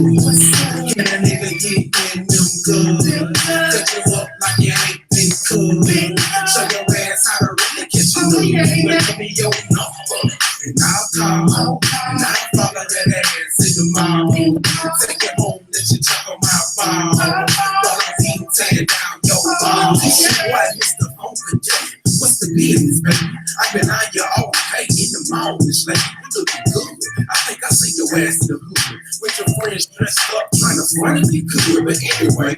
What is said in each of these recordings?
Can a nigga get in them good? Cut you up like you ain't been cool. Show your ass how to really catch a nigga. Give me your number and I'll call. And I'll follow that ass in the mall. Take it home, let you check on my ball. While I keep tearing down your ball. Why, Mr. Overday? What's the business, baby? I've been on your own day in the mall this lady. You looking good. I think I see your ass in the hood with your friends dressed up trying to front of you good. But anyway,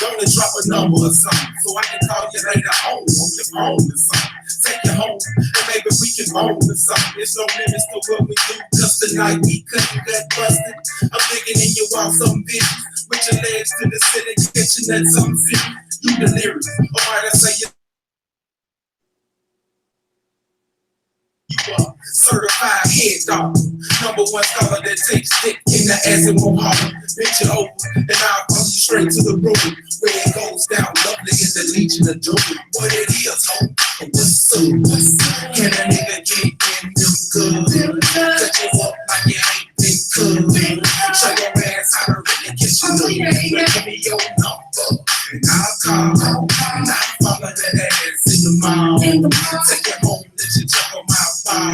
gonna drop a number or something so I can call you later on your phone or something. Take you home and maybe we can bone or something. There's no limits to what we do, cause tonight we couldn't get busted. I'm thinking in you out some bitches with your legs to the city, catching that some city. You delirious. Alright, I say you certified head dog. Number one scholar that takes dick in the ass and won't holler. Bitch it over and I'll call you straight to the room where it goes down lovely in the Legion of Doom. What it is, home and what's up? Can a nigga get in them good? Cut you up like you ain't been cool. Show your ass how to really get you know. Give me your number and I'll call. And I'll follow that ass in the mall. Take it home, let you check on my ball. While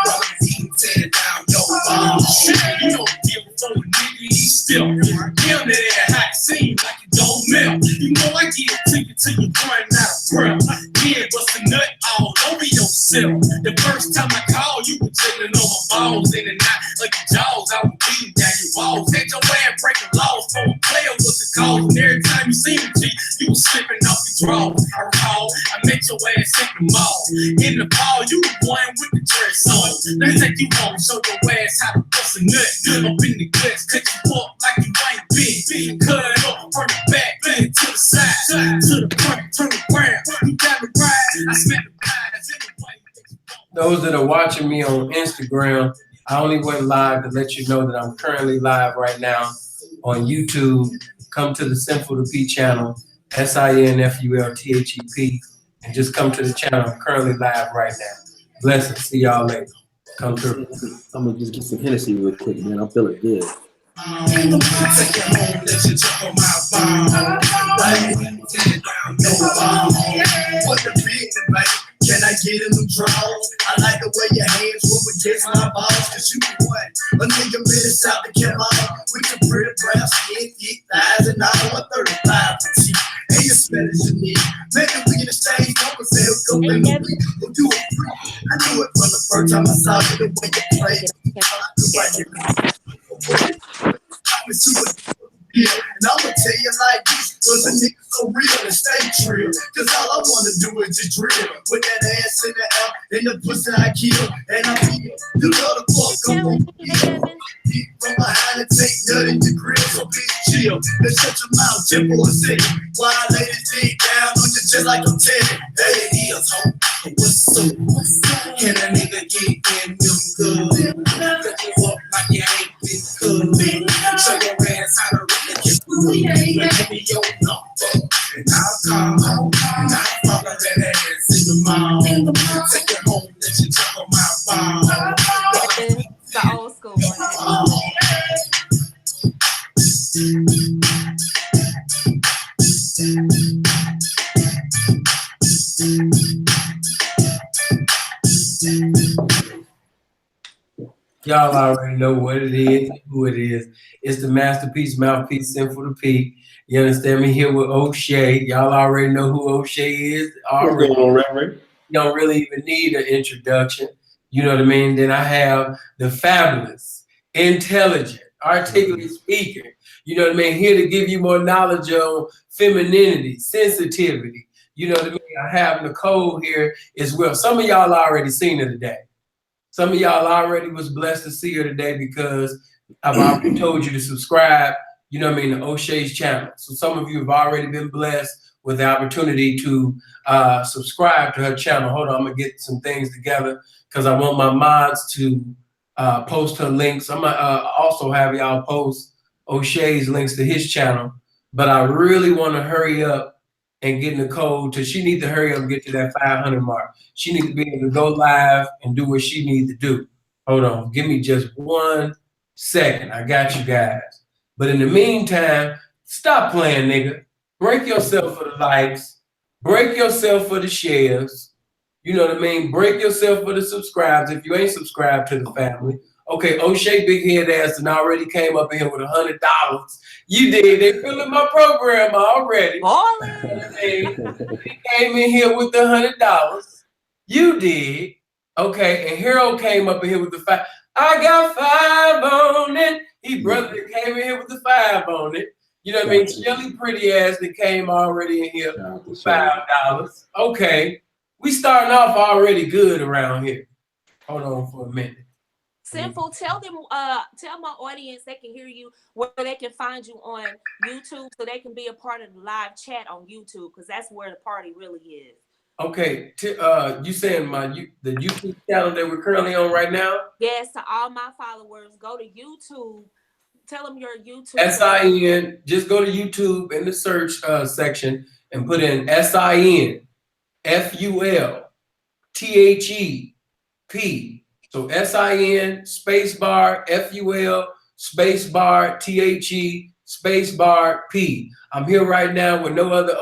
I keep tearing down your ball. Shit, you don't give a fuck, nigga, he's still down to that hot scene like it don't melt. You know I get it to you till you run out of breath. Yeah, bust a nut all over yourself. The first time I called, you were chilling on my balls in the night like your jaws. I was beating down your walls. Had your ass breaking laws for a player was the cause. And every time you see me, G, you was slipping off your drawers. I recall, I met your ass at the mall. In the fall, you the one with the dress on. Let me take you home, show your ass how to bust a nut. Up in the guts, cut you up like you ain't been. Cut it up from the back, then to the side, to the front, turn around. You got to ride, I smack the pies anyway. Those that are watching me on Instagram, I only went live to let you know that I'm currently live right now on YouTube. Come to the Sinful to P channel, SINFULTHEP, and just come to the channel. I'm currently live right now. Blessings. See y'all later. Come through. I'm gonna just get some Hennessy real quick, man. I'm feeling good. Take it home, let you check on my ball. Right, tear down your ball. What the business, baby? Can I get in them draws? I like the way your hands move against my balls. Cause you be what? A nigga been inside the camera with your pretty brown skin, thick thighs, and all 135 petite. And you smell as you need. Maybe we in the stage, don't say a go in the week. We'll do it free. I knew it from the first time I saw you, the way you played. I'm super. Yeah, and I'ma tell you like this, cause a nigga so real and stay trill. Cause all I wanna do is just drill. Put that ass in the air, in the pussy I kill. And I feel you love the fuck up on me. From behind and take nut in the grill, so bitch chill. Let's shut your mouth, just for a second. While I lay this dick down on you just like I'm telling. Hey, it is home. What's up? Can a nigga get in them good? Cut you up like you ain't been good. Show your ass how to really get good. Give me your number and I'll call. And I'll follow that ass in the mall. Take it home, let you check on my ball. The old school one. Y'all already know what it is, who it is. It's the masterpiece, mouthpiece, Sinful to P. You understand me? Here with Oshay. Y'all already know who Oshay is. Already. You don't really even need an introduction. You know what I mean? Then I have the fabulous, intelligent, articulate speaker. You know what I mean? Here to give you more knowledge on femininity, sensitivity. You know what I mean? I have Nicole here as well. Some of y'all already seen her today. Some of y'all already was blessed to see her today because I've already told you to subscribe, you know what I mean, to Oshay's channel. So some of you have already been blessed with the opportunity to subscribe to her channel. Hold on, I'm gonna get some things together because I want my mods to post her links. I'm gonna also have y'all post Oshay's links to his channel, but I really wanna hurry up and get Nicole to, she needs to hurry up and get to that 500 mark. She needs to be able to go live and do what she needs to do. Hold on, give me just 1 second. I got you guys. But in the meantime, stop playing, nigga. Break yourself for the likes. Break yourself for the shares. You know what I mean? Break yourself for the subscribes if you ain't subscribed to the family. Okay, Oshay Big Head Ass and already came up in here with $100. You did. They filling my program already. They came in here with the $100. You did. Okay, and Hero came up in here with the 5. I got 5 on it. He brother that came in here with the 5 on it. You know what I mean? Shelly Pretty Ass that came already in here with $5. Okay. We starting off already good around here. Hold on for a minute. Sinful, tell them, tell my audience they can hear you, where they can find you on YouTube, so they can be a part of the live chat on YouTube, because that's where the party really is. Okay, you saying the YouTube channel that we're currently on right now? Yes, to all my followers, go to YouTube. Tell them your YouTube. SIN. Just go to YouTube in the search section and put in SIN FULTHEP. So SIN spacebar FUL spacebar THE spacebar P. I'm here right now with no other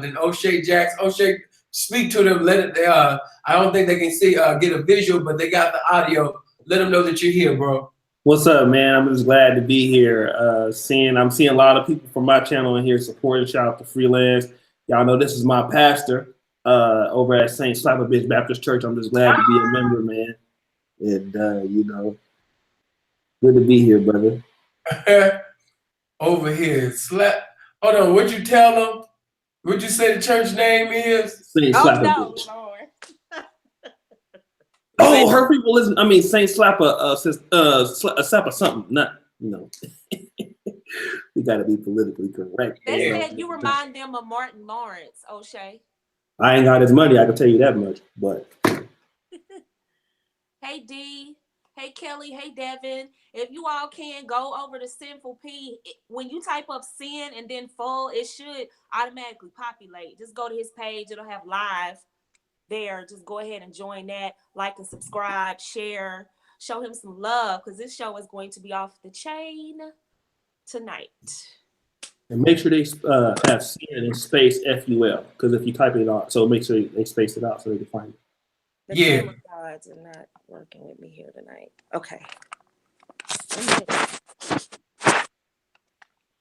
than Oshay Jacks. Oshay, speak to them. Let it. I don't think they can see get a visual, but they got the audio. Let them know that you're here, bro. What's up, man? I'm just glad to be here. I'm seeing a lot of people from my channel in here supporting. Shout out to Freelance. Y'all know this is my pastor over at St. Slapper Bitch Baptist Church. I'm just glad to be a member, man. And you know, good to be here, brother. Over here, Hold on, what'd you tell them? What'd you say the church name is? St. Slapper Bitch. Lord. Oh, her people listen. I mean, Saint Slapper, Slapper something. Not, you know. We got to be politically correct. They said you remind them of Martin Lawrence, Oshay. I ain't got his money. I can tell you that much. But hey D, hey Kelly, hey Devin. If you all can go over to Sinful P, when you type up sin and then full, it should automatically populate. Just go to his page. It'll have live there. Just go ahead and join that. Like and subscribe, share, show him some love, because this show is going to be off the chain tonight. And make sure they have sin in space FUL, because if you type it out, so make sure they space it out so they can find it. The camera gods are not working with me here tonight. Okay.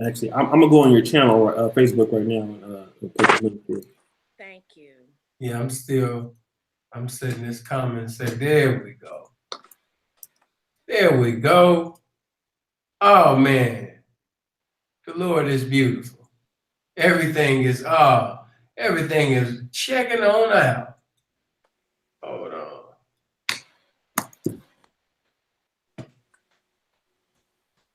Actually, I'm gonna go on your channel, Facebook right now. And put the link here. Thank you. Yeah, I'm setting this comment and say, there we go. There we go. Oh man. The Lord is beautiful. Everything is checking on out. Hold on.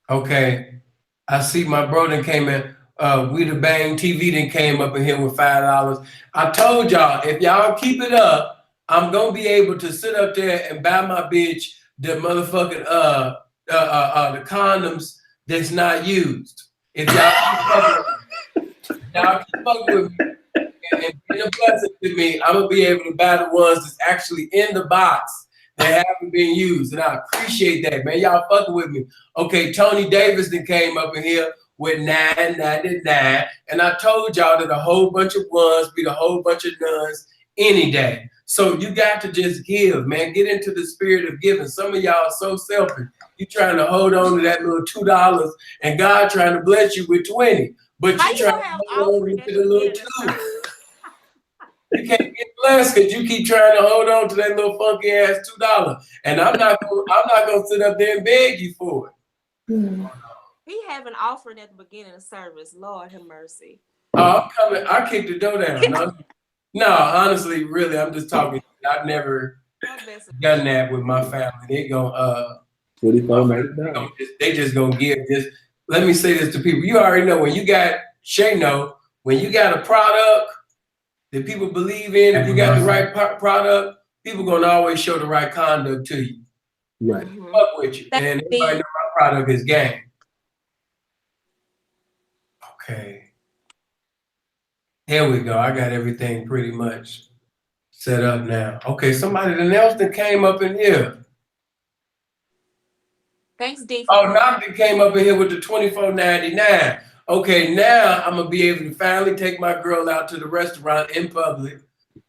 Okay. I see my brother came in. We the Bang TV then came up in here with $5. I told y'all, if y'all keep it up, I'm gonna be able to sit up there and buy my bitch the motherfucking the condoms that's not used. If y'all keep fucking with me and be a blessing to me, I'm gonna be able to buy the ones that's actually in the box that haven't been used, and I appreciate that, man. Y'all fucking with me. Okay, Tony Davis then came up in here with $9.99, and I told y'all that a whole bunch of ones beat a whole bunch of nuns any day. So you got to just give, man. Get into the spirit of giving. Some of y'all are so selfish. You trying to hold on to that little $2, and God trying to bless you with 20, but you trying to hold on to the little 2. You can't get blessed because you keep trying to hold on to that little funky ass $2, and I'm not gonna sit up there and beg you for it. He have an offering at the beginning of service. Lord have mercy. Oh, I'm coming. I kicked the door down. No, honestly, really, I'm just talking. I've never done that with my family. They they just gonna give this. Let me say this to people. You already know when you got when you got a product that people believe in, if you got the right product, people gonna always show the right conduct to you. Right. Fuck with you. And everybody know my product is game. Okay. Here we go. I got everything pretty much set up now. Okay, somebody else that came up in here. Thanks, D. Oh, Nocta came up in here with the $24.99. Okay, now I'm gonna be able to finally take my girl out to the restaurant in public.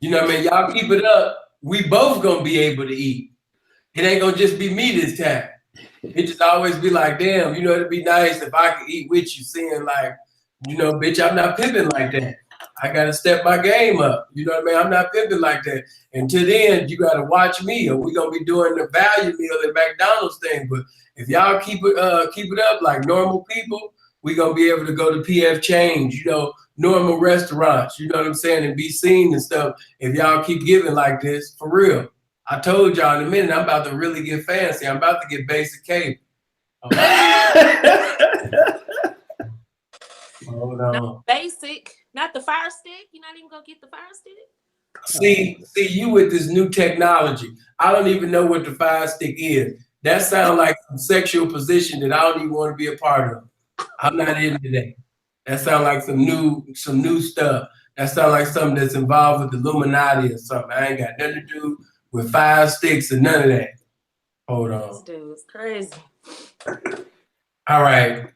You know what I mean? Y'all keep it up. We both gonna be able to eat. It ain't gonna just be me this time. It just always be like, damn, you know, it'd be nice if I could eat with you, seeing like, you know, bitch, I'm not pimping like that. I gotta step my game up. You know what I mean? I'm not pimping like that. Until then, you gotta watch me, or we gonna be doing the value meal at McDonald's thing. But if y'all keep it up like normal people, we gonna be able to go to PF Change, you know, normal restaurants, you know what I'm saying, and be seen and stuff. If y'all keep giving like this, for real. I told y'all in a minute, I'm about to really get fancy. I'm about to get basic cable. Hold on. Not basic, not the Fire Stick. You're not even gonna get the Fire Stick. See, you with this new technology. I don't even know what the Fire Stick is. That sounds like some sexual position that I don't even want to be a part of. I'm not into that. That sounds like some new stuff. That sounds like something that's involved with the Illuminati or something. I ain't got nothing to do with Fire Sticks or none of that. Hold on. This dude's crazy. All right.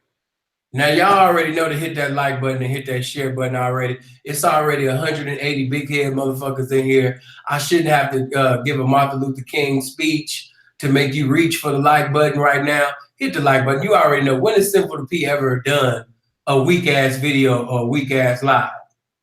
Now y'all already know to hit that like button and hit that share button already. It's already 180 big head motherfuckers in here. I shouldn't have to give a Martin Luther King speech to make you reach for the like button right now. Hit the like button. You already know. When has Simple to P ever done a weak ass video or a weak ass live?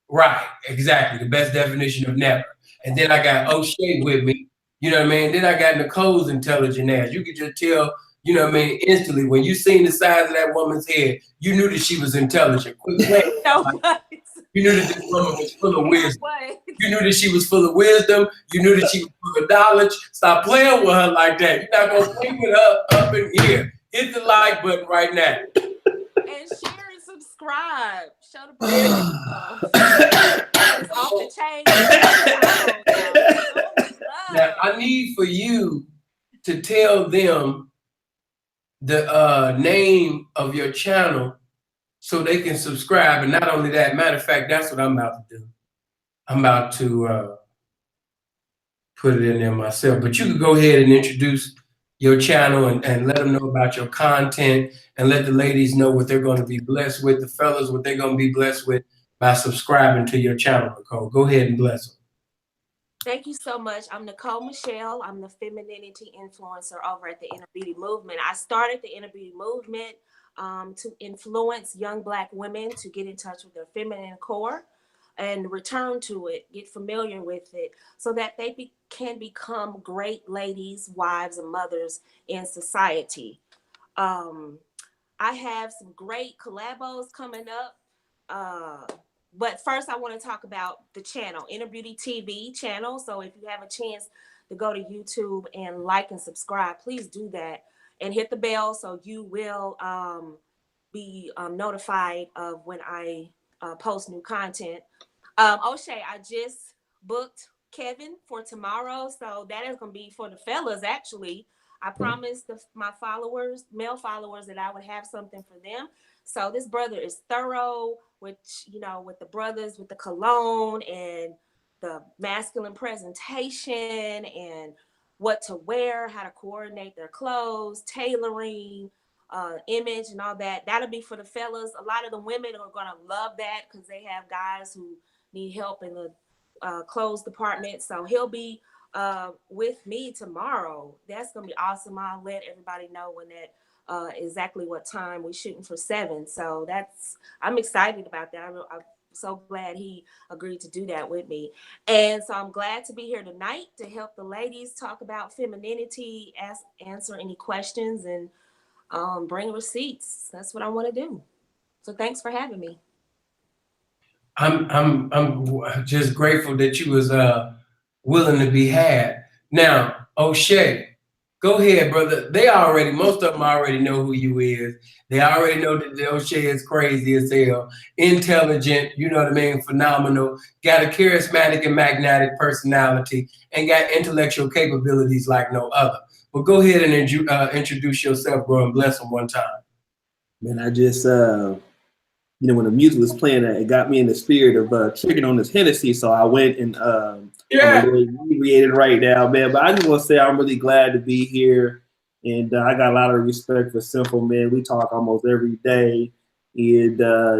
Right, exactly. The best definition of never. And then I got Oshay with me. You know what I mean? Then I got Nicole's intelligent ass. You could just tell, you know what I mean, instantly when you seen the size of that woman's head, you knew that she was intelligent. You knew that this woman was full of wisdom. You knew that she was full of wisdom. You knew that she was full of knowledge. Stop playing with her like that. You're not gonna play with her up in here. Hit the like button right now. And share and subscribe. Show the it's off the chain. Now I need for you to tell them the name of your channel so they can subscribe. And not only that, matter of fact, that's what I'm about to do. I'm about to put it in there myself. But you can go ahead and introduce your channel and let them know about your content and let the ladies know what they're going to be blessed with, the fellas, what they're going to be blessed with by subscribing to your channel, Nicole. Go ahead and bless them. Thank you so much. I'm Nicole Michelle. I'm the femininity influencer over at the Inner Beauty Movement. I started the Inner Beauty Movement to influence young Black women to get in touch with their feminine core and return to it, get familiar with it, so that they can become great ladies, wives, and mothers in society. I have some great collabos coming up. But first, I want to talk about the channel, InnerBeautyTv channel. So if you have a chance to go to YouTube and like and subscribe, please do that. And hit the bell so you will be notified of when I post new content. Oshay, I just booked Kevin for tomorrow. So that is going to be for the fellas, actually. I promised my followers, male followers, that I would have something for them. So this brother is thorough, which, you know, with the brothers, with the cologne and the masculine presentation and what to wear, how to coordinate their clothes, tailoring, image and all that. That'll be for the fellas. A lot of the women are going to love that because they have guys who need help in the clothes department. So he'll be with me tomorrow. That's going to be awesome. I'll let everybody know when that exactly what time we're shooting for 7. So I'm excited about that. I'm so glad he agreed to do that with me. And so I'm glad to be here tonight to help the ladies talk about femininity, answer any questions, and bring receipts. That's what I want to do. So thanks for having me. I'm just grateful that you was willing to be had. Now, Oshay, go ahead, brother. Most of them already know who you is. They already know that Oshay is crazy as hell, intelligent, you know what I mean, phenomenal, got a charismatic and magnetic personality, and got intellectual capabilities like no other. But go ahead and introduce yourself, bro, and bless them one time. Man, I just, you know, when the music was playing, it got me in the spirit of tricking on this Hennessy. So I went and I'm really inebriated right now, man. But I just want to say I'm really glad to be here. And I got a lot of respect for Simple, man. We talk almost every day. And,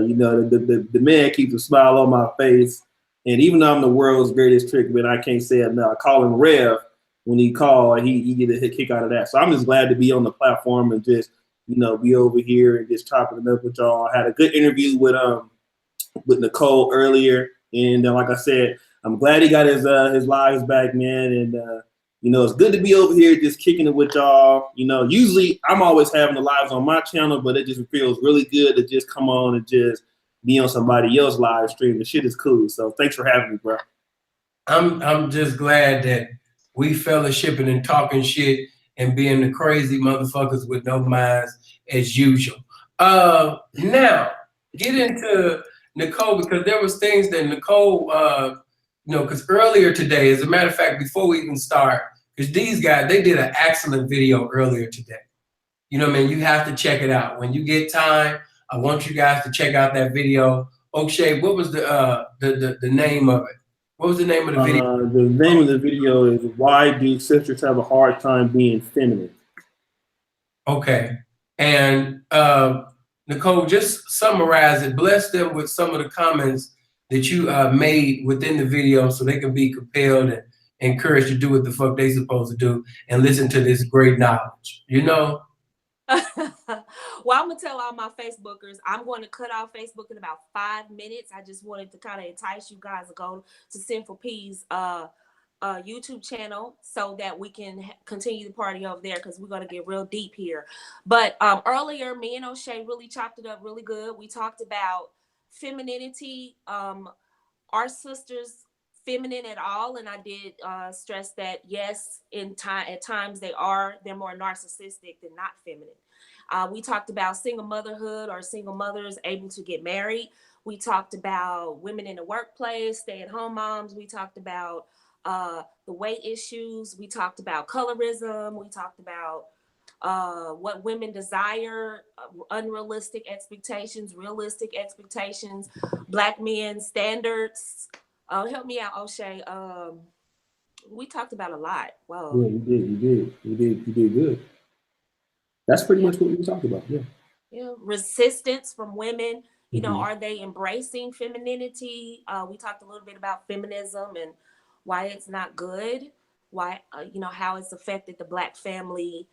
you know, the man keeps a smile on my face. And even though I'm the world's greatest trick, man, I can't say enough. I call him Rev. When he called, he get a kick out of that. So I'm just glad to be on the platform and just, you know, be over here and just chopping it up with y'all. I had a good interview with Nicole earlier. And like I said, I'm glad he got his lives back, man. And, you know, it's good to be over here just kicking it with y'all. You know, usually I'm always having the lives on my channel, but it just feels really good to just come on and just be on somebody else's live stream. The shit is cool. So thanks for having me, bro. I'm just glad that we fellowshipping and talking shit and being the crazy motherfuckers with no minds as usual. Now get into Nicole, because there was things that Nicole, you know, because earlier today, as a matter of fact, before we even start, because these guys, they did an excellent video earlier today. You know what I mean? You have to check it out. When you get time, I want you guys to check out that video. Oshay, what was the name of it? What was the name of the video? The name of the video is Why Do Sisters Have a Hard Time Being Feminine? Okay. And Nicole, just summarize it. Bless them with some of the comments that you made within the video so they can be compelled and encouraged to do what the fuck they supposed to do and listen to this great knowledge, you know? Well, I'm gonna tell all my Facebookers, I'm going to cut off Facebook in about 5 minutes. I just wanted to kind of entice you guys to go to Sinful P's YouTube channel so that we can continue the party over there, because we're going to get real deep here. But earlier, me and Oshay really chopped it up really good. We talked about femininity, our sisters feminine at all, and I did stress that yes, at times they're more narcissistic than not feminine. We talked about single motherhood or single mothers able to get married. We talked about women in the workplace, stay-at-home moms. We talked about the weight issues. We talked about colorism. We talked about what women desire, unrealistic expectations, realistic expectations, Black men standards. Help me out, Oshay. We talked about a lot. Whoa. Yeah, you did good. That's pretty much what we talked about. Yeah. Resistance from women. You know, are they embracing femininity? We talked a little bit about feminism and why it's not good. Why, you know, how it's affected the Black family.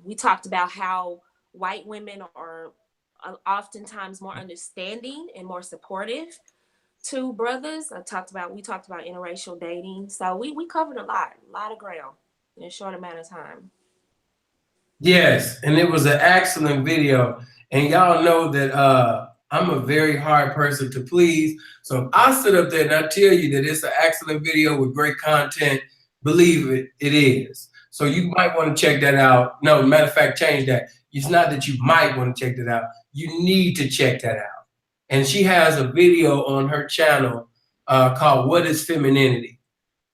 We talked about how white women are oftentimes more understanding and more supportive to brothers. We talked about interracial dating. So we covered a lot of ground in a short amount of time. Yes, and it was an excellent video. And y'all know that I'm a very hard person to please. So if I sit up there and I tell you that it's an excellent video with great content, believe it, it is. So you might want to check that out. No, matter of fact, change that. It's not that you might want to check that out. You need to check that out. And she has a video on her channel called What is Femininity?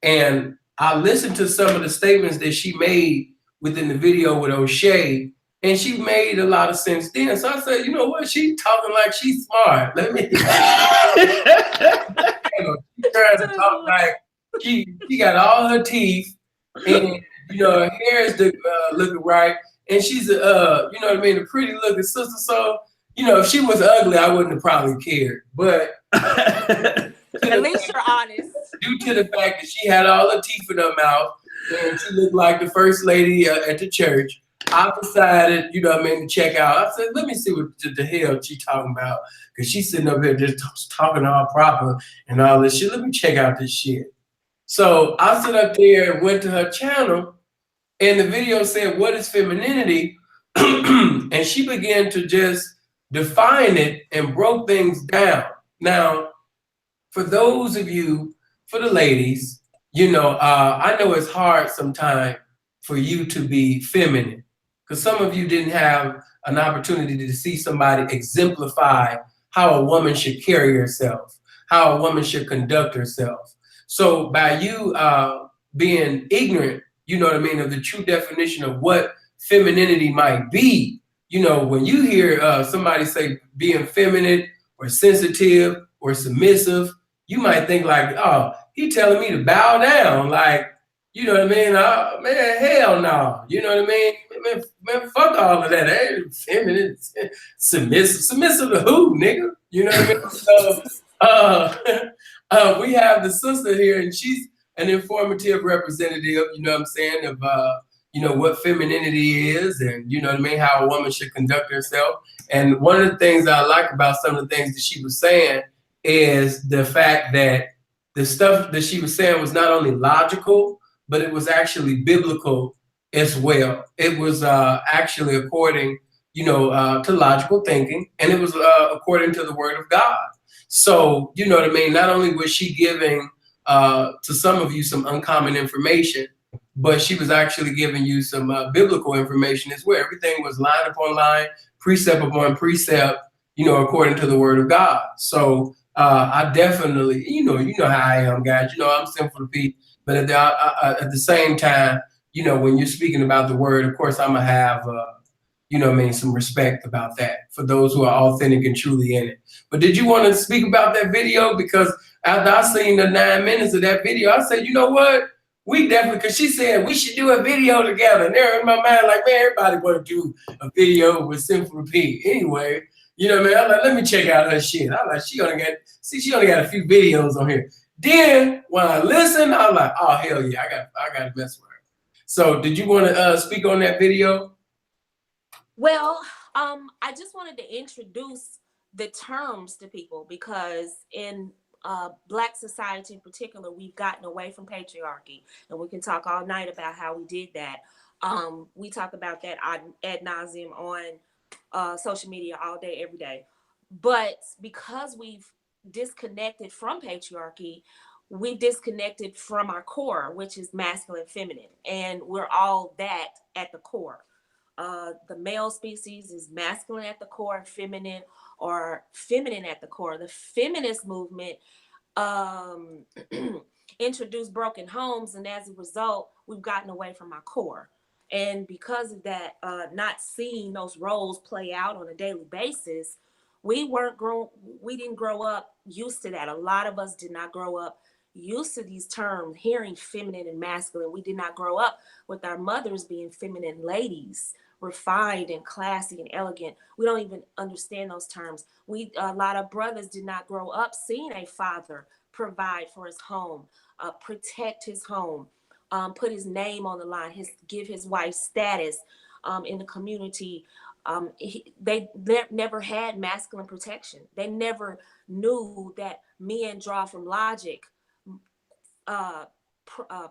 And I listened to some of the statements that she made within the video with Oshay, and she made a lot of sense then. So I said, you know what? She's talking like she's smart. Let me. She's trying to talk like she got all her teeth, and you know her hair is looking right, and she's you know what I mean, a pretty looking sister. So you know, if she was ugly, I wouldn't have probably cared. But at least you're honest. Due to the fact that she had all her teeth in her mouth and she looked like the first lady at the church, I decided, you know what I mean, to check out. I said, let me see what the hell she talking about. Because she's sitting up here just talking all proper and all this shit. Let me check out this shit. So I sit up there and went to her channel, and the video said, what is femininity? And she began to just define it and broke things down. Now, for those of you, for the ladies, you know, I know it's hard sometimes for you to be feminine, because some of you didn't have an opportunity to see somebody exemplify how a woman should carry herself, how a woman should conduct herself. So by you being ignorant, you know what I mean, of the true definition of what femininity might be, you know, when you hear somebody say being feminine or sensitive or submissive, you might think like, oh, he telling me to bow down. Like, You know what I mean? Man, hell no. You know what I mean? Man, fuck all of that. Hey, feminine, submissive to who, nigga? You know what I mean? So, we have the sister here, and she's an informative representative. You know what I'm saying? Of you know what femininity is, and you know what I mean, how a woman should conduct herself. And one of the things I like about some of the things that she was saying is the fact that the stuff that she was saying was not only logical, but it was actually biblical as well. It was actually according, you know, to logical thinking, and it was according to the Word of God. So, you know what I mean? Not only was she giving to some of you some uncommon information, but she was actually giving you some biblical information as well. Everything was line upon line, precept upon precept, you know, according to the Word of God. So I definitely, you know how I am, guys. You know, I'm simple to be, but at the same time, you know, when you're speaking about the Word, of course, I'm gonna have, you know what I mean, some respect about that for those who are authentic and truly in it. But did you want to speak about that video? Because after I seen the 9 minutes of that video, I said, you know what? We definitely, because she said we should do a video together. And there in my mind, like, man, everybody want to do a video with Simple P. Anyway, you know what I mean? I'm like, let me check out her shit. I'm like, she only got a few videos on here. Then when I listened, I'm like, oh hell yeah, I got to mess with her. So did you want to speak on that video? Well, I just wanted to introduce the terms to people because in Black society in particular, we've gotten away from patriarchy, and we can talk all night about how we did that. We talk about that ad nauseum on social media all day, every day. But because we've disconnected from patriarchy, we've disconnected from our core, which is masculine and feminine, and we're all that at the core. The male species is masculine at the core, feminine, or feminine at the core. The feminist movement um, introduced broken homes, and as a result, we've gotten away from our core. And because of that, not seeing those roles play out on a daily basis, we didn't grow up used to that. A lot of us did not grow up used to these terms, hearing feminine and masculine. We did not grow up with our mothers being feminine ladies, refined and classy and elegant. We don't even understand those terms. A lot of brothers did not grow up seeing a father provide for his home, protect his home, put his name on the line, give his wife status in the community. They never had masculine protection. They never knew that men draw from logic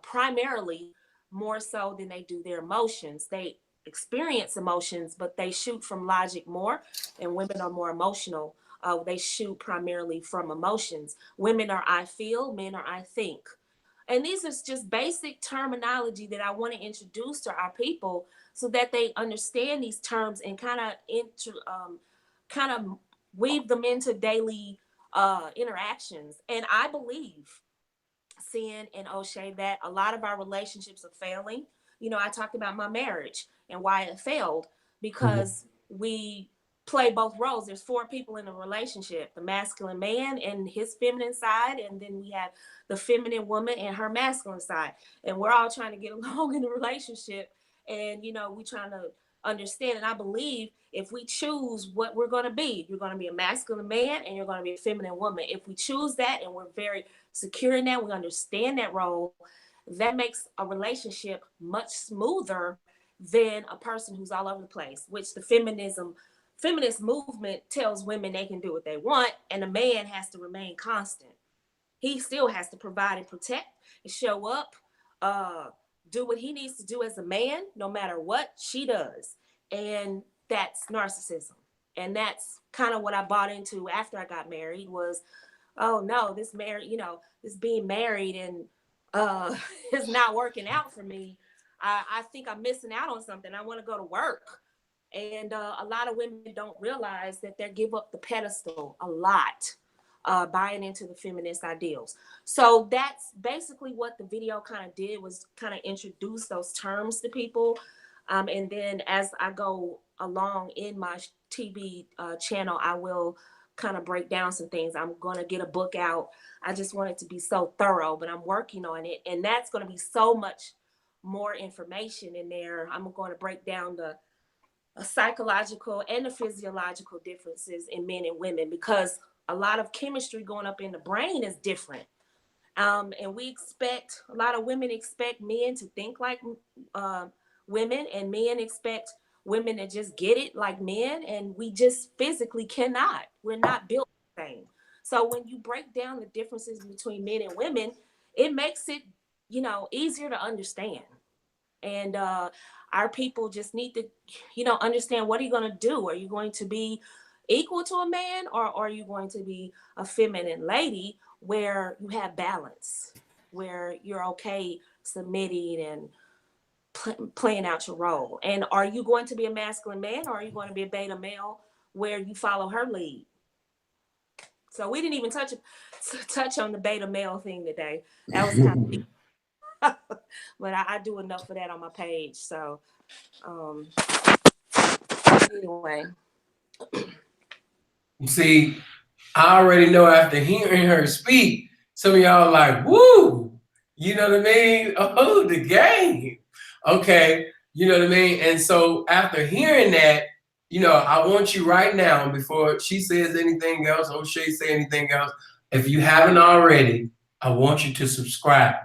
primarily, more so than they do their emotions. They experience emotions, but they shoot from logic more, and women are more emotional. They shoot primarily from emotions. Women are I feel, men are I think. And these is just basic terminology that I want to introduce to our people so that they understand these terms and kind of weave them into daily interactions. And I believe, Sin and Oshay, that a lot of our relationships are failing. You know, I talked about my marriage and why it failed because we play both roles. There's 4 people in a relationship: the masculine man and his feminine side, and then we have the feminine woman and her masculine side. And we're all trying to get along in the relationship. And, you know, we trying to understand. And I believe if we choose what we're going to be, you're going to be a masculine man and you're going to be a feminine woman. If we choose that and we're very secure in that, we understand that role, that makes a relationship much smoother than a person who's all over the place, which the feminist movement tells women they can do what they want, and a man has to remain constant. He still has to provide and protect and show up, do what he needs to do as a man, no matter what she does. And that's narcissism. And that's kind of what I bought into after I got married was, oh no, this being married and it's not working out for me. I think I'm missing out on something. I want to go to work. And a lot of women don't realize that they give up the pedestal a lot, buying into the feminist ideals. So that's basically what the video kind of did, was kind of introduce those terms to people. And then as I go along in my TV channel, I will kind of break down some things. I'm going to get a book out. I just want it to be so thorough, but I'm working on it. And that's going to be so much more information in there. I'm going to break down the psychological and the physiological differences in men and women, because a lot of chemistry going up in the brain is different. And a lot of women expect men to think like women, and men expect women to just get it like men, and we just physically cannot. We're not built the same. So when you break down the differences between men and women, it makes it, easier to understand. And our people just need to, understand, what are you going to do? Are you going to be equal to a man, or are you going to be a feminine lady where you have balance, where you're okay submitting and playing out your role? And are you going to be a masculine man, or are you going to be a beta male where you follow her lead? So we didn't even touch on the beta male thing today. That was kind of but I do enough of that on my page. So anyway. See, I already know after hearing her speak, some of y'all like, woo, you know what I mean? Oh, the game. Okay, you know what I mean? And so after hearing that, I want you right now, before she says anything else, Oshay say anything else, if you haven't already, I want you to subscribe.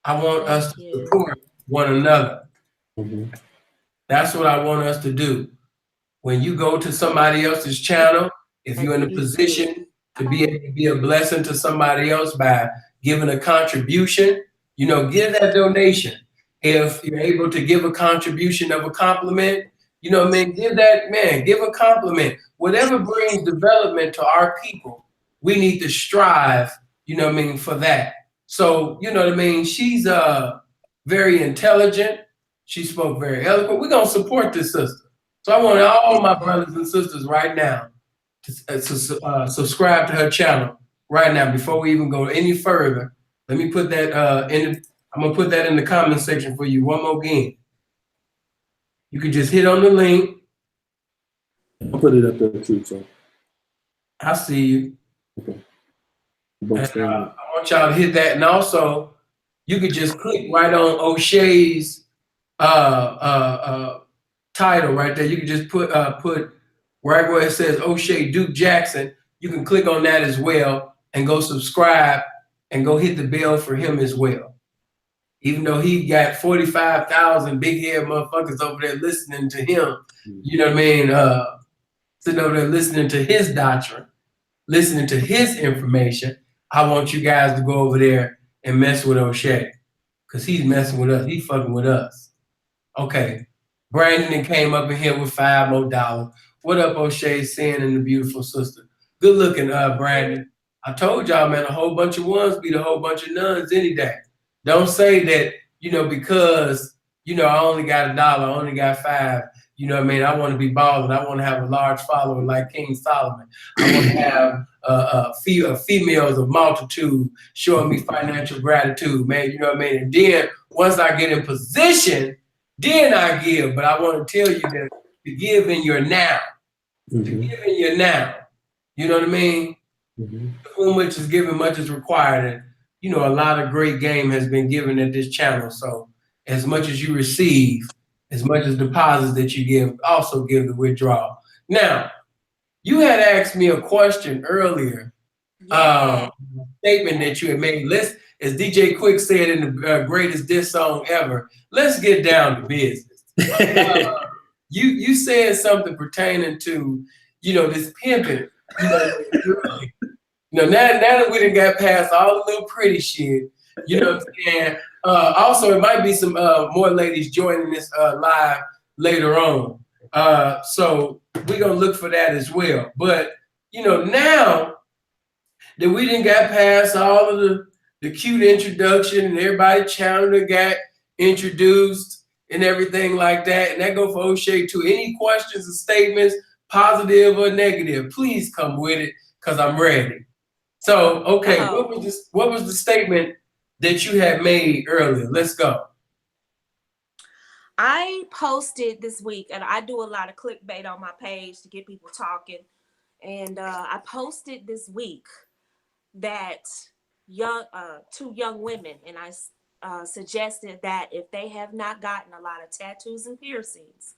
I want us to support one another. That's what I want us to do. When you go to somebody else's channel, if you're in a position to be able to be a blessing to somebody else by giving a contribution, give that donation. If you're able to give a contribution of a compliment, give a compliment. Whatever brings development to our people, we need to strive, for that. So, she's very intelligent. She spoke very eloquent. We're going to support this sister. So I want all my brothers and sisters right now to subscribe to her channel right now. Before we even go any further, let me put that I'm gonna put that in the comment section for you one more again. You can just hit on the link. I'll put it up there too. So I see you. Okay. And, I want y'all to hit that, and also you could just click right on Oshay's title right there. You can just put right where it says Oshay Duke Jackson. You can click on that as well and go subscribe and go hit the bell for him as well. Even though he got 45,000 big head motherfuckers over there listening to him, you know what I mean? Sitting over there listening to his doctrine, listening to his information. I want you guys to go over there and mess with Oshay, because he's messing with us. He's fucking with us. Okay. Brandon came up in here with $5 more. What up, Oshay, Sin, and the beautiful sister? Good looking, Brandon. I told y'all, man, a whole bunch of ones beat a whole bunch of nuns any day. Don't say that, because, I only got $1, I only got $5. You know what I mean? I want to be balling. I want to have a large following like King Solomon. I want to have females of multitude showing me financial gratitude, man. You know what I mean? And then once I get in position, then I give. But I want to tell you that to give in your now. To give in your now. You know what I mean? Whom much is given, much is required. And, a lot of great game has been given at this channel. So as much as you receive, as much as deposits that you give, also give the withdrawal. Now, you had asked me a question earlier, statement that you had made. As DJ Quick said in the greatest diss song ever, let's get down to business. You said something pertaining to, this pimping. Now that we done got past all the little pretty shit, you know what I'm saying? Also, it might be some more ladies joining this live later on. So we're going to look for that as well. But, now that we didn't got past all of the cute introduction and everybody channel that got introduced and everything like that, and that go for Oshay too. Any questions or statements, positive or negative, please come with it, because I'm ready. So, okay, what was the statement that you had made earlier? Let's go. I posted this week, and I do a lot of clickbait on my page to get people talking. And I posted this week that two young women, and I suggested that if they have not gotten a lot of tattoos and piercings,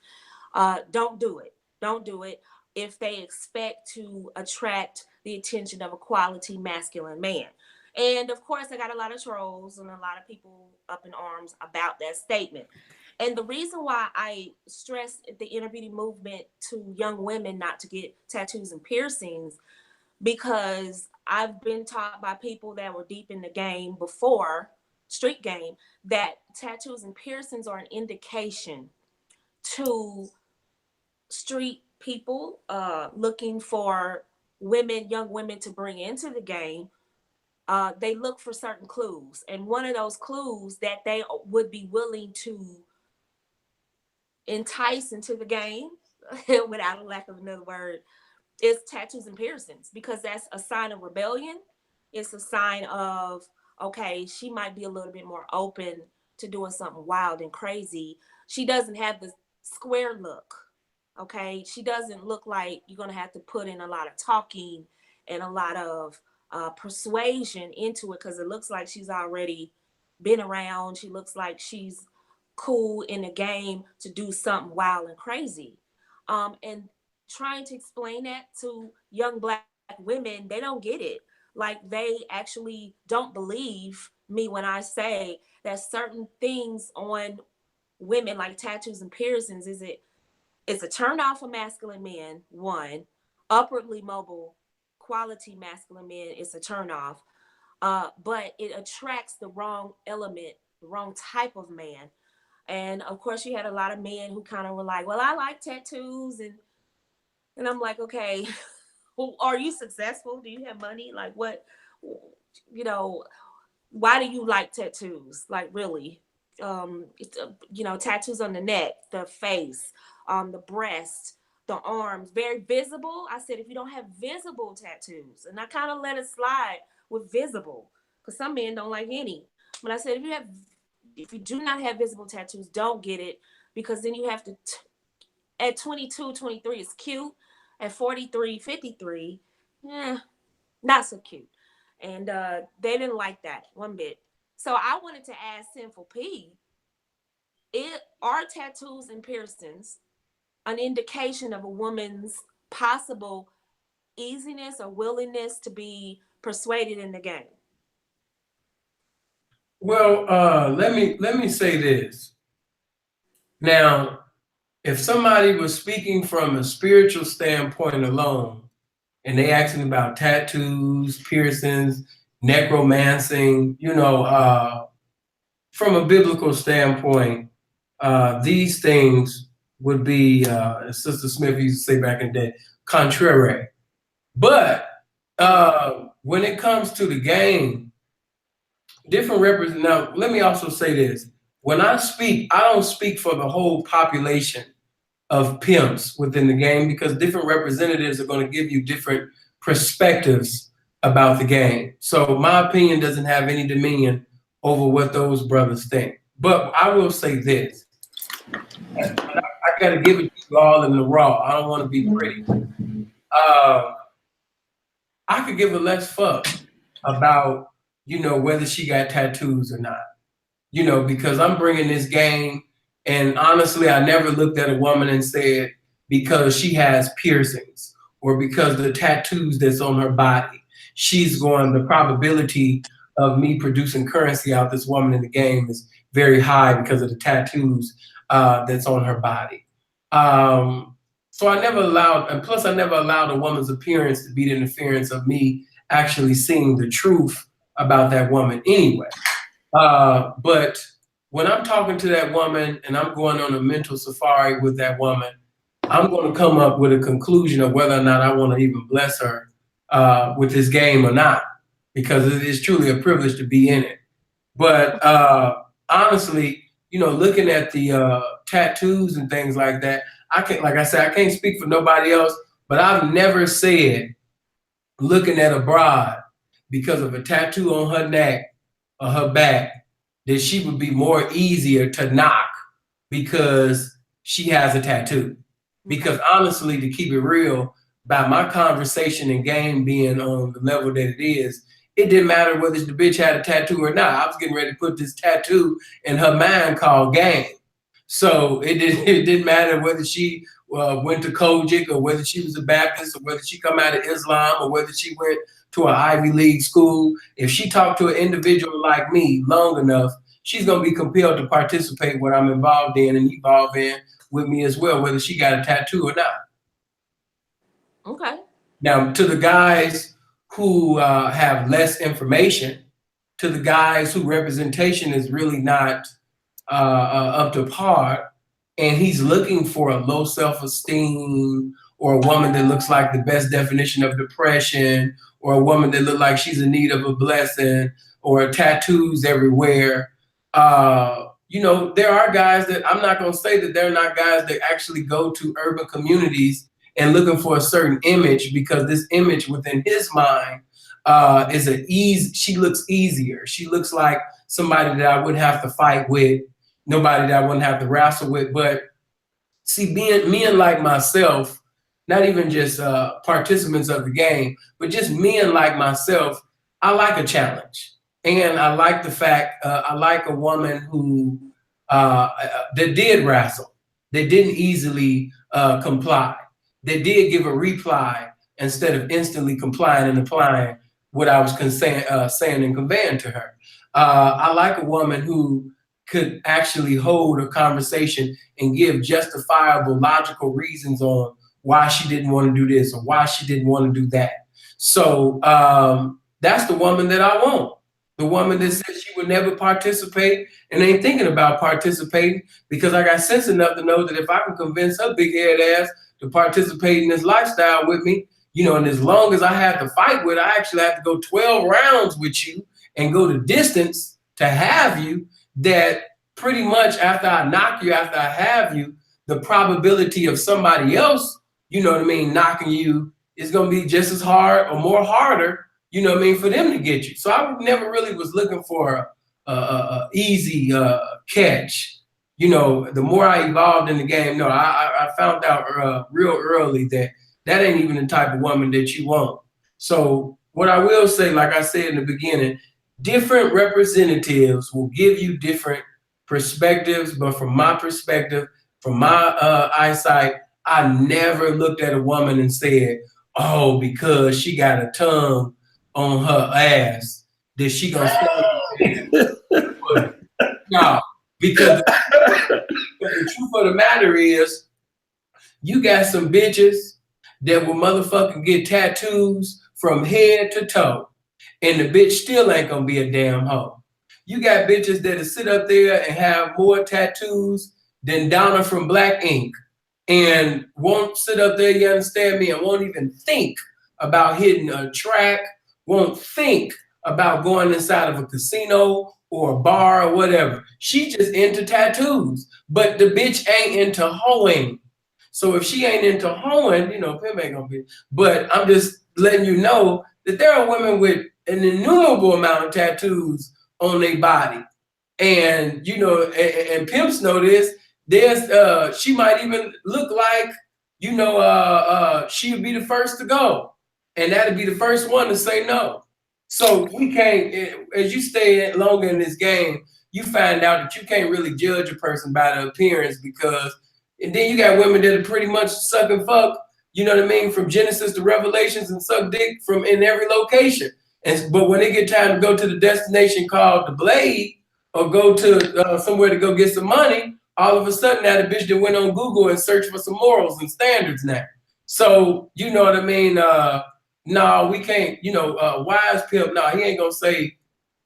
don't do it. Don't do it if they expect to attract the attention of a quality masculine man. And of course, I got a lot of trolls and a lot of people up in arms about that statement. And the reason why I stress the inner beauty movement to young women not to get tattoos and piercings, because I've been taught by people that were deep in the game before, street game, that tattoos and piercings are an indication to street people looking for women, young women to bring into the game. They look for certain clues. And one of those clues that they would be willing to entice into the game, without a lack of another word, is tattoos and piercings, because that's a sign of rebellion. It's a sign of, okay, she might be a little bit more open to doing something wild and crazy. She doesn't have the square look. Okay, she doesn't look like you're gonna have to put in a lot of talking and a lot of persuasion into it, because it looks like she's already been around. She looks like she's cool in the game to do something wild and crazy. And trying to explain that to young Black women, they don't get it. Like, they actually don't believe me when I say that certain things on women, like tattoos and piercings, it's a turn off for masculine men. One, upwardly mobile, quality masculine men, it's a turn off. But it attracts the wrong element, the wrong type of man. And of course, you had a lot of men who kind of were like, well, I like tattoos. And I'm like, okay, well, are you successful? Do you have money? Like, what, you know, why do you like tattoos? Like, really? Tattoos on the neck, the face, the breast, the arms, very visible. I said, if you don't have visible tattoos, and I kind of let it slide with visible, because some men don't like any. But I said, if you do not have visible tattoos, don't get it, because then you have to, at 22, 23, it's cute. At 43, 53, not so cute. And they didn't like that one bit. So I wanted to ask Sinful P, are tattoos and piercings an indication of a woman's possible easiness or willingness to be persuaded in the game? Well, let me say this. Now, if somebody was speaking from a spiritual standpoint alone, and they asking about tattoos, piercings, necromancing, from a biblical standpoint, these things would be, as Sister Smith used to say back in the day, contrary. But when it comes to the game, different represent. Now, let me also say this. When I speak, I don't speak for the whole population of pimps within the game, because different representatives are going to give you different perspectives about the game. So my opinion doesn't have any dominion over what those brothers think. But I will say this. I got to give it to you all in the raw. I don't want to be pretty. I could give a less fuck about, whether she got tattoos or not, because I'm bringing this game. And honestly, I never looked at a woman and said, because she has piercings or because of the tattoos that's on her body, the probability of me producing currency out this woman in the game is very high because of the tattoos that's on her body. So I never allowed, and plus I never allowed a woman's appearance to be the interference of me actually seeing the truth about that woman anyway. But when I'm talking to that woman and I'm going on a mental safari with that woman, I'm going to come up with a conclusion of whether or not I want to even bless her with this game or not, because it is truly a privilege to be in it. But honestly, looking at the tattoos and things like that, I can't speak for nobody else, but I've never said looking at a broad because of a tattoo on her neck or her back that she would be more easier to knock because she has a tattoo. Because honestly, to keep it real, by my conversation and game being on the level that it is, it didn't matter whether the bitch had a tattoo or not. I was getting ready to put this tattoo in her mind called game. So it didn't matter whether she went to Kojic or whether she was a Baptist or whether she come out of Islam or whether she went to an Ivy League school. If she talked to an individual like me long enough, she's going to be compelled to participate in what I'm involved in and evolve in with me as well, whether she got a tattoo or not. Okay. Now, to the guys who have less information, to the guys whose representation is really not up to par, and he's looking for a low self-esteem or a woman that looks like the best definition of depression or a woman that looks like she's in need of a blessing or tattoos everywhere. You know, there are guys that I'm not going to say that they're not guys that actually go to urban communities and looking for a certain image because this image within his mind is she looks easier. She looks like somebody that I wouldn't have to fight with, nobody that I wouldn't have to wrestle with. But see, men like myself, not even just participants of the game, but just men like myself, I like a challenge. And I like the fact, I like a woman who that did wrestle, that didn't easily comply, that did give a reply instead of instantly complying and applying what I was saying and conveying to her. I like a woman who could actually hold a conversation and give justifiable, logical reasons on why she didn't want to do this or why she didn't want to do that. So that's the woman that I want. The woman that says she would never participate and ain't thinking about participating because I got sense enough to know that if I can convince her big head ass to participate in this lifestyle with me, you know, and as long as I have to fight with, I actually have to go 12 rounds with you and go the distance to have you, that pretty much after I knock you, after I have you, the probability of somebody else, you know what I mean, knocking you is going to be just as hard or more harder, you know what I mean, for them to get you. So I never really was looking for a easy catch. You know, the more I evolved in the game, no, I found out real early that ain't even the type of woman that you want. So what I will say, like I said in the beginning, different representatives will give you different perspectives, but from my perspective, from my eyesight, I never looked at a woman and said, oh, because she got a tongue on her ass, that she gonna stay. No, because the truth of the matter is, you got some bitches that will motherfucking get tattoos from head to toe, and the bitch still ain't gonna be a damn hoe. You got bitches that'll sit up there and have more tattoos than Donna from Black Ink and won't sit up there, you understand me, and won't even think about hitting a track, won't think about going inside of a casino or a bar or whatever. She just into tattoos, but the bitch ain't into hoeing. So if she ain't into hoeing, you know, Pim ain't gonna be. But I'm just letting you know that there are women with an innumerable amount of tattoos on their body. And, you know, and pimps know this. There's, she might even look like, you know, she would be the first to go. And that'd be the first one to say no. So we can't, as you stay longer in this game, you find out that you can't really judge a person by the appearance because, and then you got women that are pretty much suck and fuck, you know what I mean, from Genesis to Revelations and suck dick from in every location. But when they get time to go to the destination called the Blade or go to somewhere to go get some money, all of a sudden now the bitch that went on Google and searched for some morals and standards now. So, you know what I mean? No, we can't, you know, wise pimp, no, he ain't gonna say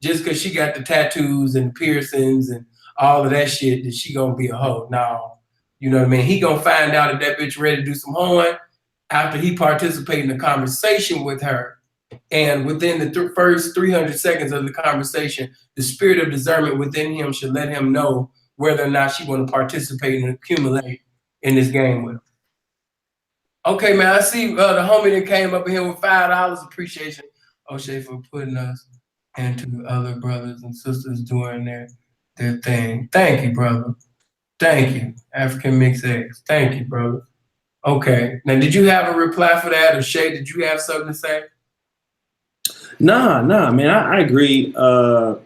just because she got the tattoos and piercings and all of that shit that she gonna be a hoe. No, you know what I mean? He gonna find out if that bitch ready to do some hoeing after he participate in a conversation with her. And within the first 300 seconds of the conversation, the spirit of discernment within him should let him know whether or not she want to participate and accumulate in this game with him. Okay, man, I see the homie that came up in here with $5. Appreciation, Oshay, for putting us into other brothers and sisters doing their thing. Thank you, brother. Thank you, African Mixed Eggs. Thank you, brother. Okay. Now, did you have a reply for that, or Shay? Did you have something to say? Nah, man. I agree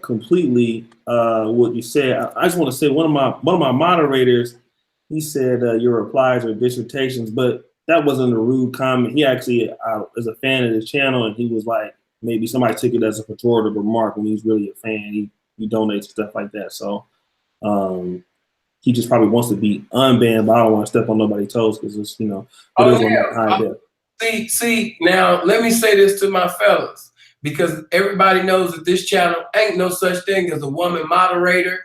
completely what you said. I just want to say one of my moderators, he said your replies are dissertations, but that wasn't a rude comment. He actually is a fan of the channel, and he was like, maybe somebody took it as a pejorative remark when he's really a fan. He donates stuff like that. So he just probably wants to be unbanned, but I don't want to step on nobody's toes because it's, it is on that high depth. See, now let me say this to my fellas, because everybody knows that this channel ain't no such thing as a woman moderator.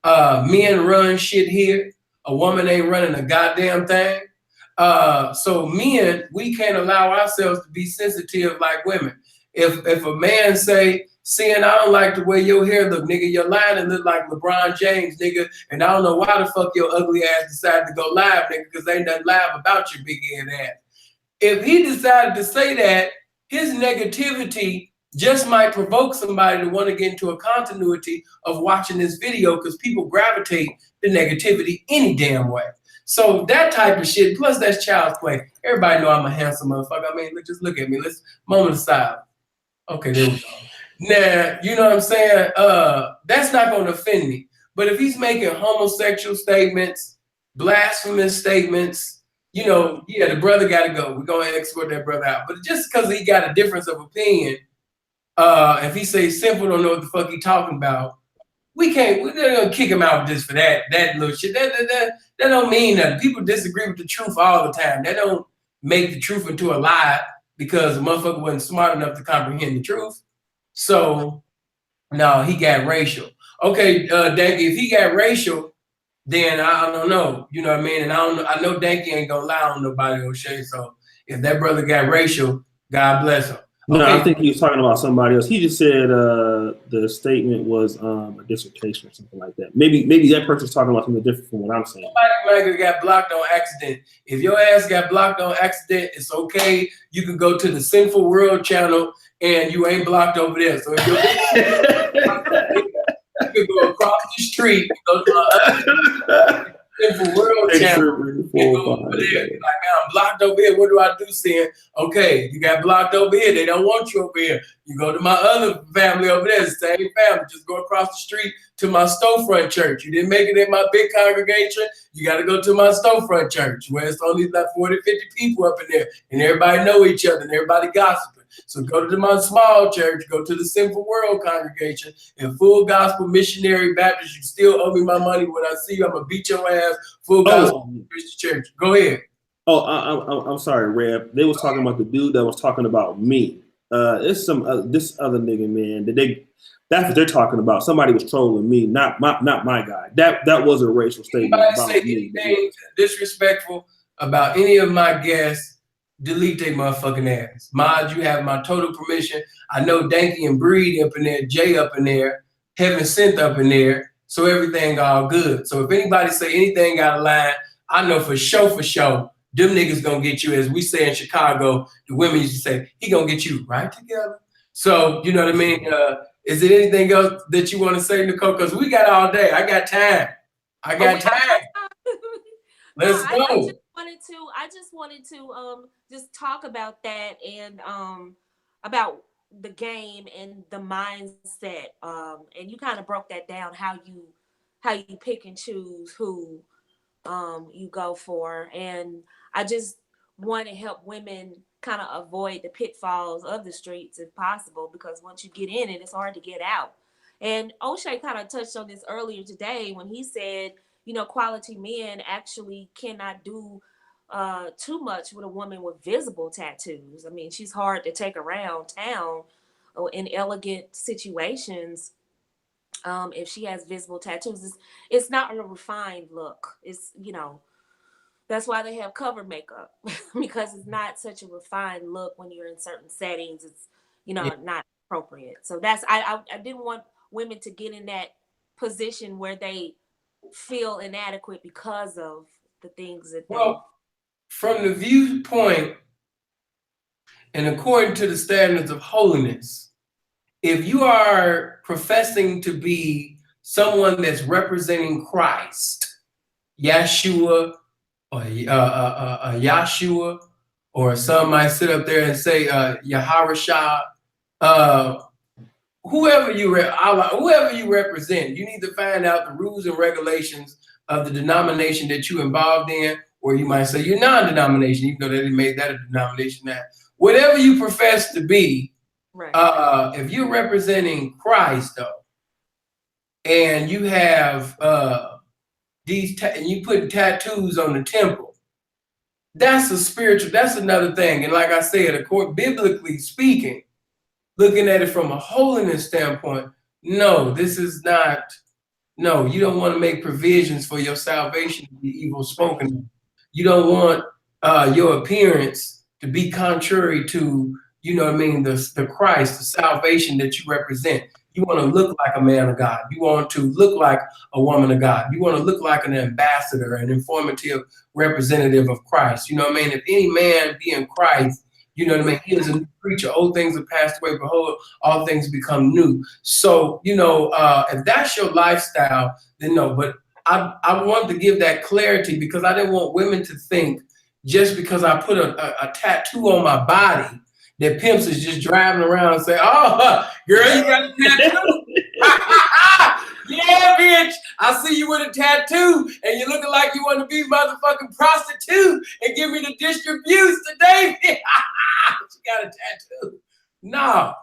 Men run shit here. A woman ain't running a goddamn thing. So men, we can't allow ourselves to be sensitive like women. If a man say, "Seeing, I don't like the way your hair look, nigga, your lining look like LeBron James, nigga, and I don't know why the fuck your ugly ass decided to go live, nigga, because ain't nothing live about your big head ass." If he decided to say that, his negativity just might provoke somebody to want to get into a continuity of watching this video, because people gravitate to negativity any damn way. So that type of shit, plus that's child's play. Everybody know I'm a handsome motherfucker. I mean, just look at me. Let's moment of silence. Okay, there we go. Now, you know what I'm saying? That's not going to offend me. But if he's making homosexual statements, blasphemous statements, yeah, the brother got to go. We're going to escort that brother out. But just because he got a difference of opinion, if he say simple, don't know what the fuck he talking about, we're going to kick him out just for that little shit. That don't mean nothing. People disagree with the truth all the time. That don't make the truth into a lie because the motherfucker wasn't smart enough to comprehend the truth. So, no, he got racial. Okay, Danky, if he got racial, then I don't know. You know what I mean? And I know Danky ain't gonna lie on nobody, Oshay. So if that brother got racial, God bless him. No, Okay. I think he was talking about somebody else. He just said the statement was a dissertation or something like that. Maybe that person's talking about something different from what I'm saying. Somebody got blocked on accident. If your ass got blocked on accident, it's okay. You can go to the Sinful World channel and you ain't blocked over there. So if you can go across the street and go to my Sinful World channel and go over there. Like, man, I'm blocked over here. What do I do, Sin? Okay, you got blocked over here. They don't want you over here. You go to my other family over there, same family. Just go across the street to my storefront church. You didn't make it in my big congregation. You got to go to my storefront church where it's only like 40, 50 people up in there, and everybody know each other and everybody gossiping. So go to my small church, go to the Sinful World congregation, and Full Gospel Missionary Baptist. You still owe me my money. When I see you, I'm going to beat your ass. Full Gospel Christian Church. Go ahead. Oh, I'm sorry, Reb. They was talking about the dude that was talking about me. It's some this other nigga, man. That's what they're talking about. Somebody was trolling me, not my guy. That was a racial statement. Anybody say anything disrespectful about any of my guests, delete their motherfucking ass. Mod, you have my total permission. I know Danky and Breed up in there, Jay up in there, Heaven Sent up in there, so everything all good. So if anybody say anything out of line, I know for sure, them niggas gonna get you, as we say in Chicago, the women used to say, he gonna get you right together. So, you know what I mean? Is there anything else that you want to say, Nicole? Because we got all day. I got time. Let's go. I just wanted to just talk about that and about the game and the mindset. And you kind of broke that down, how you pick and choose who you go for. And I just want to help women kind of avoid the pitfalls of the streets if possible, because once you get in it, it's hard to get out. And Oshay kind of touched on this earlier today when he said, quality men actually cannot do too much with a woman with visible tattoos. I mean, she's hard to take around town in elegant situations. If she has visible tattoos, it's not a refined look. It's, that's why they have cover makeup, because it's not such a refined look when you're in certain settings. It's, not appropriate. So I didn't want women to get in that position where they feel inadequate because of the things that from the viewpoint and according to the standards of holiness, if you are professing to be someone that's representing Christ, Yeshua, or Yahshua, or some might sit up there and say Yaharashah. Whoever you represent, you need to find out the rules and regulations of the denomination that you're involved in, or you might say you're non-denomination, even though they didn't make that a denomination now. Whatever you profess to be, right. If you're representing Christ, though, and you have and you put tattoos on the temple, that's a spiritual, that's another thing. And like I said, biblically speaking, looking at it from a holiness standpoint, no, this is not, no, you don't want to make provisions for your salvation to be evil spoken. You don't want your appearance to be contrary to, you know what I mean, the Christ, the salvation that you represent. You want to look like a man of God. You want to look like a woman of God. You want to look like an ambassador, an informative representative of Christ. You know what I mean? If any man be in Christ, you know what I mean? He is a new creature. Old things have passed away. Behold, all things become new. So, you know, if that's your lifestyle, then no. But I wanted to give that clarity because I didn't want women to think just because I put a tattoo on my body that pimps is just driving around and say, oh, girl, you got a tattoo. Yeah, bitch, I see you with a tattoo and you're looking like you want to be motherfucking prostitute and give me the distributes today. She got a tattoo. No.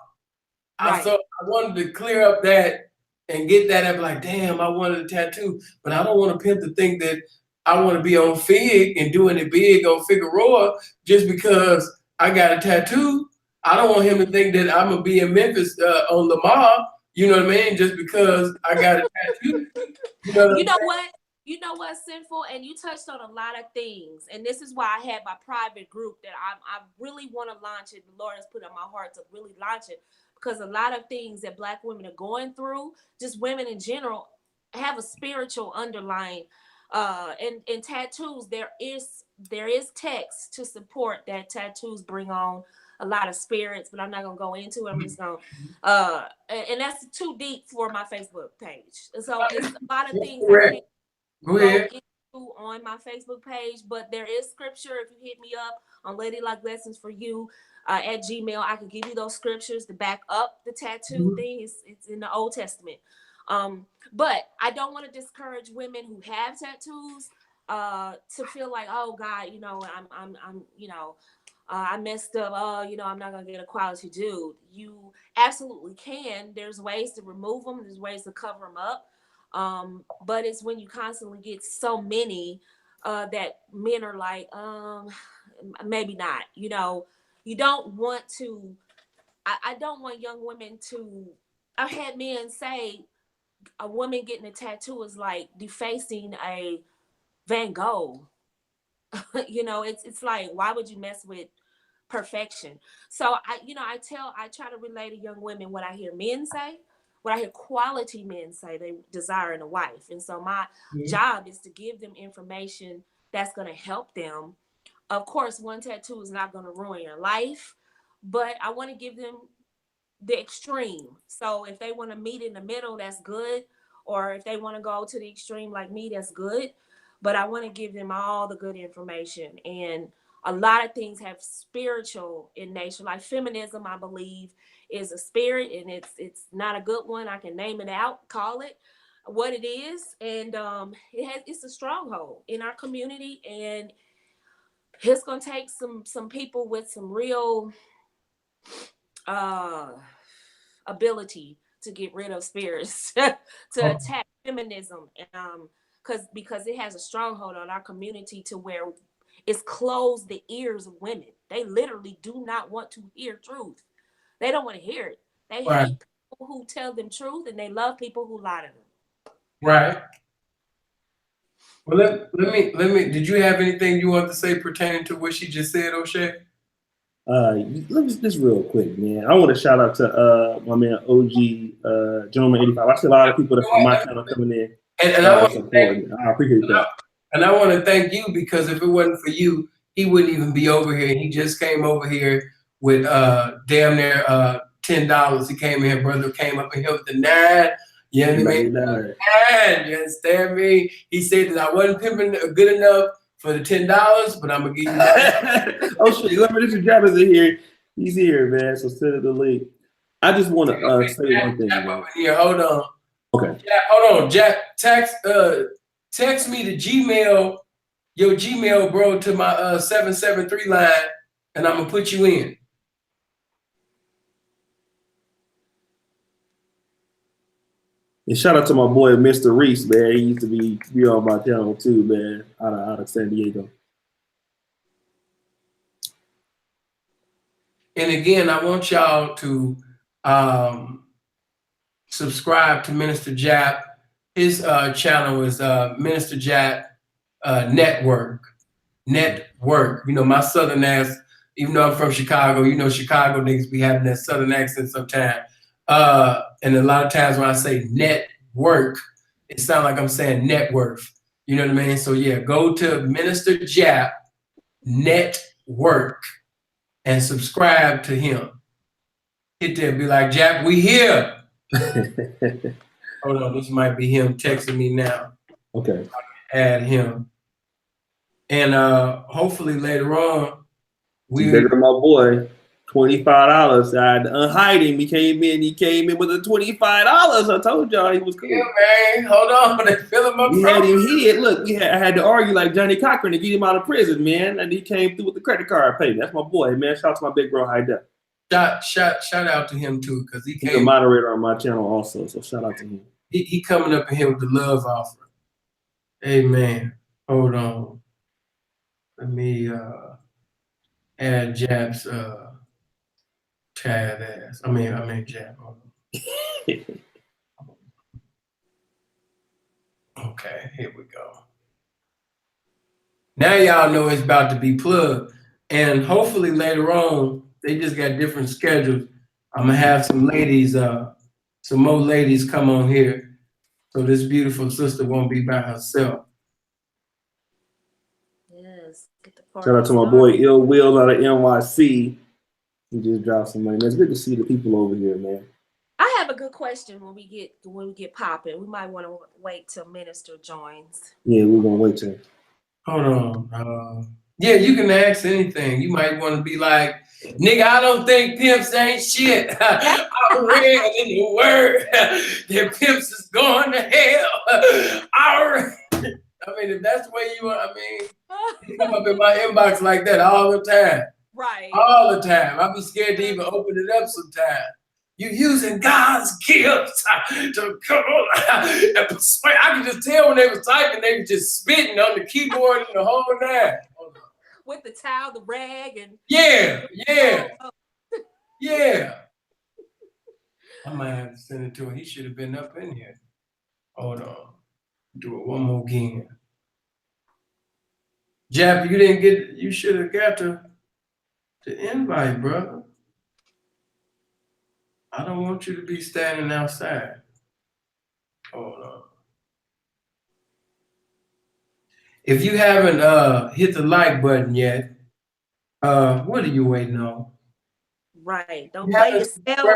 Right. So I wanted to clear up that and get that up like, damn, I wanted a tattoo. But I don't want a pimp to think that I want to be on Fig and doing it big on Figueroa just because I got a tattoo. I don't want him to think that I'm going to be in Memphis on Lamar. You know what I mean? Just because I got a tattoo. You know what, Sinful? And you touched on a lot of things. And this is why I had my private group that I really want to launch it. The Lord has put on my heart to really launch it. Because a lot of things that Black women are going through, just women in general, have a spiritual underlying. And tattoos, there is text to support that tattoos bring on a lot of spirits, but I'm not gonna go into it. I'm just gonna and that's too deep for my Facebook page. So it's a lot of things I can't go into on my Facebook page, but there is scripture. If you hit me up on Ladylike Lessons for You at Gmail, I can give you those scriptures to back up the tattoo thing. It's in the Old Testament. But I don't want to discourage women who have tattoos to feel like, oh God, you know, I'm you know, I messed up. Oh, you know, I'm not gonna get a quality dude. You absolutely can. There's ways to remove them. There's ways to cover them up. But it's when you constantly get so many that men are like, maybe not. You know, you don't want to. I don't want young women to. I've had men say a woman getting a tattoo is like defacing a Van Gogh. You know, it's like, why would you mess with perfection? So I try to relay to young women what I hear men say, what I hear quality men say they desire in a wife. And so my job is to give them information that's going to help them. Of course, one tattoo is not going to ruin your life, but I want to give them the extreme. So if they want to meet in the middle, that's good. Or if they want to go to the extreme like me, that's good. But I want to give them all the good information. And a lot of things have spiritual in nature. Like feminism, I believe, is a spirit, and it's not a good one. I can name it out, call it what it is. And it's a stronghold in our community. And it's going to take some people with some real ability to get rid of spirits to attack feminism, because it has a stronghold on our community to where it's closed the ears of women. They literally do not want to hear truth. They don't want to hear it. They hate people who tell them truth, and they love people who lie to them. Right. Well, let me. Did you have anything you want to say pertaining to what she just said, Oshay? Let me just real quick, man. I want to shout out to my man OG Gentleman 85. I see a lot of people that from my channel coming in. And I want to thank, I appreciate that. And I want to thank you, because if it wasn't for you, he wouldn't even be over here. He just came over here with damn near $10. He came in, brother came up in here with the 9. You know what I mean? 9. You understand me? He said that I wasn't pimping good enough for the $10, but I'm gonna give you that. Oh shit, let me Mr. Jab is in here. He's here, man. So send it the link. I just want to say one thing. Here, hold on. Okay. Jack, hold on, Jack. Text me the Gmail, your Gmail, bro, to my 773 line, and I'm gonna put you in. And shout out to my boy Mr. Reese, man. He used to be on my channel too, man. Out of San Diego. And again, I want y'all to subscribe to Minister Jap. His channel is Minister Jap Network. You know, my Southern ass, even though I'm from Chicago, you know, Chicago niggas be having that Southern accent sometimes. And a lot of times when I say network, it sounds like I'm saying net worth. You know what I mean? So yeah, go to Minister Jap Network and subscribe to him. Hit there, be like, Jap, we here. Hold on, this might be him texting me now. Okay. Add him. And hopefully later on, bigger than my boy. $25. I had to unhide him. He came in with the $25. I told y'all he was cool. Yeah, man. Hold on. They fill him up. We had him hid. Look, I had to argue like Johnny Cochran to get him out of prison, man. And he came through with the credit card payment. That's my boy, man. Shout out to my big bro, Hyde. Shout out to him too, because he's a moderator on my channel also. So shout out to him. He coming up in here with the love offering. Amen. Hold on. Let me add Jab's Tad ass. I mean Jab. Okay, here we go. Now y'all know it's about to be plugged. And hopefully later on, they just got different schedules. I'm gonna have some ladies, some more ladies come on here. So this beautiful sister won't be by herself. Yes. Shout out to my boy Ill Will out of NYC. He just dropped some money. It's good to see the people over here, man. I have a good question when we get popping. We might want to wait till Minister joins. Yeah, we're gonna wait till. Hold on. Yeah, you can ask anything. You might want to be like, nigga, I don't think pimps ain't shit. I read in the word that pimps is going to hell. I mean, if that's the way you want, I mean, you come up in my inbox like that all the time. Right. All the time. I'd be scared to even open it up sometimes. You using God's gifts to come on and persuade. I could just tell when they was typing, they were just spitting on the keyboard and the whole nine. With the towel, the rag, and yeah. I might have to send it to him. He should have been up in here. Hold on. Do it one more again. Jap, you should have got the invite, brother. I don't want you to be standing outside. Hold on. If you haven't hit the like button yet, what are you waiting on? Right. Don't play yourself.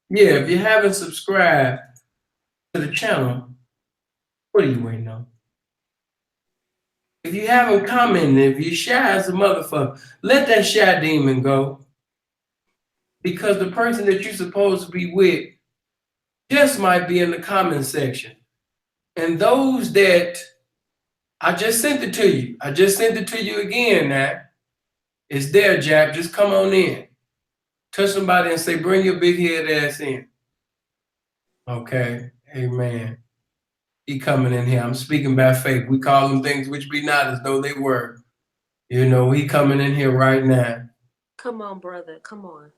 Yeah, if you haven't subscribed to the channel, what are you waiting on? If you haven't commented, if you're shy as a motherfucker, let that shy demon go. Because the person that you're supposed to be with just might be in the comment section. And those that, I just sent it to you. I just sent it to you again now. It's there, Jap. Just come on in. Touch somebody and say, bring your big head ass in. Okay. Amen. He coming in here. I'm speaking by faith. We call them things which be not as though they were. You know, he coming in here right now. Come on, brother. Come on.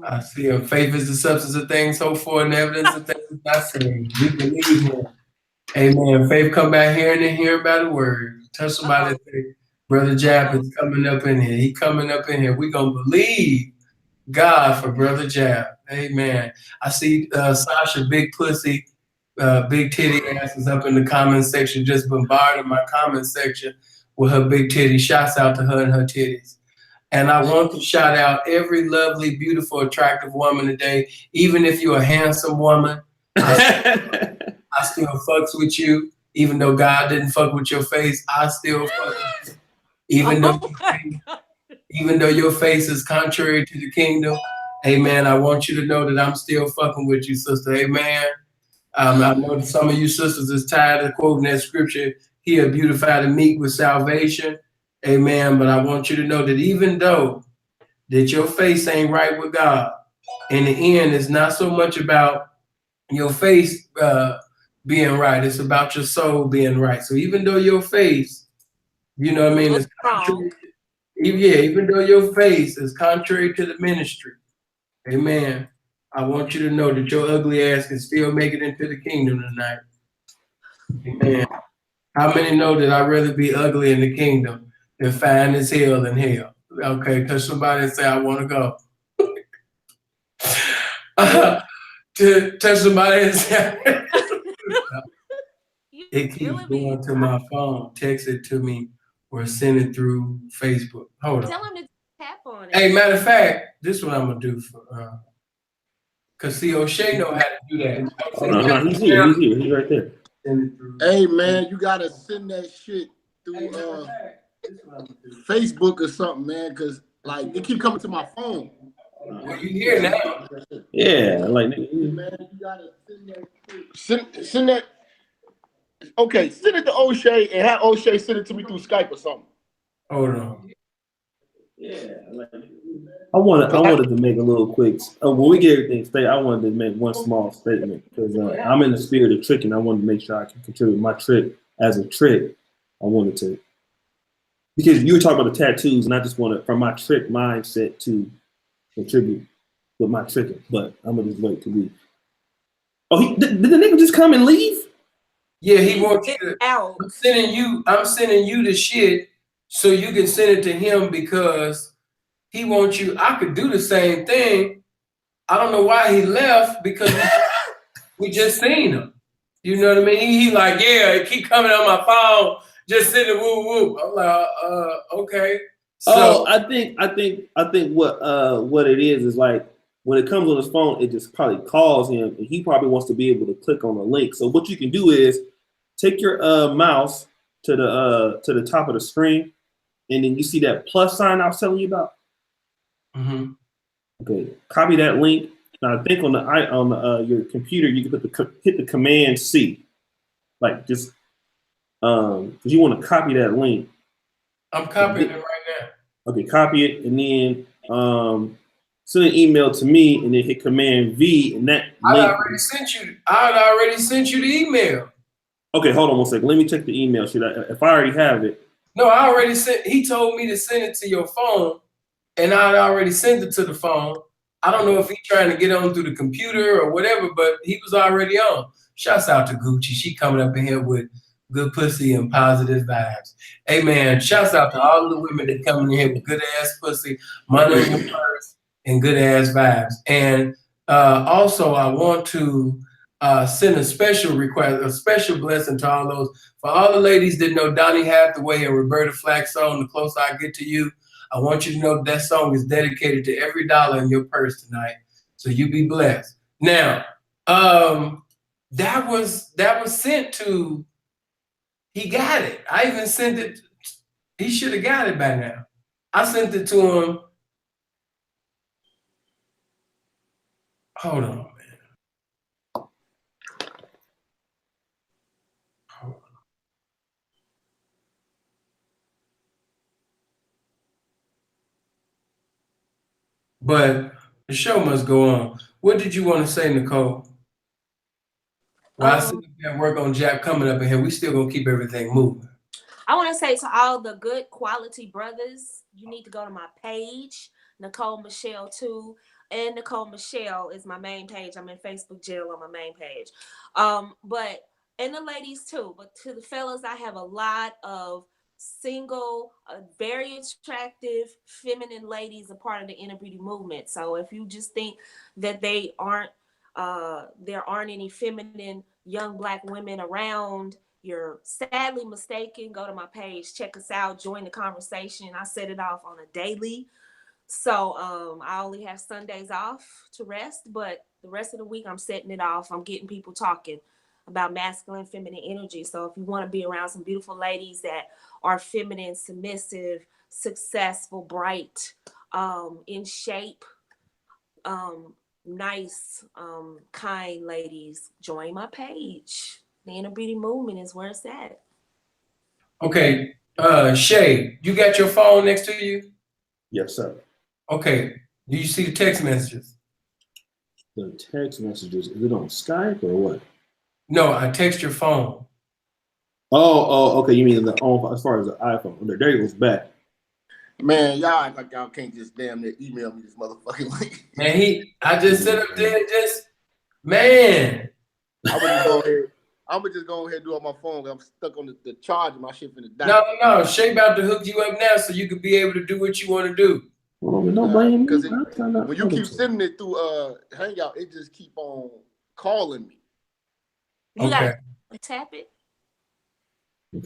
I see him. Faith is the substance of things hoped for and evidence of things not seen. We believe him. Amen. Faith come back here and then hear about the word. Touch somebody and say, Brother Jap is coming up in here. He coming up in here. We gonna believe God for Brother Jap. Amen. I see Sasha Big Pussy, Big Titty ass is up in the comment section, just bombarding my comment section with her big titty. Shouts out to her and her titties. And I want to shout out every lovely, beautiful, attractive woman today. Even if you're a handsome woman, I still fucks with you. Even though God didn't fuck with your face, I still fuck with you. Even though your face is contrary to the kingdom, amen, I want you to know that I'm still fucking with you, sister. Amen. I know that some of you sisters is tired of quoting that scripture, he will beautify the meek with salvation. Amen. But I want you to know that even though that your face ain't right with God, in the end, it's not so much about your face being right. It's about your soul being right. So even though your face, you know what I mean, is contrary, even though your face is contrary to the ministry, amen, I want you to know that your ugly ass can still make it into the kingdom tonight. Amen. How many know that I'd rather be ugly in the kingdom than fine as hell in hell? Okay, because somebody say I want to go. To somebody and say it keeps going to my phone. Text it to me or send it through Facebook. Hold on. Tell him to tap on it. Hey, matter of fact, this is what I'm gonna do for cause see Oshay know how to do that. He's here. He's right there. Hey man, you gotta send that shit through Facebook or something, man, cause like it keep coming to my phone. Well, you here now? Yeah, like man, you gotta send that. Okay, send it to Oshay and have Oshay send it to me through Skype or something. Hold on. Yeah, I wanted to make a little quick. When we get everything straight, I wanted to make one small statement because I'm in the spirit of tricking. I wanted to make sure I can contribute my trick as a trick. I wanted to, because you were talking about the tattoos, and I just wanted from my trick mindset to contribute with my tricking. But I'm gonna just wait till we. Oh, did the nigga just come and leave? Yeah, he wants you to. Out. I'm sending you the shit so you can send it to him because he wants you. I could do the same thing. I don't know why he left because we just seen him. You know what I mean? He like, yeah, it keep coming on my phone. Just send it woo woo. I'm like, okay. So I think what it is like when it comes on his phone, it just probably calls him, and he probably wants to be able to click on the link. So what you can do is take your mouse to the top of the screen, and then you see that plus sign I was telling you about. Mm-hmm. Okay, copy that link. Now I think on your computer you can hit the Command C, like just because you want to copy that link. I'm copying it right now. Okay, copy it and then send an email to me and then hit Command V and that link. I had already sent you the email. Okay, hold on one second. Let me check the email. If I already have it. No, I already sent. He told me to send it to your phone, and I had already sent it to the phone. I don't know if he's trying to get on through the computer or whatever, but he was already on. Shouts out to Gucci. She coming up in here with good pussy and positive vibes. Hey man, shouts out to all the women that come in here with good ass pussy, money in your purse, and good ass vibes. And also, I want to send a special request, a special blessing to all those, for all the ladies that know Donny Hathaway and Roberta Flack's song, The Closer I Get to You. I want you to know that song is dedicated to every dollar in your purse tonight. So you be blessed. Now, that was sent to, he got it. I even sent it, he should have got it by now. I sent it to him. Hold on, man. Hold on. But the show must go on. What did you want to say, Nicole? Well, I see that work on Jack coming up in here. We still gonna keep everything moving. I want to say to all the good quality brothers, you need to go to my page, Nicole Michelle 2. And Nicole Michelle is my main page. I'm in Facebook jail on my main page. But and the ladies too. But to the fellas, I have a lot of single, very attractive, feminine ladies a part of the inner beauty movement. So if you just think that there aren't any feminine young Black women around, you're sadly mistaken. Go to my page, check us out, join the conversation. I set it off on a daily. So I only have Sundays off to rest, but the rest of the week I'm setting it off. I'm getting people talking. about masculine, feminine energy. So if you want to be around some beautiful ladies that are feminine, submissive, successful, bright, in shape, nice, kind ladies, join my page. The Inner Beauty Movement is where it's at. Okay, Shay, you got your phone next to you? Yes, sir. Okay, do you see the text messages? The text messages, is it on Skype or what? No, I text your phone. Oh, okay. You mean as far as the iPhone? There it goes back. Man, y'all act like y'all can't just damn near email me this motherfucking link. Man, I just sit up there and man. I'm gonna just go ahead and do it on my phone. I'm stuck on the charge of my shit finna die. No. Shay about to hook you up now so you can be able to do what you want to do. Because when you keep sending it through Hangout, it just keep on calling me. You gotta tap it.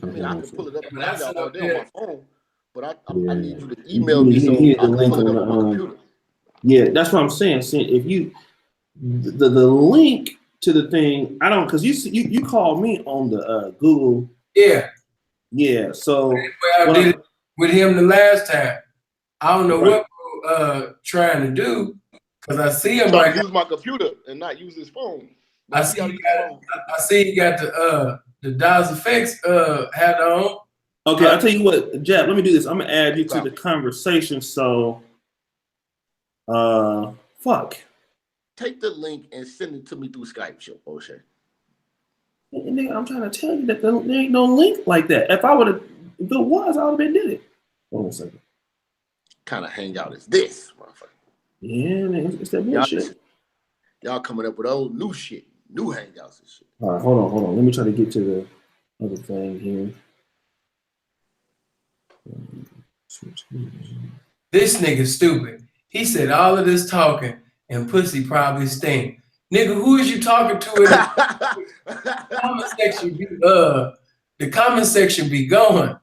I mean, I can pull it up Yeah, Hangout all day on my phone, but I need you to You email me so need I can the link pull it up on on my computer. Yeah, that's what I'm saying. See, if you the link to the thing, I don't, because you called me on the Google. Yeah. So I did it with him the last time. I don't know what trying to do because I see him right. Use my computer and not use his phone. I see you got the DOS effects hat on. Okay, I'll tell you what, Jap, let me do this. I'm gonna add you to the conversation. So fuck. Take the link and send it to me through Skype, Oshay. I'm trying to tell you that there ain't no link like that. If it was, I would have been did it. Hold on a second. Kind of hangout is this, motherfucker. Yeah, man, it's that bullshit. Y'all coming up with old new shit, new hangouts and shit. All right, hold on. Let me try to get to the other thing here. This nigga stupid. He said all of this talking and pussy probably stink. Nigga, who is you talking to in the comment section? The comment section be going.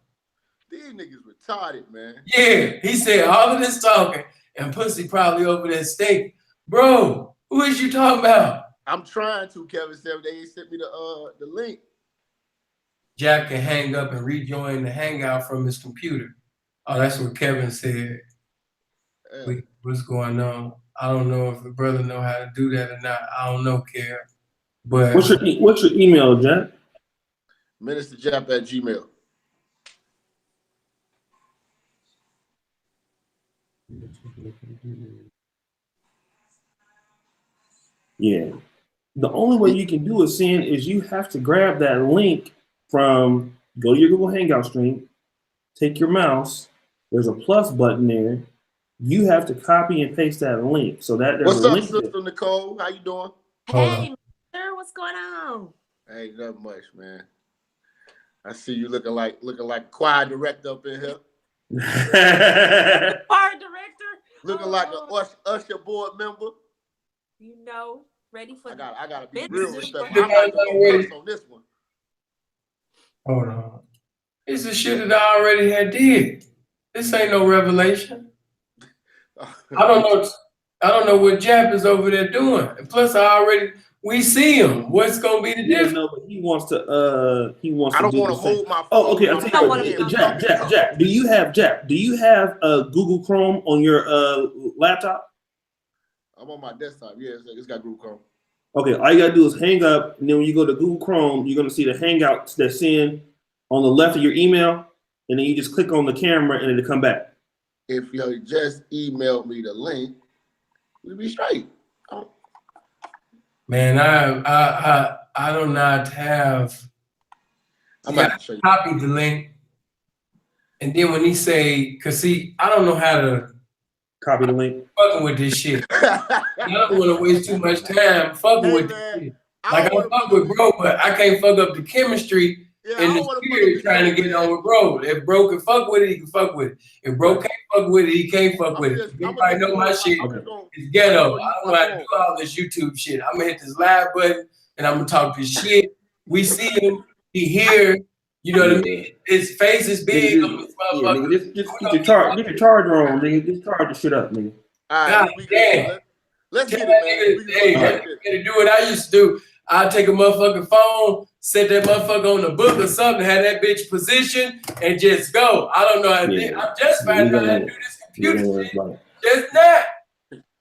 These niggas retarded, man. Yeah, he said all of this talking and pussy probably over there stink. Bro, who is you talking about? I'm trying to, Kevin said they ain't sent me the link. Jack can hang up and rejoin the hangout from his computer. Oh, that's what Kevin said. Wait, what's going on? I don't know if the brother know how to do that or not. I don't know, Kev. But what's your email, Jack? ministerjap@gmail. Yeah. The only way you can do it, Sin, is you have to grab that link from, go to your Google Hangout stream, take your mouse, there's a plus button there. You have to copy and paste that link. So that there's What's a up, link sister there. Nicole? How you doing? Hey, sir, what's going on? Hey, not much, man. I see you looking like choir director up in here. Choir director. Looking like an Usher board member. You know, ready for I gotta be business. real with stuff. I might go first on this one. Hold on. This is shit that I already had did. This ain't no revelation. I don't know what Jap is over there doing. And plus, we see him. What's gonna be the difference? No, but he wants to I don't want to hold my phone. Oh, okay. I'll tell you what, Jap, do you have Google Chrome on your laptop? I'm on my desktop. Yeah, it's got Google Chrome. Okay, all you gotta do is hang up, and then when you go to Google Chrome, you're gonna see the Hangouts that's in on the left of your email, and then you just click on the camera and it'll come back. If you just emailed me the link, we'll be straight. Man, I do not have. I'm about to show you. Copy the link, and then when he say, cause see, I don't know how to copy the link. Fucking with this shit. I don't want to waste too much time fucking with this shit. Like I fuck with bro, but I can't fuck up the chemistry and the spirit trying to get on with bro. If bro can fuck with it, he can fuck with it. If bro can't fuck with it, he can't fuck with it. Everybody know my shit is ghetto. I don't know how to do all this YouTube shit. I'm gonna hit this live button and I'm gonna talk this shit. We see him, he here. You know what I mean? His face is big. Nigga, just get your charger on, nigga. Just charge the shit up, nigga. All right, damn. Let's get it, man. Hey, to do what I used to do. I'll take a motherfucking phone, set that motherfucker on the book or something, have that bitch position, and just go. I don't know how to do. I'm just finding out how to do this computer shit. Just not.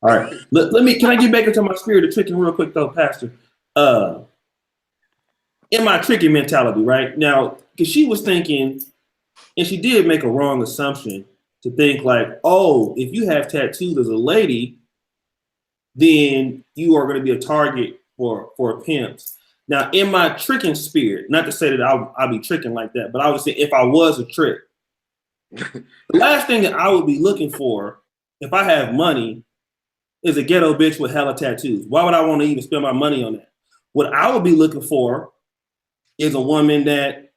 All right. Let me. Can I get back into my spirit of tricking real quick though, Pastor? In my tricking mentality, right now, because she was thinking, and she did make a wrong assumption to think like, oh, if you have tattoos as a lady, then you are going to be a target for pimps. Now, in my tricking spirit, not to say that I'll be tricking like that, but I would say if I was a trick, the last thing that I would be looking for if I have money is a ghetto bitch with hella tattoos. Why would I want to even spend my money on that? What I would be looking for is a woman that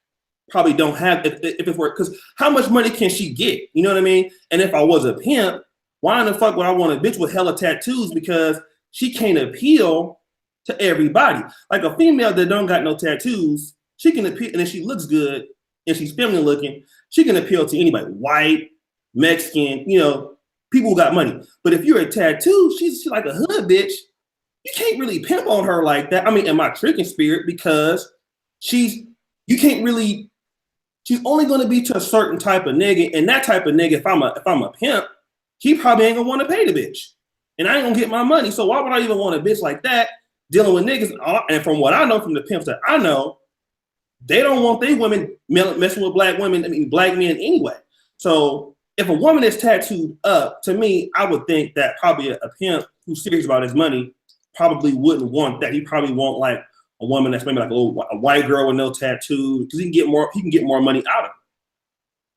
probably don't have, if it were, because how much money can she get? You know what I mean? And if I was a pimp, why in the fuck would I want a bitch with hella tattoos? Because she can't appeal to everybody. Like a female that don't got no tattoos, she can appeal, and if she looks good and she's feminine looking, she can appeal to anybody, white, Mexican, you know, people who got money. But if you're a tattoo, she's like a hood bitch. You can't really pimp on her like that. I mean, in my tricking spirit, because she's only going to be to a certain type of nigga, and that type of nigga, if I'm a pimp, he probably ain't gonna want to pay the bitch, and I ain't gonna get my money. So why would I even want a bitch like that dealing with niggas? And from what I know from the pimps that I know, they don't want their women messing with black women. I mean, black men anyway. So if a woman is tattooed up, to me, I would think that probably a pimp who's serious about his money probably wouldn't want that. He probably want like a woman that's maybe like a white girl with no tattoo, because he can get more money out of her.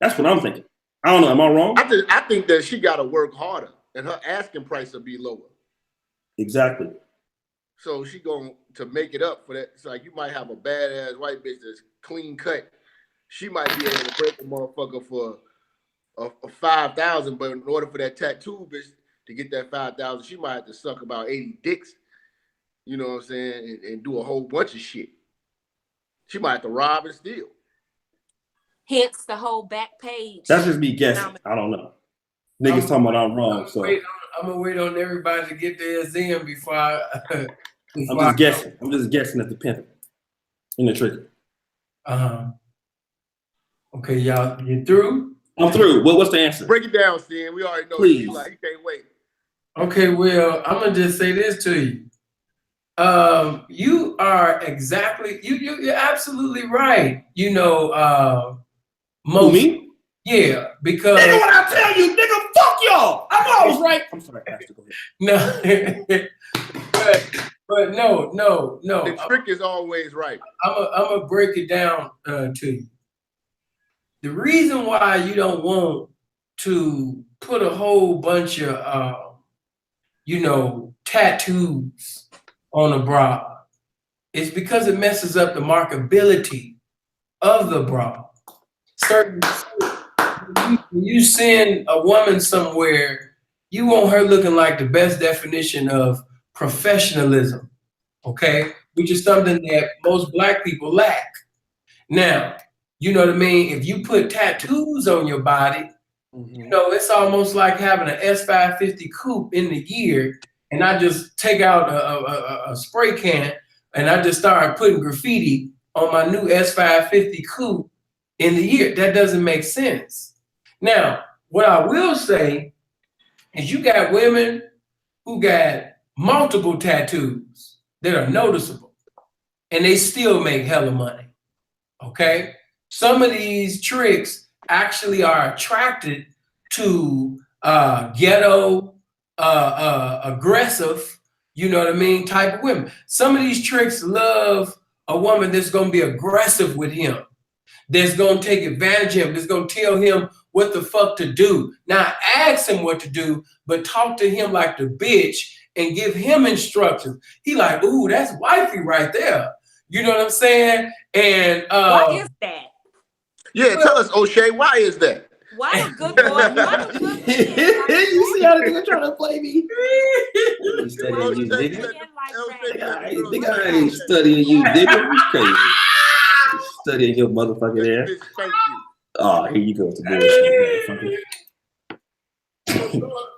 That's what I'm thinking. I don't know. Am I wrong? I think that she got to work harder, and her asking price will be lower. Exactly. So she going to make it up for that. It's like you might have a badass white bitch that's clean cut. She might be able to break a motherfucker for a 5,000, but in order for that tattoo bitch to get that 5,000, she might have to suck about 80 dicks. You know what I'm saying? And do a whole bunch of shit. She might have to rob and steal. Hence the whole back page. That's just me guessing. I don't know. Niggas talking about I'm wrong. I'm gonna wait on everybody to get theirs in before I. I'm just guessing. I'm just guessing at the pimping in the trigger. Okay, y'all, you through? I'm through. What's the answer? Break it down, Stan. We already know. Please. You can't wait. Okay, well, I'm gonna just say this to you. You are exactly you're absolutely right. You know, most me? Yeah, because nigga, what I tell you, nigga, fuck y'all. I'm always right. I'm sorry, Pastor, go ahead. No, but no. The trick is always right. I'm gonna break it down to you. The reason why you don't want to put a whole bunch of tattoos on a bra is because it messes up the markability of the bra. When you send a woman somewhere, you want her looking like the best definition of professionalism, okay? Which is something that most black people lack. Now, you know what I mean? If you put tattoos on your body, you know, it's almost like having an S550 coupe in the year, and I just take out a spray can and I just start putting graffiti on my new S550 coupe in the year. That doesn't make sense. Now, what I will say is you got women who got multiple tattoos that are noticeable, and they still make hella money, okay? Some of these tricks actually are attracted to ghetto, aggressive, you know what I mean, type of women. Some of these tricks love a woman that's gonna be aggressive with him, that's gonna take advantage of him, that's gonna tell him what the fuck to do. Not ask him what to do, but talk to him like the bitch and give him instructions. He like, ooh, that's wifey right there. You know what I'm saying? And why is that? Yeah, tell us, Oshay, why is that? Why a good boy? Why a good man? You see how the nigga trying to play me? Oshay, Studying you, nigga. Oshay, You think I ain't studying you, nigga? It's crazy. Studying your motherfucking ass. Thank you. Oh, here you go.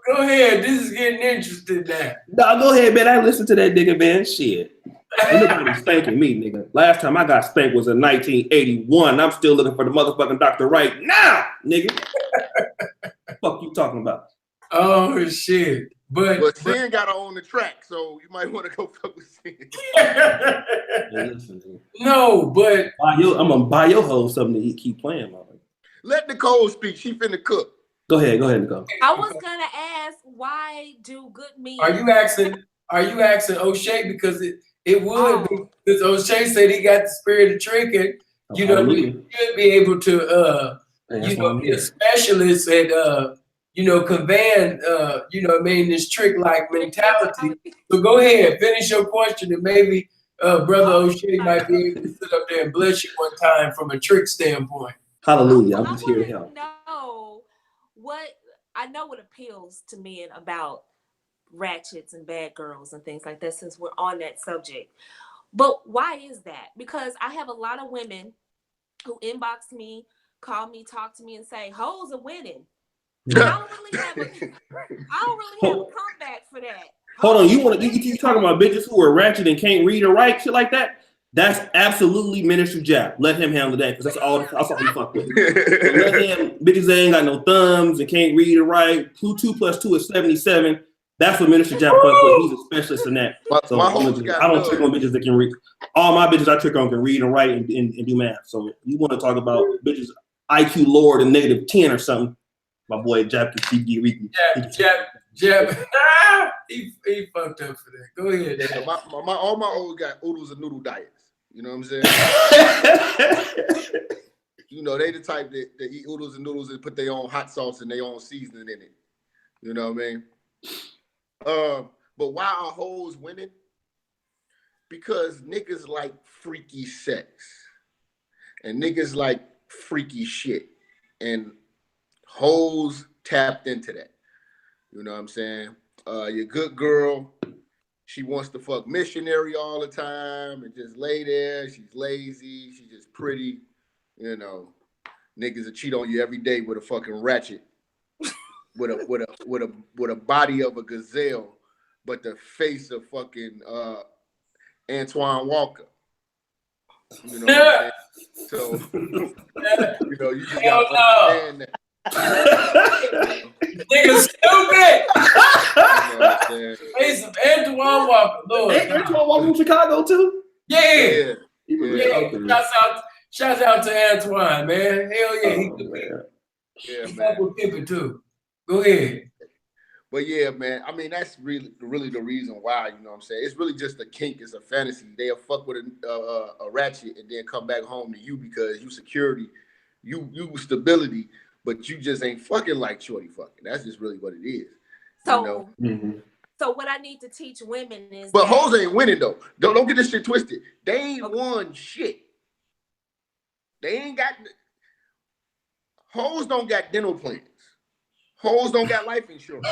Go ahead. This is getting interesting now. No, go ahead, man. I listen to that nigga, man. Shit. Ain't nobody spanking me, nigga. Last time I got spanked was in 1981. I'm still looking for the motherfucking doctor right now, nigga. Fuck you talking about? Oh shit! But Sin got her on the track, so you might want to go fuck with Sin. Hey, listen, no, but I'm gonna buy your hoe something to eat. Keep playing, motherfucker. Let Nicole speak. She finna cook. Go ahead, Nicole. I was gonna ask, why do good men? Are you asking Oshay because it would because Oshay said he got the spirit of tricking. You know, you should be able to be a specialist at conveying this trick-like mentality. So go ahead, finish your question, and maybe Brother Oshay might be able to sit up there and bless you one time from a trick standpoint. Hallelujah! I'm just here to help. I know what appeals to men about ratchets and bad girls and things like that, since we're on that subject. But why is that? Because I have a lot of women who inbox me, call me, talk to me, and say, hoes are winning. I don't really have a comeback for that. Hold on, you talking about bitches who are ratchet and can't read or write, shit like that? That's absolutely Minister Jap. Let him handle that, because that's all he fuck with. So let him, bitches that ain't got no thumbs and can't read or write. 2 + 2 is 77. That's what Minister Jap fuck with. He's a specialist in that. So I don't trick on bitches that can read. All my bitches I trick on can read and write and do math. So you want to talk about bitches IQ lower than -10 or something, my boy Jap can keep reading. Jap. He fucked up for that. Go ahead. So all my old got oodles and noodle diets. You know what I'm saying? You know, they the type that eat oodles and noodles and put their own hot sauce and their own seasoning in it. You know what I mean? But why are hoes winning? Because niggas like freaky sex. And niggas like freaky shit. And hoes tapped into that. You know what I'm saying? Your good girl, she wants to fuck missionary all the time and just lay there. She's lazy. She's just pretty. You know, niggas will cheat on you every day with a fucking ratchet, with a body of a gazelle, but the face of fucking Antoine Walker. You know what I'm saying? So you know, you just gotta understand that. Nigga stupid. You know what I'm saying? Face of Antoine Walker. Lord. Antoine Walker from Chicago too? Yeah. Shouts out to Antoine, man. Hell yeah. He's man. with Pippin too. Go ahead. But yeah, man, I mean, that's really the reason why, you know what I'm saying? It's really just a kink, it's a fantasy. They'll fuck with a ratchet and then come back home to you because you security, you stability, but you just ain't fucking like shorty fucking. That's just really what it is. So, you know? So what I need to teach women is But hoes ain't winning though. Don't get this shit twisted. They ain't won shit. They ain't got, hoes don't got dental plans. Hoes don't got life insurance.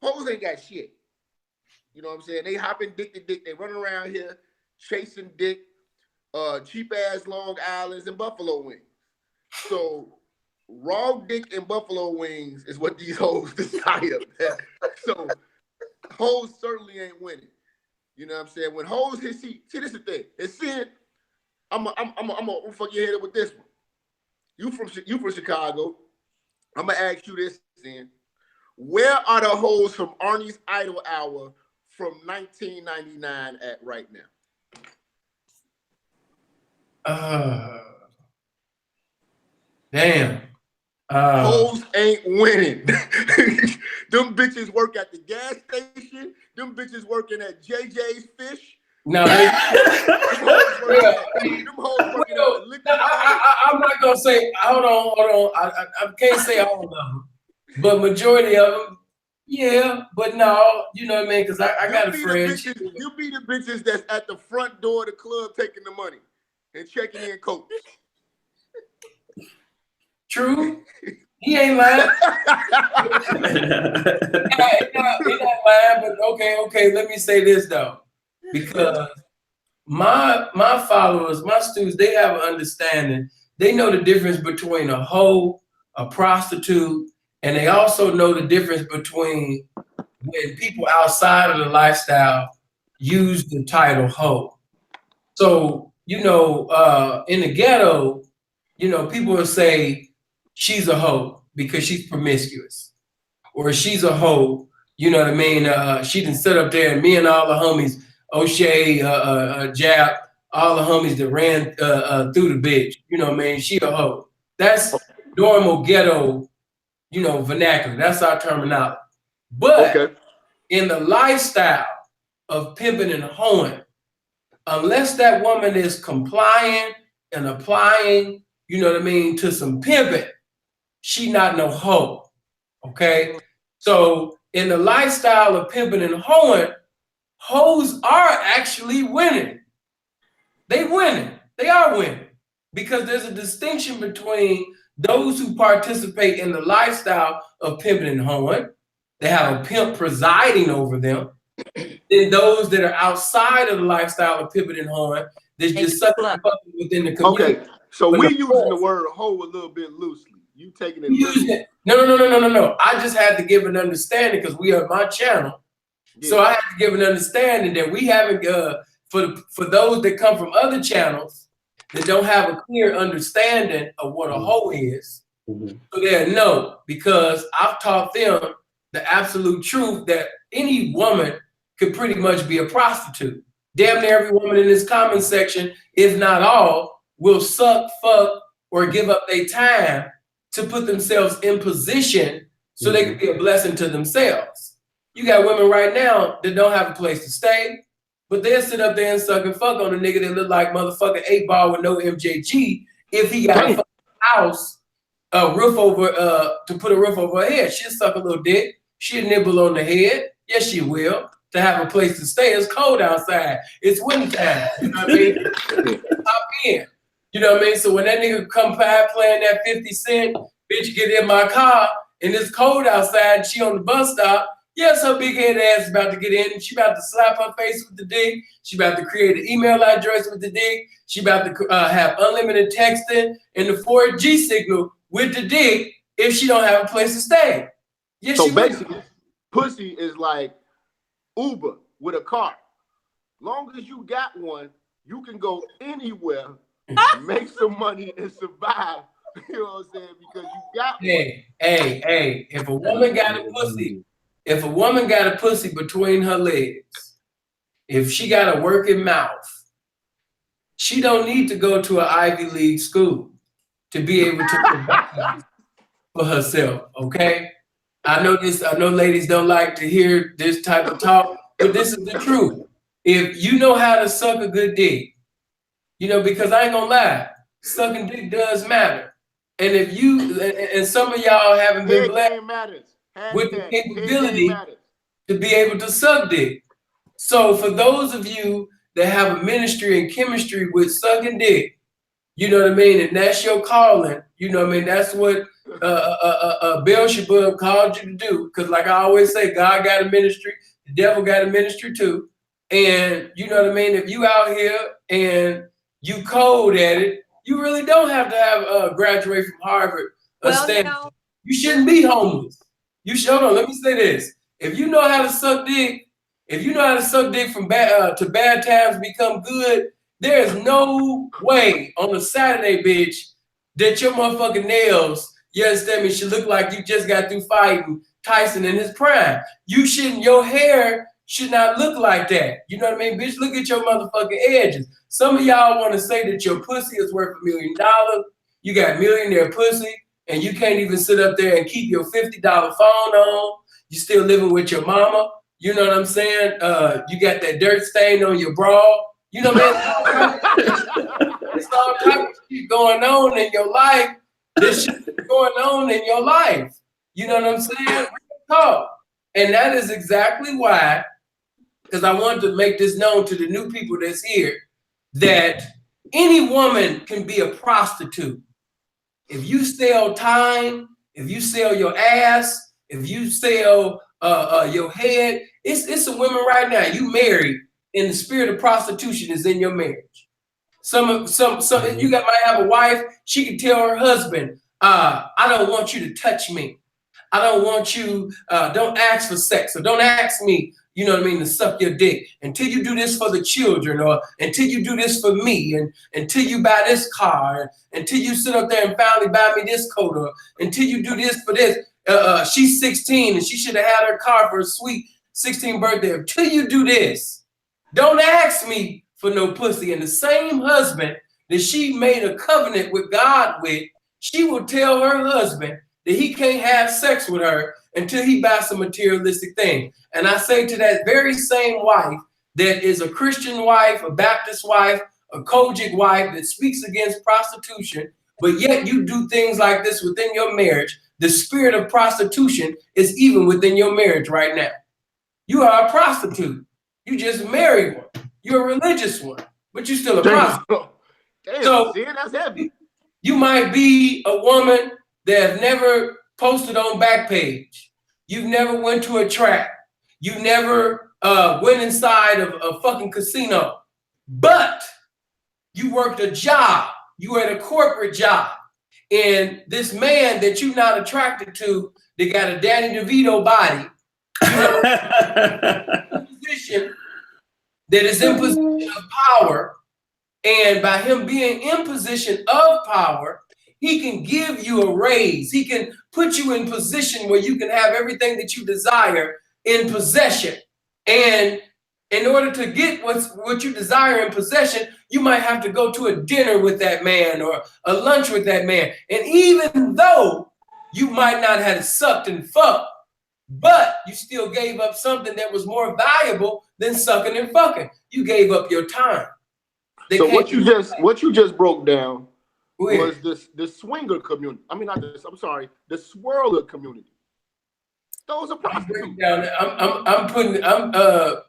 Hoes ain't got shit. You know what I'm saying? They hopping dick to dick. They running around here chasing dick, cheap ass Long Islands and buffalo wings. So raw dick and buffalo wings is what these hoes desire. So hoes certainly ain't winning. You know what I'm saying? When hoes hit, see this is the thing. It's sin. I'm gonna fuck your head up with this one. You from Chicago. I'm gonna ask you this, Sin. Where are the hoes from Arnie's Idol Hour from 1999 at right now? Damn. Hoes ain't winning. Them bitches work at the gas station. Them bitches working at JJ's Fish. No, I'm not gonna say. Hold on. I can't say all of them, but majority of them, yeah. But no, you know what I mean? Because I got a friend. You be the bitches that's at the front door of the club taking the money and checking in coats. True. He ain't lying. He not lying, but okay. Let me say this though. Because my followers, my students, they have an understanding. They know the difference between a hoe, a prostitute, and they also know the difference between when people outside of the lifestyle use the title hoe. So, you know, in the ghetto, you know, people will say she's a hoe because she's promiscuous, or she's a hoe, you know what I mean? She done sit up there and me and all the homies, Oshay, Jap, all the homies that ran through the bitch, you know what I mean? She a hoe. That's normal ghetto, you know, vernacular. That's our terminology. But in the lifestyle of pimping and hoeing, unless that woman is complying and applying, you know what I mean, to some pimping, she not no hoe, okay? So in the lifestyle of pimping and hoeing, hoes are actually winning. They winning. They are winning. Because there's a distinction between those who participate in the lifestyle of pimping and hoeing, they have a pimp presiding over them, then those that are outside of the lifestyle of pimping and hoeing, that's just sucking within the community. Okay, so we using the word hoe a little bit loosely. You taking it loosely. No. I just had to give an understanding because we are my channel. Yeah. So I have to give an understanding that we haven't, for those that come from other channels that don't have a clear understanding of what a hoe is, so they know, because I've taught them the absolute truth that any woman could pretty much be a prostitute. Damn near every woman in this comment section, if not all, will suck, fuck, or give up their time to put themselves in position so they can be a blessing to themselves. You got women right now that don't have a place to stay, but they'll sit up there and suck and fuck on a nigga that look like motherfucking 8-ball with no MJG if he got a fucking house, a roof over, to put a roof over her head. She'll suck a little dick. She'll nibble on the head. Yes, she will. To have a place to stay. It's cold outside. It's winter time. You know what I mean? Hop in. You know what I mean? So when that nigga come by playing that 50 Cent, bitch, get in my car, and it's cold outside, and she on the bus stop, yes, her big head ass is about to get in, and she about to slap her face with the dick. She about to create an email address with the dick. She about to have unlimited texting and the 4G signal with the dick if she don't have a place to stay. Yes, so basically, pussy is like Uber with a car. Long as you got one, you can go anywhere, make some money, and survive. You know what I'm saying? Because you got one. Hey, if a woman got a pussy between her legs, if she got a working mouth, she don't need to go to an Ivy League school to be able to provide for herself, okay? I know ladies don't like to hear this type of talk, but this is the truth. If you know how to suck a good dick, you know, because I ain't gonna lie, sucking dick does matter. And if you, and some of y'all haven't been blessed with the capability to be able to suck dick. So for those of you that have a ministry and chemistry with sucking dick, you know what I mean? And that's your calling, you know what I mean? That's what Beelzebub called you to do. Because like I always say, God got a ministry, the devil got a ministry too. And you know what I mean? If you out here and you code at it, you really don't have to have graduate from Harvard or Stanford. You shouldn't be homeless. You should, hold on, let me say this. If you know how to suck dick, from bad to bad times become good, there is no way on a Saturday, bitch, that your motherfucking nails, you understand me, should look like you just got through fighting Tyson in his prime. Your hair should not look like that. You know what I mean? Bitch, look at your motherfucking edges. Some of y'all want to say that your pussy is worth $1 million. You got millionaire pussy, and you can't even sit up there and keep your $50 phone on. You still living with your mama. You know what I'm saying? You got that dirt stain on your bra. You know what I mean? It's all type of shit going on in your life. This shit is going on in your life. You know what I'm saying? Talk. And that is exactly why, because I wanted to make this known to the new people that's here, that any woman can be a prostitute. If you sell time, if you sell your ass, if you sell your head, it's some women right now, you married, and the spirit of prostitution is in your marriage. Some you might have a wife, she can tell her husband, I don't want you to touch me. I don't want you, don't ask for sex, or don't ask me, you know what I mean, to suck your dick, until you do this for the children, or until you do this for me, and until you buy this car, until you sit up there and finally buy me this coat, or until you do this for this. She's 16 and she should have had her car for a sweet 16th birthday. Until you do this, don't ask me for no pussy. And the same husband that she made a covenant with God with, she will tell her husband that he can't have sex with her until he buys some materialistic thing. And I say to that very same wife that is a Christian wife, a Baptist wife, a Kojic wife that speaks against prostitution, but yet you do things like this within your marriage, the spirit of prostitution is even within your marriage right now. You are a prostitute. You just married one. You're a religious one, but you're still a prostitute. Damn, So that's heavy. you might be a woman that have never posted on Backpage. You've never went to a track. You never went inside of a fucking casino. But you worked a job. You were at a corporate job. And this man that you're not attracted to, that got a Danny DeVito body, you know, position that is in position of power. And by him being in position of power, he can give you a raise. He can put you in position where you can have everything that you desire in possession. And in order to get what you desire in possession, you might have to go to a dinner with that man or a lunch with that man. And even though you might not have sucked and fucked, but you still gave up something that was more valuable than sucking and fucking. You gave up your time. So what you just broke down was the swinger community. I mean, I'm sorry, the swirler community. Those are prostitutes. I'm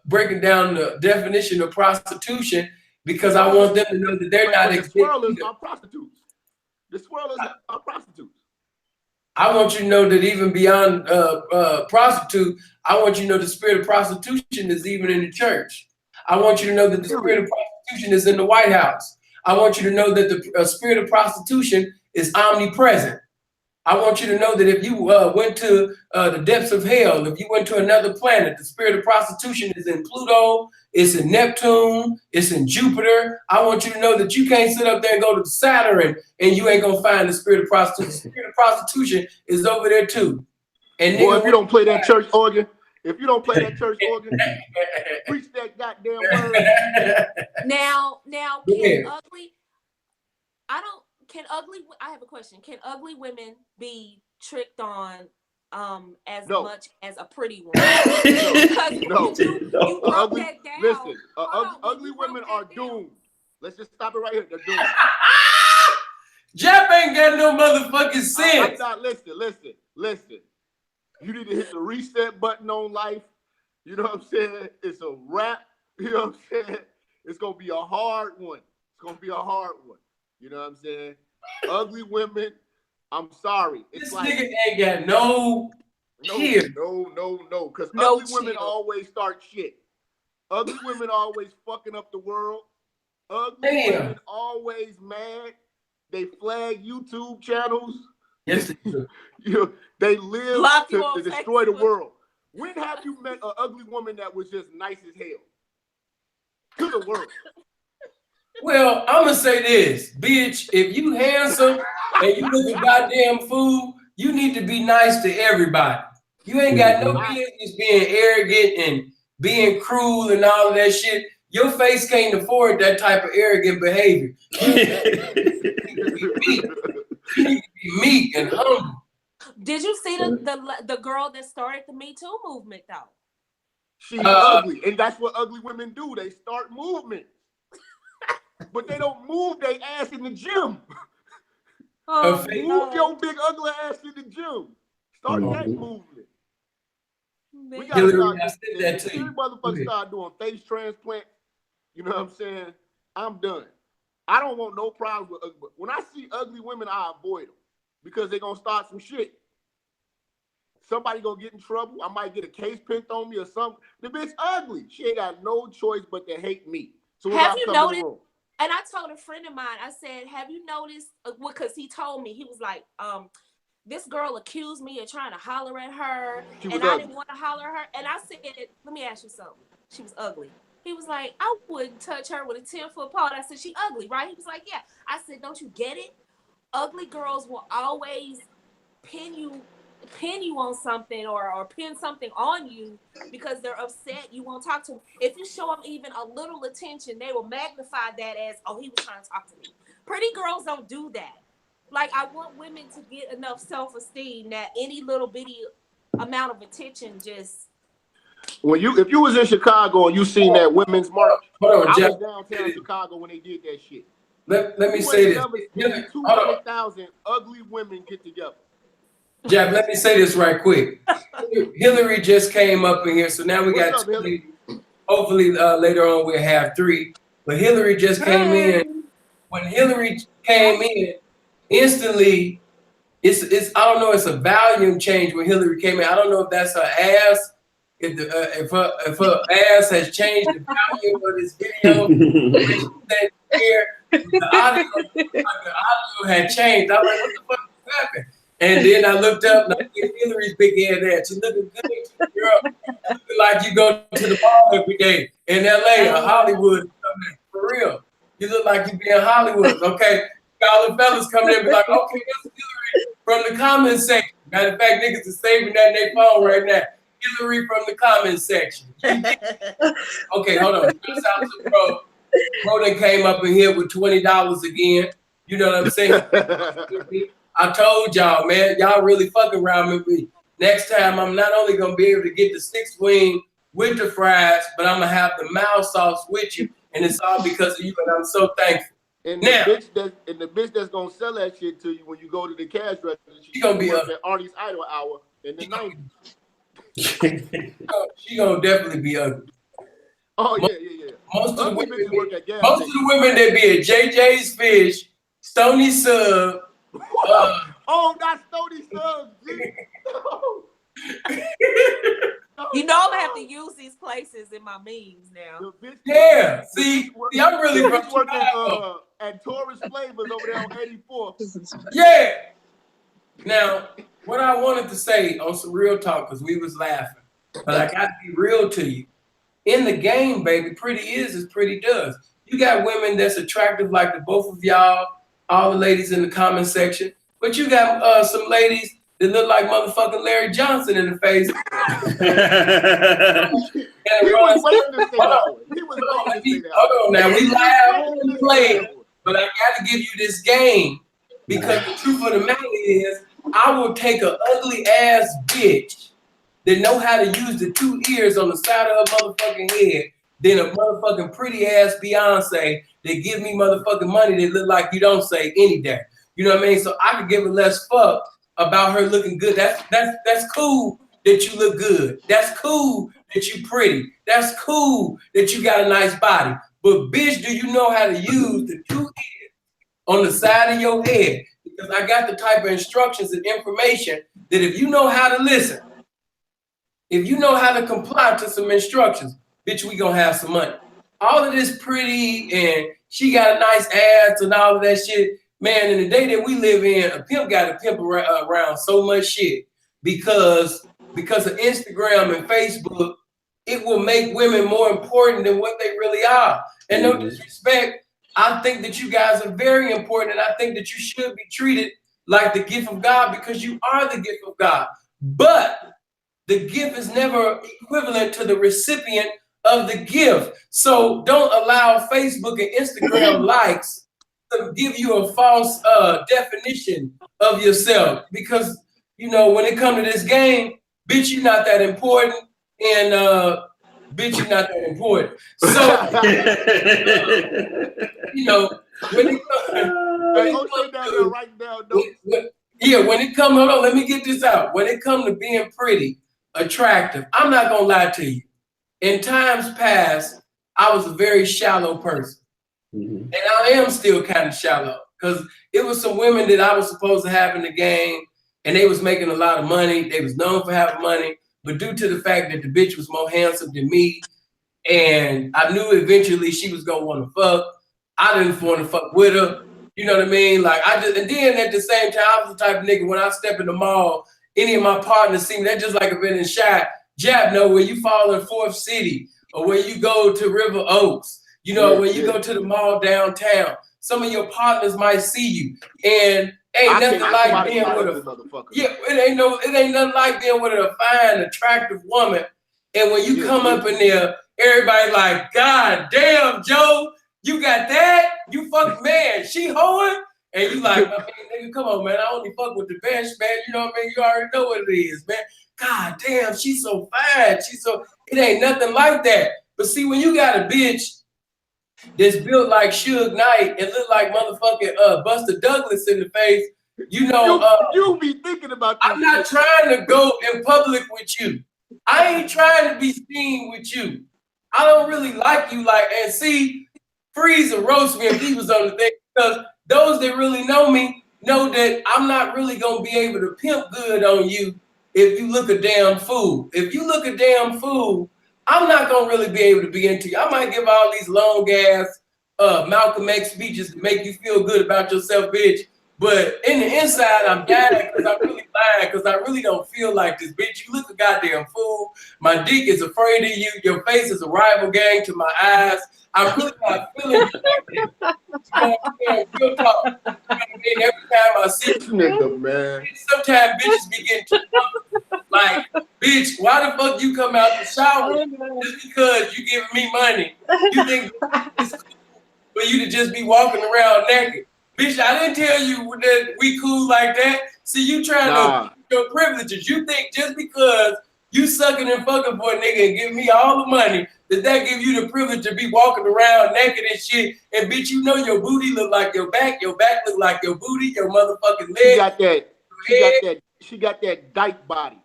breaking down the definition of prostitution because I want them to know that they're not. The swirlers are prostitutes. The swirlers are prostitutes. I want you to know that even beyond prostitute, I want you to know the spirit of prostitution is even in the church. I want you to know that the spirit of prostitution is in the White House. I want you to know that the spirit of prostitution is omnipresent. I want you to know that if you went to the depths of hell, if you went to another planet, the spirit of prostitution is in Pluto, it's in Neptune, it's in Jupiter. I want you to know that you can't sit up there and go to Saturn and you ain't gonna find the spirit of prostitution. The spirit of prostitution is over there too. And boy, if you don't play that church organ, preach that goddamn word. Now, I have a question. Can ugly women be tricked on as much as a pretty one? No. You broke that down. Listen, ugly women are doomed. Let's just stop it right here. They're doomed. Jeff ain't got no motherfucking sense. Listen. You need to hit the reset button on life. You know what I'm saying? It's a wrap. You know what I'm saying? It's going to be a hard one. You know what I'm saying? Ugly women, I'm sorry. It's this nigga ain't got no chill. No. Because ugly women always start shit. Ugly women always fucking up the world. Ugly women always mad. They flag YouTube channels. Yes, they do. They live to destroy the world. When have you met an ugly woman that was just nice as hell? To the world. Well, I'm gonna say this, bitch. If you handsome and you look a goddamn fool, you need to be nice to everybody. You ain't got no business being arrogant and being cruel and all of that shit. Your face can't afford that type of arrogant behavior. You need to be meek and humble. Did you see the girl that started the Me Too movement though? She's ugly, and that's what ugly women do. They start movement, but they don't move their ass in the gym. Move your big ugly ass in the gym. Start that movement. We gotta Hilary, I said that to you. Motherfuckers start doing face transplant. You know what I'm saying? I'm done. I don't want no problems with ugly. When I see ugly women, I avoid them because they're gonna start some shit. Somebody gonna get in trouble. I might get a case pinned on me or something. The bitch ugly. She ain't got no choice but to hate me. So have you noticed? And I told a friend of mine, I said, have you noticed? Because he told me, he was like, this girl accused me of trying to holler at her, and I ugly. didn't want to holler at her. And I said, let me ask you something. She was ugly. He was like, I wouldn't touch her with a 10-foot pole. I said, she ugly, right? He was like, yeah. I said, don't you get it? Ugly girls will always pin you on something or pin something on you because they're upset. You won't talk to them. If you show them even a little attention, they will magnify that as, oh, he was trying to talk to me. Pretty girls don't do that. Like, I want women to get enough self-esteem that any little bitty amount of attention just. If you was in Chicago and you seen that women's march, Hold on, I Jeff. was downtown Chicago when they did that shit. Let me say this. 200,000 ugly women get together. Jeff, let me say this right quick. Hilary just came up in here, so now we What's got up, Hilary? hopefully later on we'll have 3. But Hilary just came in. When Hilary came in, instantly, it's I don't know, it's a volume change when Hilary came in. I don't know if that's her ass, if her ass has changed the volume of this video. The audio had changed. I was like, what the fuck is happening? And then I looked up and I see Hilary's big head there. She looking good, girl. Looking like you go to the mall every day in LA or Hollywood. For real. You look like you be in Hollywood. Okay. All the fellas coming in and be like, okay, that's Hilary from the comments section. Matter of fact, niggas is saving that in their phone right now. Hilary from the comments section. Okay, hold on. Shouts out to Bro. Bro then came up in here with $20 again. You know what I'm saying? I told y'all, man, y'all really fucking around with me. Next time, I'm not only gonna be able to get the 6-wing with the fries, but I'm gonna have the mild sauce with you, and it's all because of you, and I'm so thankful. And now, the bitch that's gonna sell that shit to you when you go to the cash register, she's gonna be at Artie's Idol Hour in the 90s. She gonna definitely be ugly. Oh yeah. Most of the women that be at JJ's Fish, Stony Sub. Oh, not Stony Sub. You know I'm gonna have to use these places in my memes now. Yeah, see, I'm really working at Taurus Flavors over there on 84th. Yeah. Now, what I wanted to say on some real talk, because we was laughing, but I got to be real to you. In the game, baby, pretty is as pretty does. You got women that's attractive like the both of y'all, all the ladies in the comment section, but you got some ladies that look like motherfucking Larry Johnson in the face. He was waiting to say that one. He was waiting to say that. Hold on now, we laugh and play, but I got to give you this game because the truth of the matter is, I will take an ugly ass bitch that know how to use the 2 ears on the side of her motherfucking head than a motherfucking pretty ass Beyonce that give me motherfucking money that look like you don't say any day. You know what I mean? So I could give a less fuck about her looking good. That's cool that you look good. That's cool that you pretty. That's cool that you got a nice body. But bitch, do you know how to use the 2 ears on the side of your head? Because I got the type of instructions and information that if you know how to listen, if you know how to comply to some instructions, bitch, we gonna have some money. All of this pretty and she got a nice ass and all of that shit. Man, in the day that we live in, a pimp got to pimp around so much shit because of Instagram and Facebook, it will make women more important than what they really are. And no disrespect, I think that you guys are very important, and I think that you should be treated like the gift of God because you are the gift of God. But the gift is never equivalent to the recipient of the gift. So don't allow Facebook and Instagram likes to give you a false definition of yourself. Because, you know, when it comes to this game, bitch, you're not that important. And bitch, you're not that important. So, you know, when it comes, hold on, let me get this out. When it comes to being pretty, attractive, I'm not gonna lie to you. In times past, I was a very shallow person. And I am still kind of shallow because it was some women that I was supposed to have in the game and they was making a lot of money. They was known for having money, but due to the fact that the bitch was more handsome than me and I knew eventually she was gonna want to fuck, I didn't want to fuck with her. You know what I mean? Like and then at the same time, I was the type of nigga when I step in the mall, any of my partners see me, they're just like a been in shot. Jab, know where you fall in Fourth City or where you go to River Oaks, you know, when you go to the mall downtown. Some of your partners might see you, and ain't nothing like being with a motherfucker. Yeah, it ain't nothing like being with a fine, attractive woman. And when you come up in there, everybody like, God damn, Joe, you got that? You fuck man, she hoeing? And you like, I mean, nigga, come on, man. I only fuck with the bench, man. You know what I mean? You already know what it is, man. God damn, she's so fine. It ain't nothing like that. But see, when you got a bitch that's built like Suge Knight and look like motherfucking Buster Douglas in the face, you know, you be thinking about this. I'm not trying to go in public with you. I ain't trying to be seen with you. I don't really like you and see, Freeze or roast me if he was on the thing, because those that really know me know that I'm not really gonna be able to pimp good on you if you look a damn fool. If you look a damn fool, I'm not gonna really be able to be into you. I might give all these long ass Malcolm X speeches to make you feel good about yourself, bitch. But in the inside, I'm dying because I'm really lying because I really don't feel like this, bitch. You look a goddamn fool. My dick is afraid of you. Your face is a rival gang to my eyes. I'm really not feeling you like this. Real talk. You know what I mean? Every time I see you, nigga, man. sometimes bitches be getting like, bitch, why the fuck you come out the shower just because you giving me money? You think it's cool for you to just be walking around naked? Bitch, I didn't tell you that we cool like that. See, you trying to your privileges. You think just because you sucking and fucking for a nigga and giving me all the money, that give you the privilege to be walking around naked and shit. And bitch, you know your booty look like your back look like your booty, your motherfucking leg. She got that dyke body.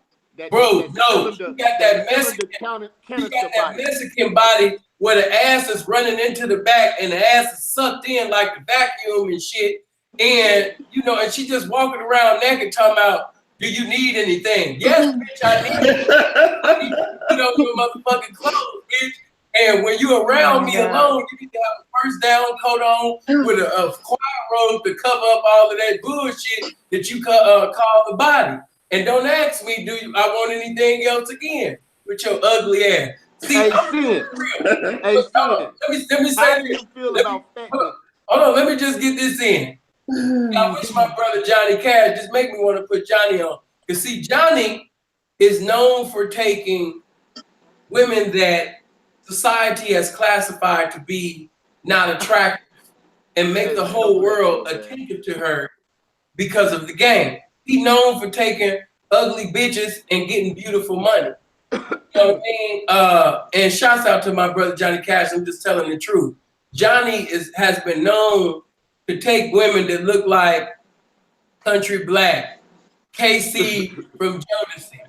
Bro, no, she got that Mexican body where the ass is running into the back and the ass is sucked in like the vacuum and shit. And, you know, and she just walking around naked talking about, do you need anything? Yes, bitch, I need it. I need you to put on your motherfucking clothes, bitch. And when you around me alone, you need to have a first down coat on with a choir robe to cover up all of that bullshit that you call the body. And don't ask me, I want anything else again with your ugly ass. See, I'm real. Let me say this. Hold on, let me just get this in. I wish my brother Johnny Cash just make me want to put Johnny on. Because see, Johnny is known for taking women that society has classified to be not attractive and make the whole world attentive to her because of the game. He known for taking ugly bitches and getting beautiful money. You know what I mean? And shouts out to my brother Johnny Cash. I'm just telling the truth. Johnny has been known to take women that look like Country Black, KC from Jodeci,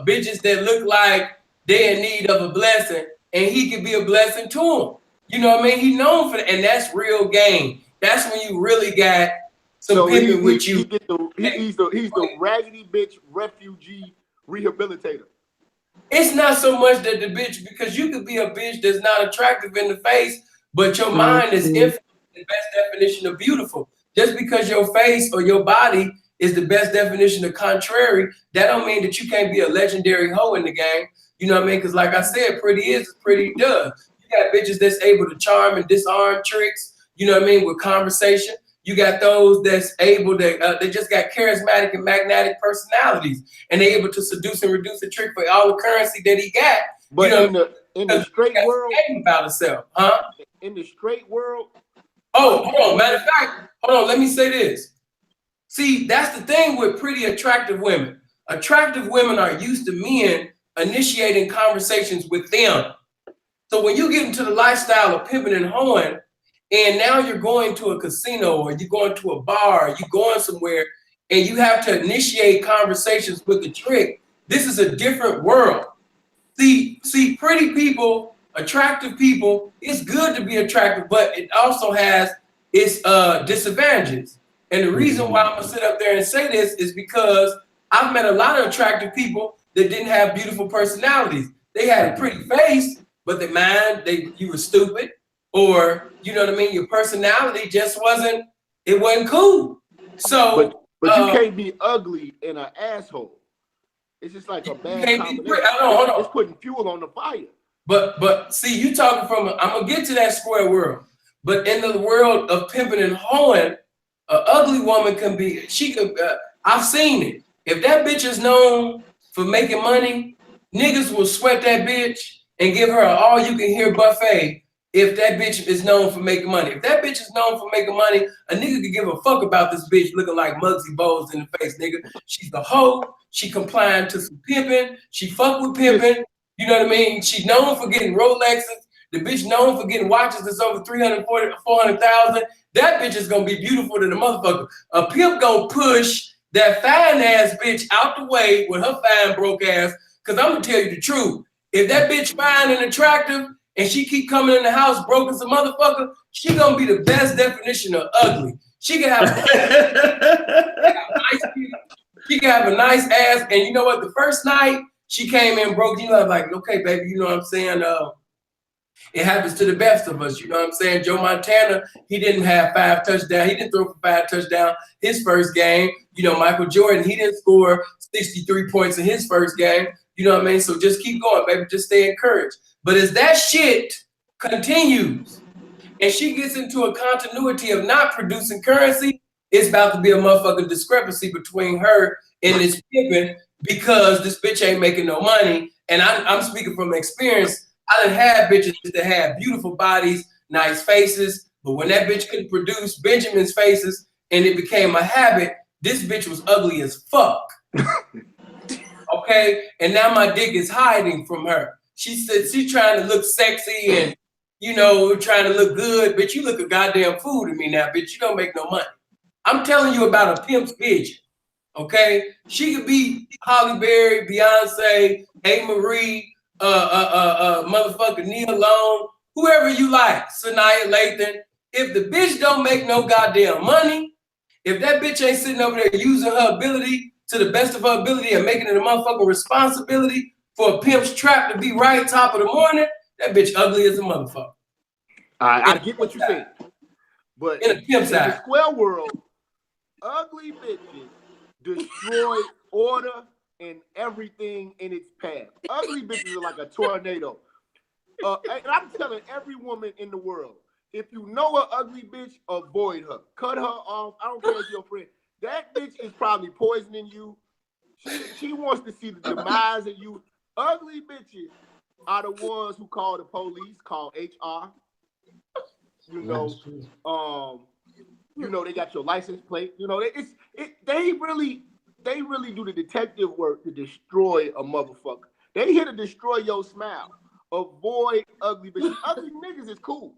bitches that look like they're in need of a blessing, and he could be a blessing to them. You know what I mean? He known for that, and that's real game. That's when you really got some pimping with you. He's the raggedy bitch refugee rehabilitator. It's not so much that the bitch, because you could be a bitch that's not attractive in the face, but your mind is infinite, the best definition of beautiful. Just because your face or your body is the best definition of contrary, that don't mean that you can't be a legendary hoe in the game. You know what I mean? Because like I said, pretty is pretty does. You got bitches that's able to charm and disarm tricks, you know what I mean, with conversation. You got those that's able to, they just got charismatic and magnetic personalities, and they're able to seduce and reduce a trick for all the currency that he got. But you know, in the straight world, about itself, huh? In the straight world. Oh, hold on. Matter of fact, hold on. Let me say this. See, that's the thing with pretty attractive women. Attractive women are used to men initiating conversations with them. So when you get into the lifestyle of pimping and hoeing, and now you're going to a casino or you're going to a bar, or you're going somewhere, and you have to initiate conversations with the trick, this is a different world. See, pretty people, attractive people, it's good to be attractive, but it also has its disadvantages. And the reason why I'm gonna sit up there and say this is because I've met a lot of attractive people that didn't have beautiful personalities. They had a pretty face, but you were stupid, or you know what I mean, your personality just wasn't cool. So but you can't be ugly and an asshole. It's just like a bad combination. Hold on. It's putting fuel on the fire. But see, you talking from I'm gonna get to that square world. But in the world of pimping and hoeing, an ugly woman can be. I've seen it. If that bitch is known for making money, niggas will sweat that bitch and give her an all-you-can-hear buffet. If that bitch is known for making money, if that bitch is known for making money, a nigga could give a fuck about this bitch looking like Muggsy Bogues in the face, nigga. She's the hoe. She complying to some pimping. She fuck with pimping. You know what I mean? She's known for getting Rolexes. The bitch known for getting watches that's over 340, 400,000. That bitch is gonna be beautiful to the motherfucker. A pimp gonna push that fine ass bitch out the way with her fine broke ass. Cause I'm gonna tell you the truth. If that bitch fine and attractive and she keep coming in the house broke as a motherfucker, she gonna be the best definition of ugly. She can have she can have a nice ass, and you know what? The first night she came in broke, you know, I'm like, okay, baby, you know what I'm saying? It happens to the best of us, you know what I'm saying? Joe Montana, he didn't have 5 touchdowns. He didn't throw for 5 touchdowns his first game. You know, Michael Jordan, he didn't score 63 points in his first game. You know what I mean? So just keep going, baby. Just stay encouraged. But as that shit continues and she gets into a continuity of not producing currency, it's about to be a motherfucking discrepancy between her and this pimping because this bitch ain't making no money. And I'm speaking from experience. I done had bitches that had beautiful bodies, nice faces, but when that bitch couldn't produce Benjamin's faces and it became a habit, this bitch was ugly as fuck. Okay? And now my dick is hiding from her. She said she's trying to look sexy and, you know, trying to look good, bitch, you look a goddamn fool to me now, bitch. You don't make no money. I'm telling you about a pimp's vision. Okay? She could be Holly Berry, Beyonce, A. Marie, motherfucker Neil Long, whoever you like, Sanaya Lathan. If the bitch don't make no goddamn money, if that bitch ain't sitting over there using her ability to the best of her ability and making it a motherfucking responsibility for a pimp's trap to be right top of the morning, that bitch ugly as a motherfucker. I get what you're saying, but in a pimp side, the square world, ugly bitches destroy order and everything in its path. Ugly bitches are like a tornado. And I'm telling every woman in the world, if you know an ugly bitch, avoid her. Cut her off. I don't care if you're your friend. That bitch is probably poisoning you. She wants to see the demise of you. Ugly bitches are the ones who call the police, call HR. You know, they got your license plate. You know, they really do the detective work to destroy a motherfucker. They here to destroy your smile. Avoid ugly bitches. Ugly niggas is cool.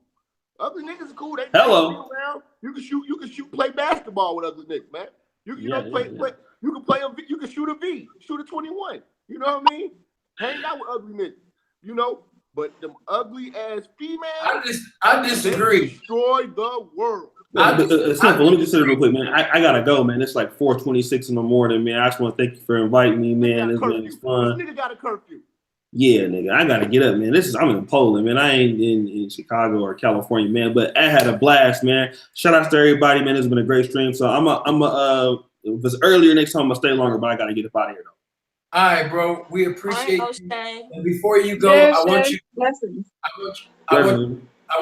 Ugly niggas is cool. They Hello. Around. You can play basketball with ugly niggas, man. You can shoot a V, shoot a 21. You know what I mean? Hang out with ugly niggas. You know, but them ugly ass females, I disagree. They destroy the world. Let me just say real quick, man. I gotta go, man. It's like 4:26 in the morning, man. I just want to thank you for inviting me, man. This man is fun. This nigga got a curfew. Yeah, nigga, I gotta get up, man. I'm in Poland, man. I ain't in Chicago or California, man. But I had a blast, man. Shout out to everybody, man. It's been a great stream. So if it's earlier next time, I'm gonna stay longer, but I gotta get up out of here though. All right, bro. We appreciate you. And before you go, Yes, I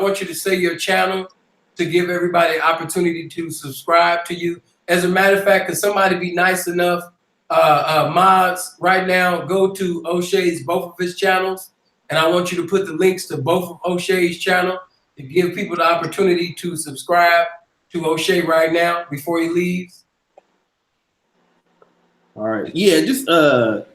want you to say your channel to give everybody an opportunity to subscribe to you. As a matter of fact, could somebody be nice enough, mods, right now, go to Oshay's, both of his channels, and I want you to put the links to both of Oshay's channel to give people the opportunity to subscribe to O'Shea right now before he leaves. All right. Yeah, just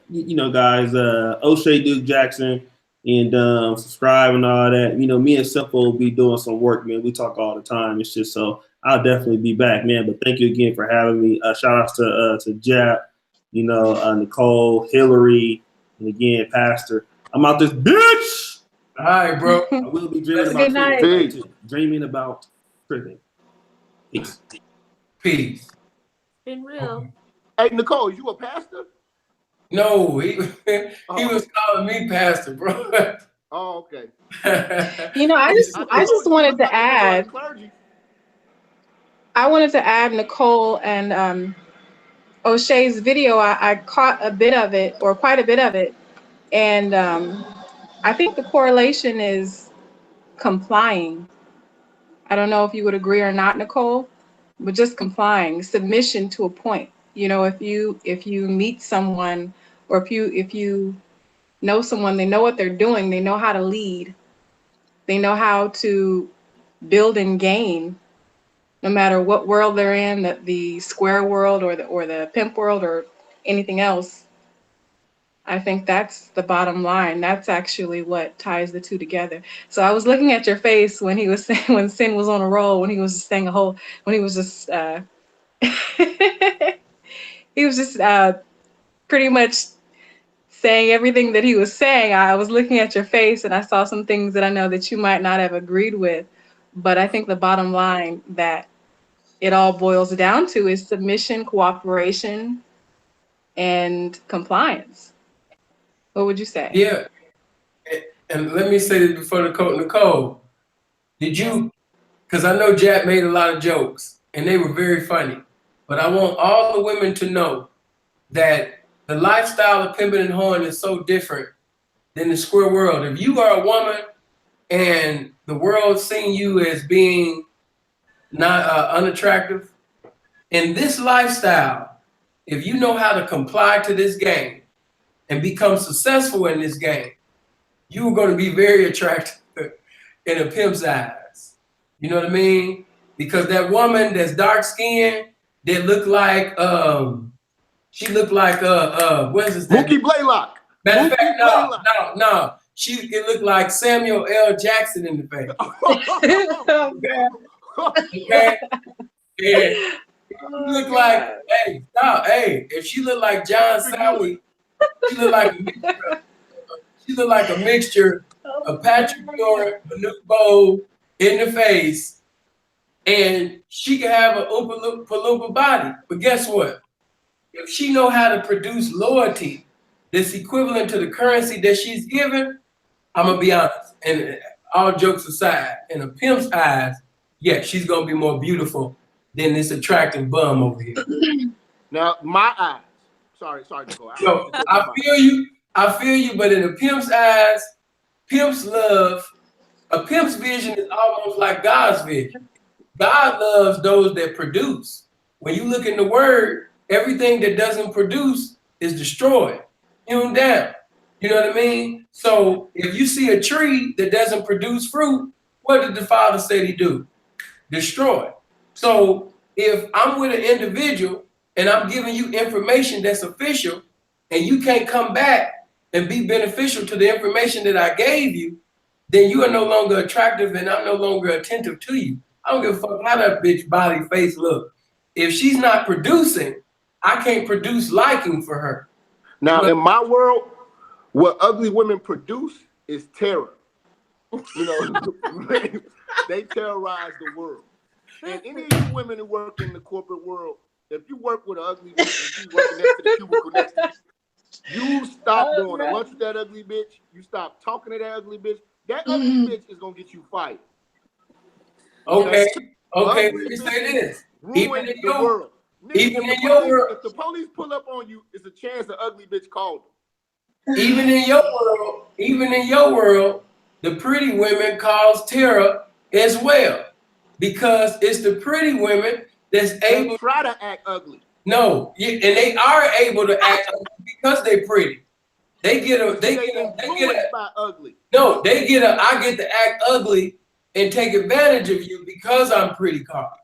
you know, guys, O'Shea Duke Jackson, and subscribe and all that. You know, me and Simple will be doing some work, man. We talk all the time. It's just so I'll definitely be back, man. But thank you again for having me. Shout outs to Jap, you know, Nicole, Hilary, and again, Pastor. I'm out this bitch. All right, bro. I will be dreaming about tripping. Dreaming about tripping. Peace. Peace. Been real. Hey, Nicole, you a pastor? No, he was calling me pastor, bro. Oh, okay. You know, I just wanted to add. I wanted to add Nicole and O'Shea's video. I caught a bit of it, or quite a bit of it, and I think the correlation is complying. I don't know if you would agree or not, Nicole, but just complying, submission to a point. You know, if you meet someone, or if you know someone, they know what they're doing, they know how to lead, they know how to build and gain, no matter what world they're in, the square world or the pimp world or anything else. I think that's the bottom line. That's actually what ties the two together. So I was looking at your face when he was saying, when Sin was on a roll, when he was just saying when he was just he was just pretty much saying everything that he was saying. I was looking at your face and I saw some things that I know that you might not have agreed with, but I think the bottom line that it all boils down to is submission, cooperation, and compliance. What would you say? Yeah. And let me say this before Nicole, did you, because I know Jack made a lot of jokes and they were very funny, but I want all the women to know that the lifestyle of pimping and hoeing is so different than the square world. If you are a woman and the world seeing you as being not unattractive, in this lifestyle, if you know how to comply to this game and become successful in this game, you are going to be very attractive in a pimp's eyes. You know what I mean? Because that woman that's dark skinned, that look like she looked like what's his name? Mookie Blaylock. Matter of fact, no. It looked like Samuel L. Jackson in the face. Okay? Yeah. She look like, if she looked like John Sally, she looked like a mixture of Patrick Ewing, Manute Bowe in the face, and she can have an Oompa Loompa body. But guess what? If she know how to produce loyalty that's equivalent to the currency that she's given, I'm gonna be honest, and all jokes aside, in a pimp's eyes, yeah, she's gonna be more beautiful than this attractive bum over here. Now, my eyes. Sorry, Nicole. So I feel you, but in a pimp's eyes, pimp's vision is almost like God's vision. God loves those that produce. When you look in the word, everything that doesn't produce is destroyed, hewn down. You know what I mean? So if you see a tree that doesn't produce fruit, what did the Father say he do? Destroy. So if I'm with an individual and I'm giving you information that's official and you can't come back and be beneficial to the information that I gave you, then you are no longer attractive and I'm no longer attentive to you. I don't give a fuck how that bitch body face look. If she's not producing, I can't produce liking for her. Now, in my world, what ugly women produce is terror. You know, they terrorize the world. And any of you women who work in the corporate world, if you work with an ugly bitch and she's working next to the cubicle next to you, you stop going to lunch with that ugly bitch. You stop talking to that ugly bitch. That ugly bitch is going to get you fired. Okay, let me say this. Even in your world. If the police pull up on you, it's a chance the ugly bitch called them. Even in your world, the pretty women cause terror as well. Because it's the pretty women that's able to try to act ugly. No, and they are able to act ugly because they're pretty. They get a ugly. No, I get to act ugly and take advantage of you because I'm pretty card.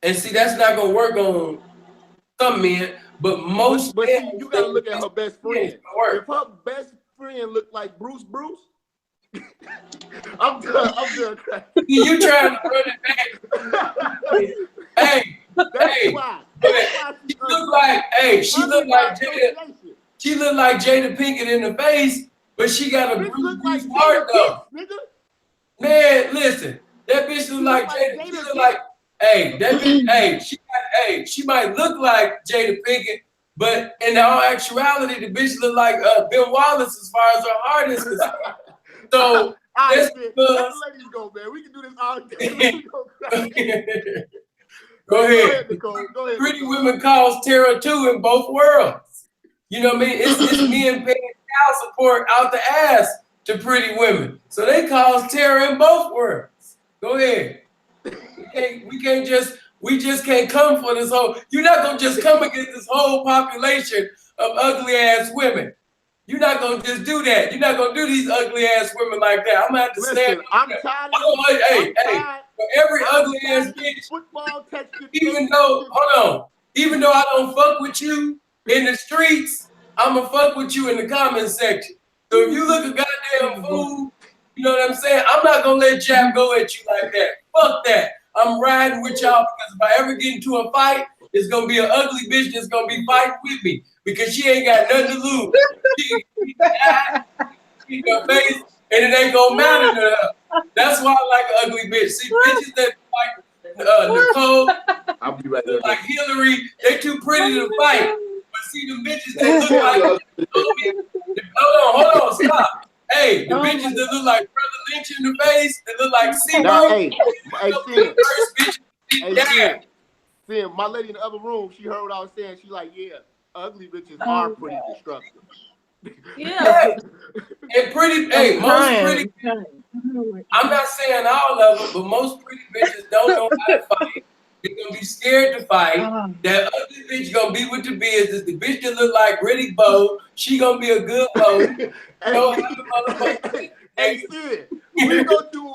And see, that's not gonna work on some men, but most men, you gotta look at her best friend. If her best friend looked like Bruce, I'm done. You trying to run it back? Hey, why. She look like Jada Pinkett in the face, but she got a Bruce heart though. Man, listen, that bitch look like Jada. She look like, she might look like Jada Pinkett, but in all actuality, the bitch look like Bill Wallace as far as her heart is concerned. So Let that's the ladies go, man. We can do this all day. Go ahead. Nicole. Go ahead. Pretty Nicole. women cause terror too in both worlds. You know what I mean? It's men paying child support out the ass to pretty women. So they cause terror in both worlds. Go ahead. We just can't come for this whole, you're not gonna just come against this whole population of ugly ass women. You're not gonna just do that. You're not gonna do these ugly ass women like that. I'm gonna have to stand. I'm tired of for every ugly ass bitch, football texted. even though I don't fuck with you in the streets, I'ma fuck with you in the comment section. So if you look a goddamn fool, you know what I'm saying? I'm not gonna let Jap go at you like that. Fuck that. I'm riding with y'all because if I ever get into a fight, it's gonna be an ugly bitch that's gonna be fighting with me because she ain't got nothing to lose. She in her face, and it ain't gonna matter to her. That's why I like an ugly bitch. See, bitches that like Nicole, I'll be right there. like Hilary, they too pretty to fight. But see, the bitches that look like, hold on, stop. Hey, the bitches that look like Brother Lynch in the face, that look like Sam, my lady in the other room, she heard what I was saying. She like, yeah, ugly bitches are pretty destructive. Yeah. And pretty, most pretty, I'm not saying all of them, but most pretty bitches don't know how to fight. They're gonna be scared to fight. That ugly bitch gonna be with the business. The bitch that look like Riddick Bowe, she gonna be a good hoe. Hey, Sid, we gonna do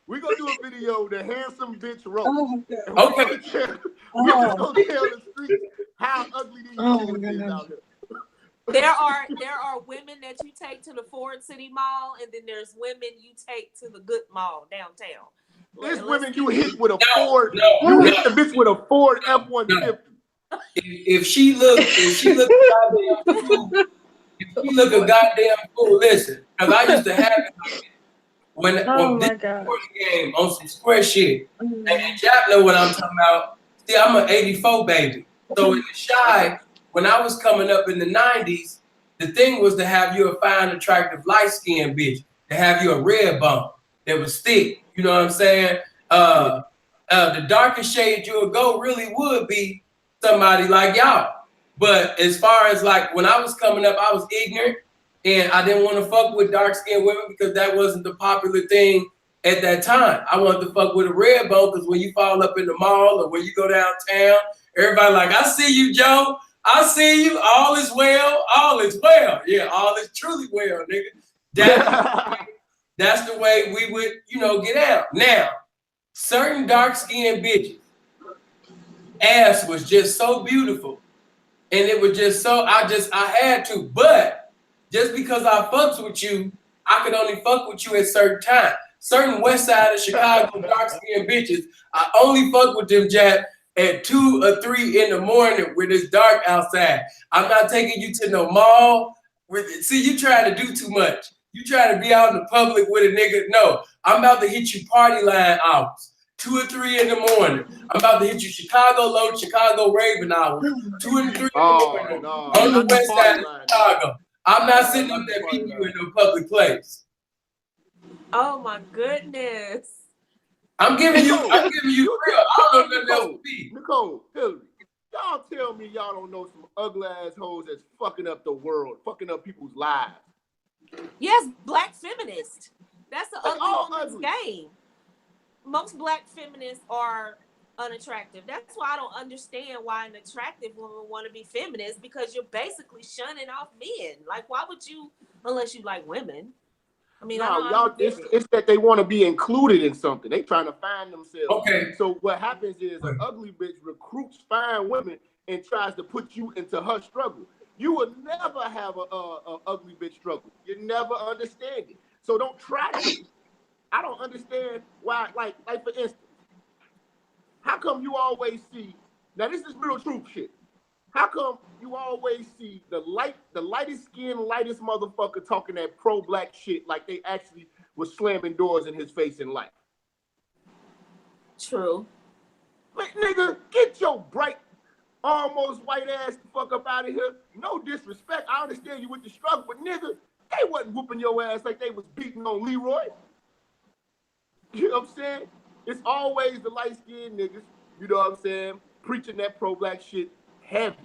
a video, the handsome bitch roast. Okay. We just gonna tell the streets how ugly these hoes is out there. There are women that you take to the Ford City Mall, and then there's women you take to the Good Mall downtown. There's women you hit with a Ford. You hit the bitch with a Ford F-150. If she look goddamn fool, a goddamn fool, listen, because I used to have it like when this game on some square shit, and Jap know what I'm talking about. See, I'm an 84 baby. So in the Shy, when I was coming up in the 90s, the thing was to have you a fine, attractive, light-skinned bitch, to have you a red bump that was thick. You know what I'm saying? The darkest shade you would go really would be somebody like y'all. But as far as like when I was coming up, I was ignorant and I didn't want to fuck with dark-skinned women because that wasn't the popular thing at that time. I wanted to fuck with a red bone because when you fall up in the mall or when you go downtown, everybody like, I see you, Joe. I see you. All is well. All is well. Yeah, all is truly well, nigga. That's the way we would, get out. Now, certain dark-skinned bitches, ass was just so beautiful. And it was just so, I had to. But just because I fucks with you, I could only fuck with you at certain times. Certain west side of Chicago dark-skinned bitches, I only fuck with them, Jack, at 2 or 3 in the morning when it's dark outside. I'm not taking you to no mall. See, you trying to do too much. You trying to be out in the public with a nigga. No, I'm about to hit you party line hours. 2 or 3 in the morning. I'm about to hit you Chicago low, Chicago Raven hours. 2 and 3 in the morning on the west side of Chicago. I'm not sitting up there meeting you in no public place. Oh my goodness. I'm giving you real. I don't know nothing else to be. Nicole, Hilary, y'all tell me y'all don't know some ugly ass hoes that's fucking up the world, fucking up people's lives. Yes, black feminist. That's the ugly woman's game. Most black feminists are unattractive. That's why I don't understand why an attractive woman want to be feminist, because you're basically shunning off men. Like, why would you, unless you like women? I mean, it's that they want to be included in something. They trying to find themselves. Okay. So what happens is an ugly bitch recruits fine women and tries to put you into her struggle. You will never have a ugly bitch struggle. You never understand it. So don't try to. I don't understand why, like for instance, how come you always see, now this is real truth shit. How come you always see the lightest skin, lightest motherfucker talking that pro-black shit like they actually was slamming doors in his face in life? True. Like, nigga, get your bright, almost white ass the fuck up out of here. No disrespect. I understand you with the struggle, but nigga, They wasn't whooping your ass like they was beating on Leroy. You know what I'm saying? It's always the light-skinned niggas, you know what I'm saying, preaching that pro-black shit heavy,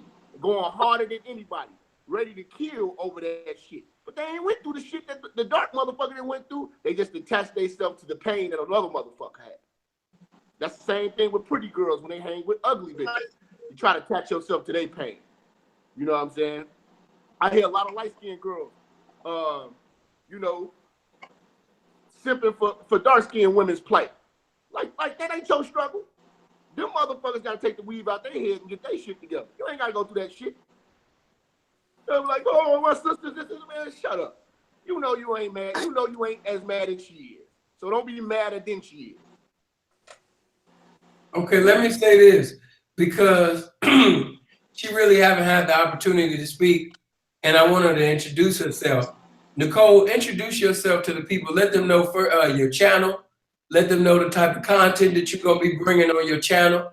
going harder than anybody, ready to kill over that shit. But they ain't went through the shit that the dark motherfucker that went through. They just attached themselves to the pain that another motherfucker had. That's the same thing with pretty girls when they hang with ugly bitches. You try to attach yourself to their pain. You know what I'm saying? I hear a lot of light-skinned girls, you know, simping for dark-skinned women's plight. Like that ain't your struggle. Them motherfuckers gotta take the weave out their head and get their shit together. You ain't gotta go through that shit. They're like, oh, my sister's this is, man, shut up. You know you ain't mad. You know you ain't as mad as she is. So don't be madder than she is. Okay, let me say this, because she really haven't had the opportunity to speak, and I want her to introduce herself. Nicole, introduce yourself to the people. Let them know for your channel. Let them know the type of content that you're going to be bringing on your channel.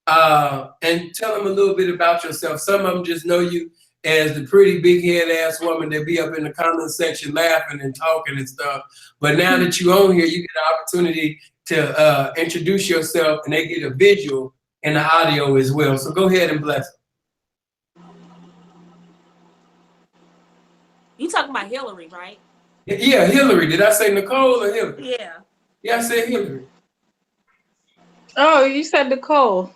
And tell them a little bit about yourself. Some of them just know you as the pretty big head ass woman that be up in the comment section laughing and talking and stuff. But now that you're on here, you get the opportunity to introduce yourself, and they get a visual and the audio as well. So go ahead and bless them. You talking about Hilary, right? Yeah, Hilary. Did I say Nicole or Hilary? Yeah. Yeah, I said Hilary. Oh, you said Nicole.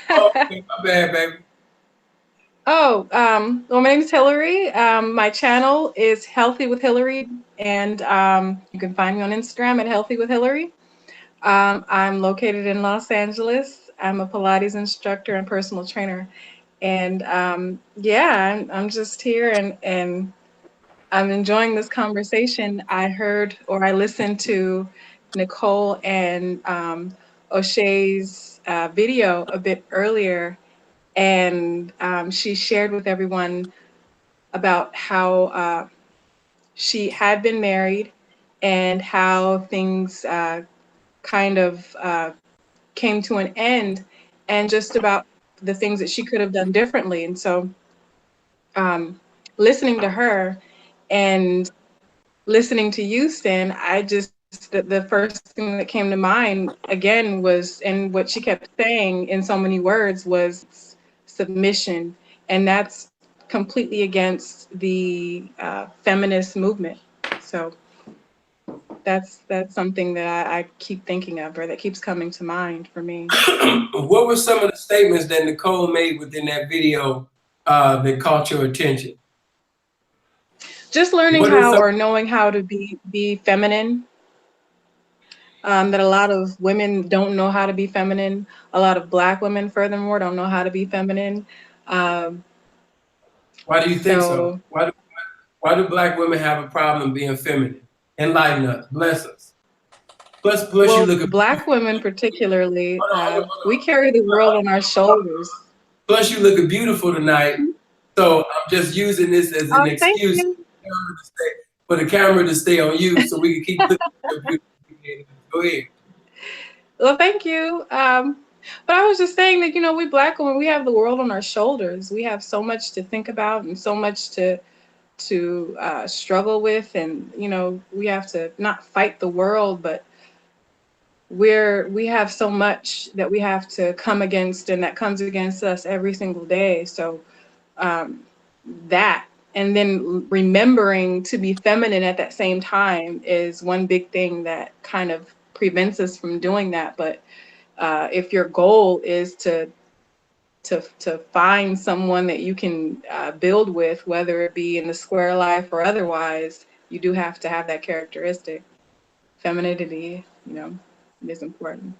Oh, okay, my bad, baby. Oh, well, my name is Hilary. My channel is Healthy with Hilary, and you can find me on Instagram at Healthy with Hilary. I'm located in Los Angeles. I'm a Pilates instructor and personal trainer. And yeah, I'm just here, and I'm enjoying this conversation. I heard, or I listened to Nicole and Oshay's video a bit earlier, and she shared with everyone about how she had been married and how things kind of came to an end, and just about the things that she could have done differently. And so listening to her and listening to you, Stan, I just, the first thing that came to mind again was, and what she kept saying in so many words was submission. And that's completely against the feminist movement. So that's something that I keep thinking of, or that keeps coming to mind for me. What were some of the statements that Nicole made within that video that caught your attention? Just learning how, or knowing how to be feminine. That a lot of women don't know how to be feminine. A lot of Black women, furthermore, don't know how to be feminine. Why do you think so? Why do Black women have a problem being feminine? Enlighten us, bless us. Plus well, you look at Black women particularly, we carry the world on our shoulders. Plus you look beautiful tonight, so I'm just using this as an excuse for the camera to stay on you, so we can keep looking at your beautiful. Go ahead. Well, thank you. But I was just saying that, you know, we Black women, we have the world on our shoulders. We have so much to think about and so much to struggle with, and you know, we have to not fight the world, but we have so much that we have to come against, and that comes against us every single day. So that, and then remembering to be feminine at that same time, is one big thing that kind of prevents us from doing that. But if your goal is to find someone that you can build with, whether it be in the square life or otherwise, you do have to have that characteristic. Femininity, you know, is important.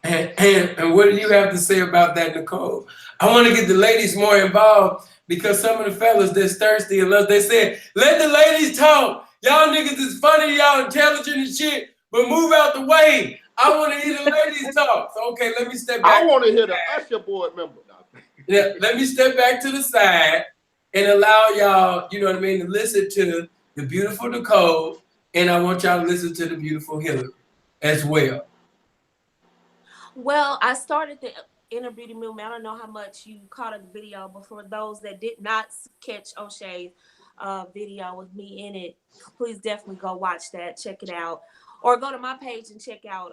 And what do you have to say about that, Nicole? I want to get the ladies more involved, because some of the fellas that's thirsty and love, they said, let the ladies talk. Y'all niggas is funny, y'all intelligent and shit, but move out the way. I want to hear the ladies talk. So, okay, let me step back. I want to hear the Usher board member. Yeah, let me step back to the side and allow y'all, you know what I mean, to listen to the beautiful Nicole, and I want y'all to listen to the beautiful Hilary as well. Well, I started the Inner Beauty Movement. I don't know how much you caught of the video, but for those that did not catch Oshay's video with me in it. Please definitely go watch that, check it out, or go to my page and check out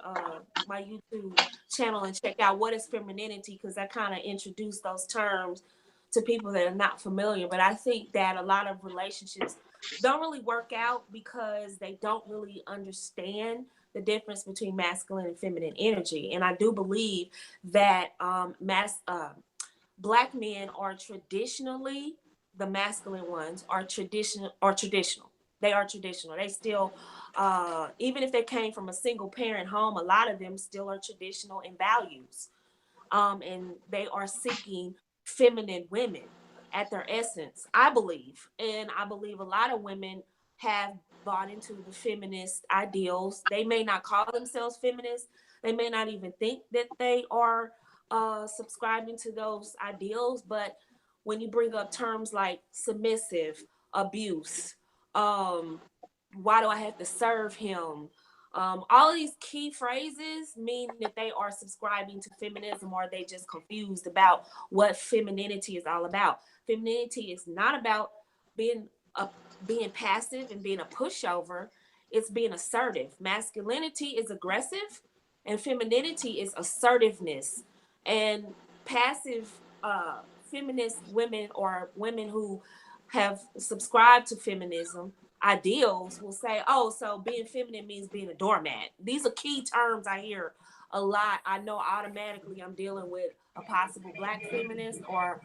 my YouTube channel and check out what is femininity, because I kind of introduced those terms to people that are not familiar. But I think that a lot of relationships don't really work out because they don't really understand the difference between masculine and feminine energy. And I do believe that Black men are traditionally, the masculine ones are traditional. They are traditional. They still, even if they came from a single parent home, a lot of them still are traditional in values. And they are seeking feminine women at their essence, I believe. And I believe a lot of women have bought into the feminist ideals. They may not call themselves feminists. They may not even think that they are subscribing to those ideals. But when you bring up terms like submissive, abuse, why do I have to serve him? All of these key phrases mean that they are subscribing to feminism, or they just confused about what femininity is all about. Femininity is not about being being passive and being a pushover. It's being assertive. Masculinity is aggressive, and femininity is assertiveness. And passive feminist women, or women who have subscribed to feminism ideals, will say, oh, so being feminine means being a doormat. These are key terms I hear a lot. I know automatically I'm dealing with a possible Black feminist, or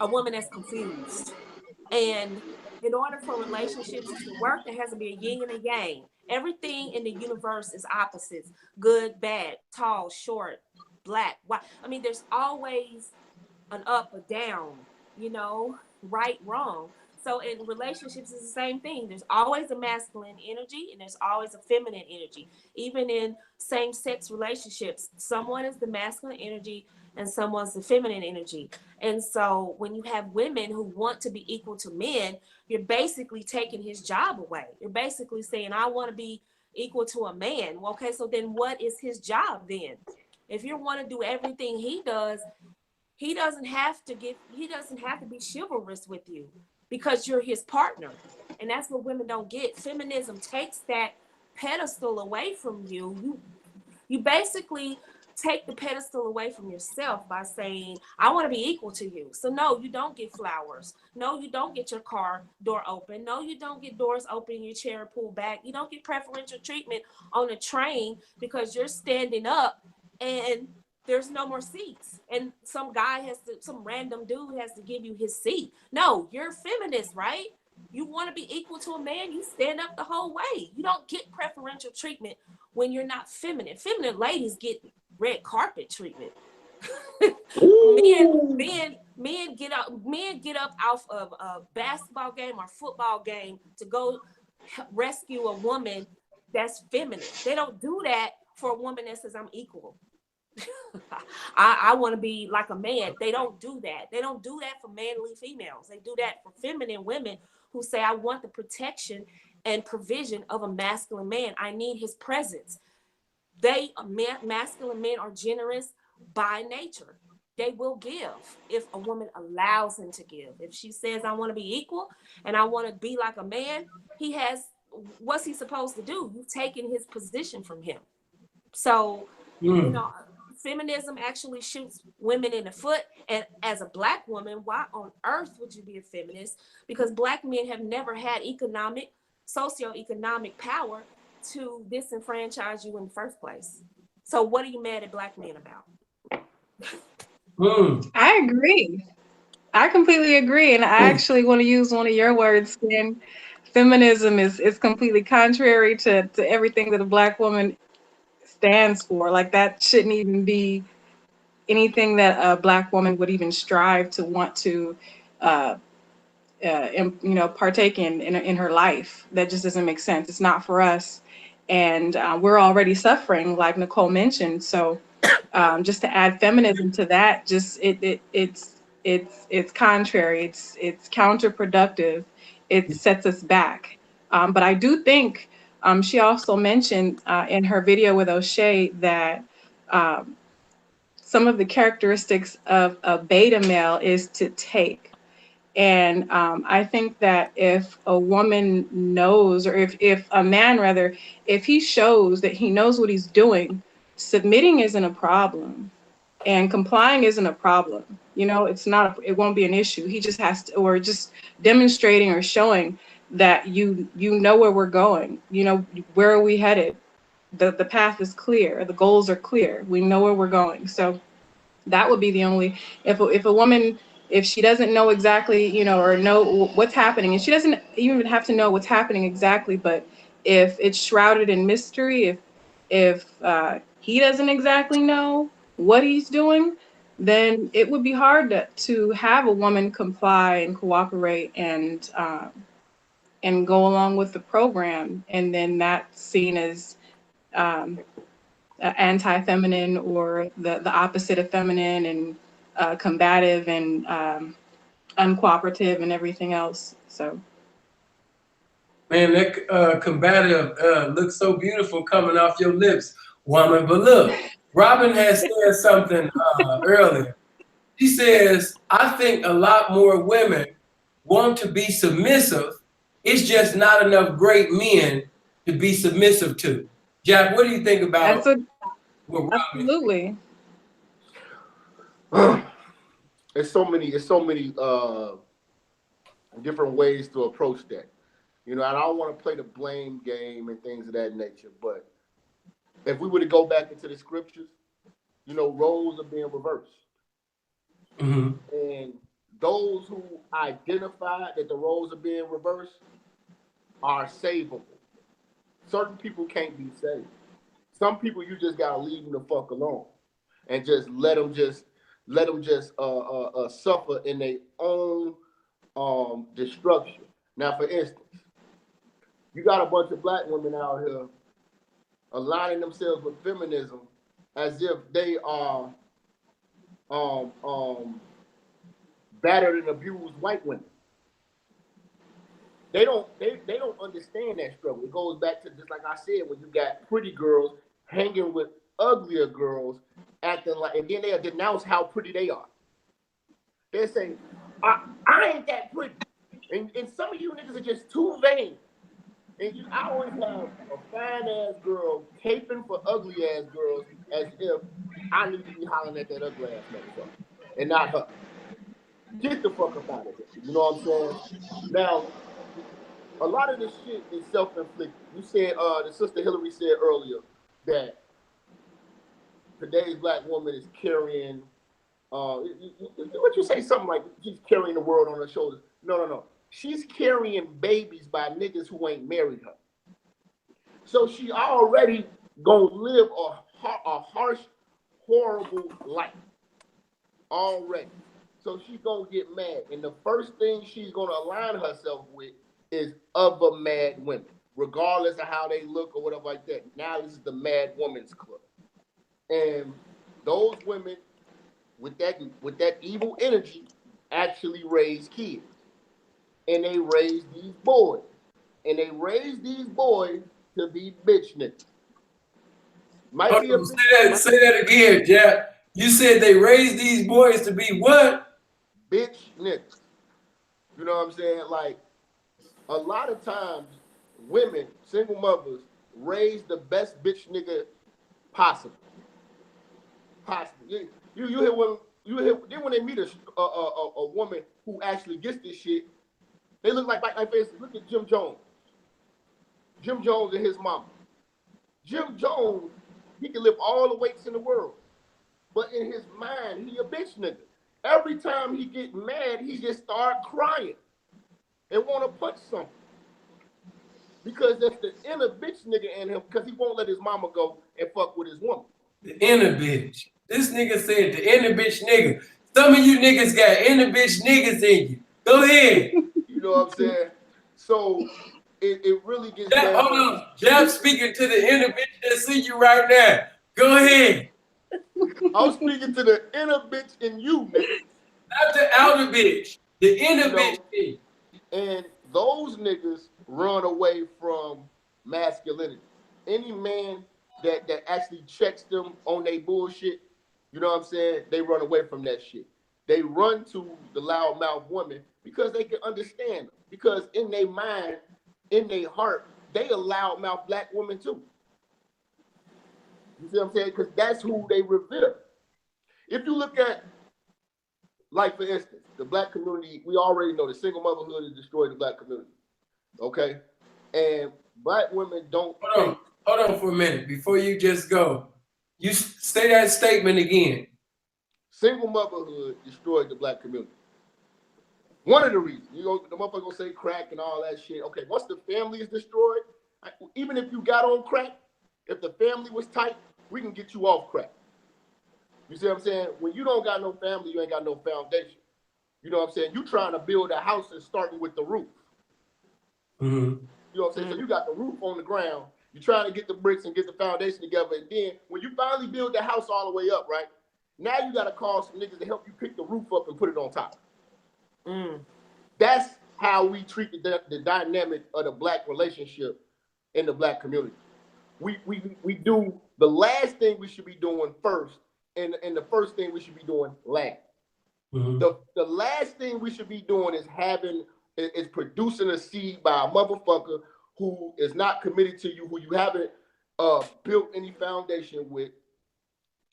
a woman that's confused. And in order for relationships to work, there has to be a yin and a yang. Everything in the universe is opposites: good, bad, tall, short, black, white. I mean, there's always an up, a down, right, wrong. So in relationships, it's the same thing. There's always a masculine energy and there's always a feminine energy. Even in same-sex relationships, someone is the masculine energy and someone's the feminine energy. And so when you have women who want to be equal to men, you're basically taking his job away. You're basically saying, I want to be equal to a man. Well, okay, so then what is his job then? If you want to do everything he does, he doesn't have to be chivalrous with you, because you're his partner. And that's what women don't get. Feminism takes that pedestal away from you. You basically take the pedestal away from yourself by saying, I want to be equal to you. So no, you don't get flowers. No, you don't get your car door open. No, you don't get doors open, your chair pulled back. You don't get preferential treatment on a train because you're standing up and there's no more seats. And some random dude has to give you his seat. No, you're a feminist, right? You want to be equal to a man, you stand up the whole way. You don't get preferential treatment when you're not feminine. Feminine ladies get red carpet treatment. men get up off of a basketball game or football game to go rescue a woman that's feminine. They don't do that for a woman that says I'm equal. I want to be like a man. They don't do that. They don't do that for manly females. They do that for feminine women who say, I want the protection and provision of a masculine man. I need his presence. Masculine men are generous by nature. They will give if a woman allows him to give. If she says, I want to be equal and I want to be like a man, what's he supposed to do? You've taken his position from him. So, feminism actually shoots women in the foot. And as a Black woman, why on earth would you be a feminist? Because Black men have never had socioeconomic power to disenfranchise you in the first place. So what are you mad at Black men about? I agree. I completely agree. And I actually want to use one of your words, Ken. Feminism is completely contrary to everything that a Black woman stands for. Like, that shouldn't even be anything that a Black woman would even strive to want to partake in her life. That just doesn't make sense. It's not for us. And we're already suffering, like Nicole mentioned. So just to add feminism to that, just it's contrary. It's counterproductive. It sets us back. But I do think she also mentioned in her video with Oshay that some of the characteristics of a beta male is to take. And I think that if a woman knows, or if a man rather, if he shows that he knows what he's doing, submitting isn't a problem and complying isn't a problem. You know, it's not, it won't be an issue. He just has to, or just demonstrating or showing that you know where we're going. You know, where are we headed? The path is clear. The goals are clear. We know where we're going. So that would be the only, if a woman, if she doesn't know exactly, you know, or know what's happening, and she doesn't even have to know what's happening exactly, but if it's shrouded in mystery, if he doesn't exactly know what he's doing, then it would be hard to have a woman comply and cooperate and go along with the program, and then that's seen as um, anti-feminine, or the opposite of feminine, and combative, and uncooperative, and everything else. So, Man, that combative looks so beautiful coming off your lips, woman. But look, Robin has said something earlier. She says, I think a lot more women want to be submissive. It's just not enough great men to be submissive to. Jack, what do you think about what Robin? absolutely. It's so many different ways to approach that. You know, and I don't want to play the blame game and things of that nature, but if we were to go back into the scriptures, you know, roles are being reversed. Mm-hmm. And those who identify that the roles are being reversed are savable. Certain people can't be saved. Some people you just gotta leave them the fuck alone and just let them suffer in their own destruction. Now, for instance, you got a bunch of black women out here aligning themselves with feminism as if they are battered and abused white women. They don't understand that struggle. It goes back to, just like I said, when you got pretty girls hanging with uglier girls, acting like, and then they'll denounce how pretty they are. They say, I ain't that pretty. And some of you niggas are just too vain. And I always have a fine ass girl caping for ugly ass girls as if I need to be hollering at that ugly ass motherfucker and not her. Get the fuck up out of here. You know what I'm saying? Now, a lot of this shit is self-inflicted. You said, the sister Hilary said earlier that today's black woman is carrying, what you say, something like she's carrying the world on her shoulders. No. She's carrying babies by niggas who ain't married her. So she already gonna live a harsh, horrible life already. So she's gonna get mad. And the first thing she's gonna align herself with is other mad women, regardless of how they look or whatever like that. Now this is the Mad Women's Club. And those women with that evil energy actually raise kids. And they raise these boys. And they raise these boys to be bitch niggas. Say that again, Jack. You said they raised these boys to be what? Bitch niggas. You know what I'm saying? Like, a lot of times, women, single mothers, raise the best bitch nigga possible. Possible. You hear when they meet a woman who actually gets this shit, they look like face. Look at Jim Jones. Jim Jones and his mama. Jim Jones, he can lift all the weights in the world, but in his mind, he a bitch nigga. Every time he get mad, he just start crying and want to punch something. Because that's the inner bitch nigga in him, because he won't let his mama go and fuck with his woman. The inner bitch. This nigga said the inner bitch nigga. Some of you niggas got inner bitch niggas in you. Go ahead. You know what I'm saying? So it really gets down. Hold on. Jab speaking to the inner bitch that see you right now. Go ahead. I'm speaking to the inner bitch in you, nigga. Not the outer bitch. The inner bitch in. And those niggas run away from masculinity. Any man that actually checks them on their bullshit, you know what I'm saying? They run away from that shit. they run to the loudmouth women because they can understand them. Because in their mind, in their heart, they a loudmouth black woman too. You see what I'm saying? Because that's who they revere. If you look at, like, for instance, the black community, we already know the single motherhood has destroyed the black community. Okay? And black women don't. Hold on for a minute before you just go. You say that statement again. Single motherhood destroyed the black community. One of the reasons, the motherfucker gonna say crack and all that shit. Okay, once the family is destroyed, even if you got on crack, if the family was tight, we can get you off crack. You see what I'm saying? When you don't got no family, you ain't got no foundation. You know what I'm saying? You trying to build a house and starting with the roof. Mm-hmm. You know what I'm saying? So you got the roof on the ground. You're trying to get the bricks and get the foundation together. And then when you finally build the house all the way up, right? Now you got to call some niggas to help you pick the roof up and put it on top. That's how we treat the dynamic of the black relationship in the black community. We do the last thing we should be doing first, and the first thing we should be doing last. Mm-hmm. The last thing we should be doing is producing a seed by a motherfucker who is not committed to you, who you haven't built any foundation with,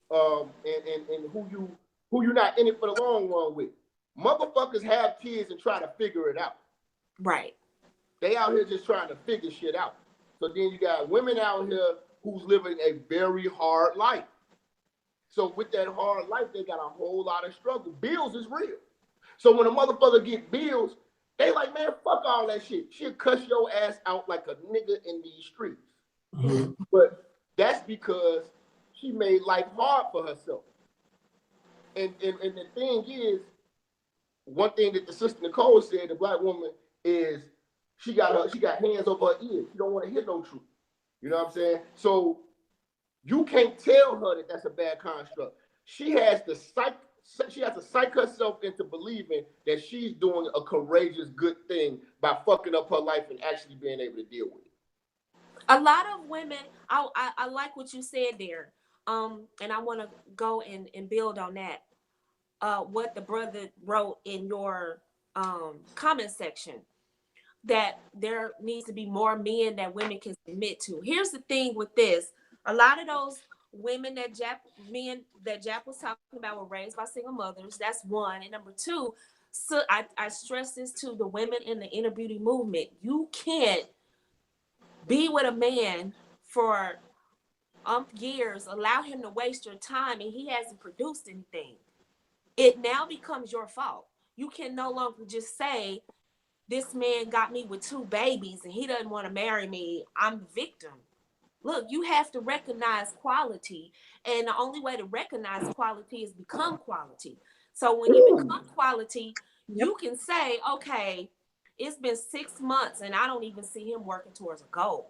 and who you're not in it for the long run with. Motherfuckers have kids and try to figure it out. Right. They out here just trying to figure shit out. So then you got women out here who's living a very hard life. So with that hard life, they got a whole lot of struggle. Bills is real. So when a motherfucker get bills, they like, man, fuck all that shit. She'll cuss your ass out like a nigga in these streets. Mm-hmm. But that's because she made life hard for herself. And the thing is, one thing that the sister Nicole said, the black woman, is she got hands over her ears. She don't want to hear no truth. You know what I'm saying? So you can't tell her that that's a bad construct. She has to psych herself into believing that she's doing a courageous, good thing by fucking up her life and actually being able to deal with it. A lot of women, I like what you said there. And I want to go and build on that. What the brother wrote in your comment section, that there needs to be more men that women can submit to. Here's the thing with this. A lot of those women men that Jap was talking about were raised by single mothers. That's one. And number two, so I stress this to the women in the inner beauty movement. You can't be with a man for years, allow him to waste your time, and he hasn't produced anything. It now becomes your fault. You can no longer just say, this man got me with 2 babies and he doesn't want to marry me. I'm the victim. Look, you have to recognize quality. And the only way to recognize quality is become quality. So when you become quality, you can say, okay, it's been 6 months and I don't even see him working towards a goal.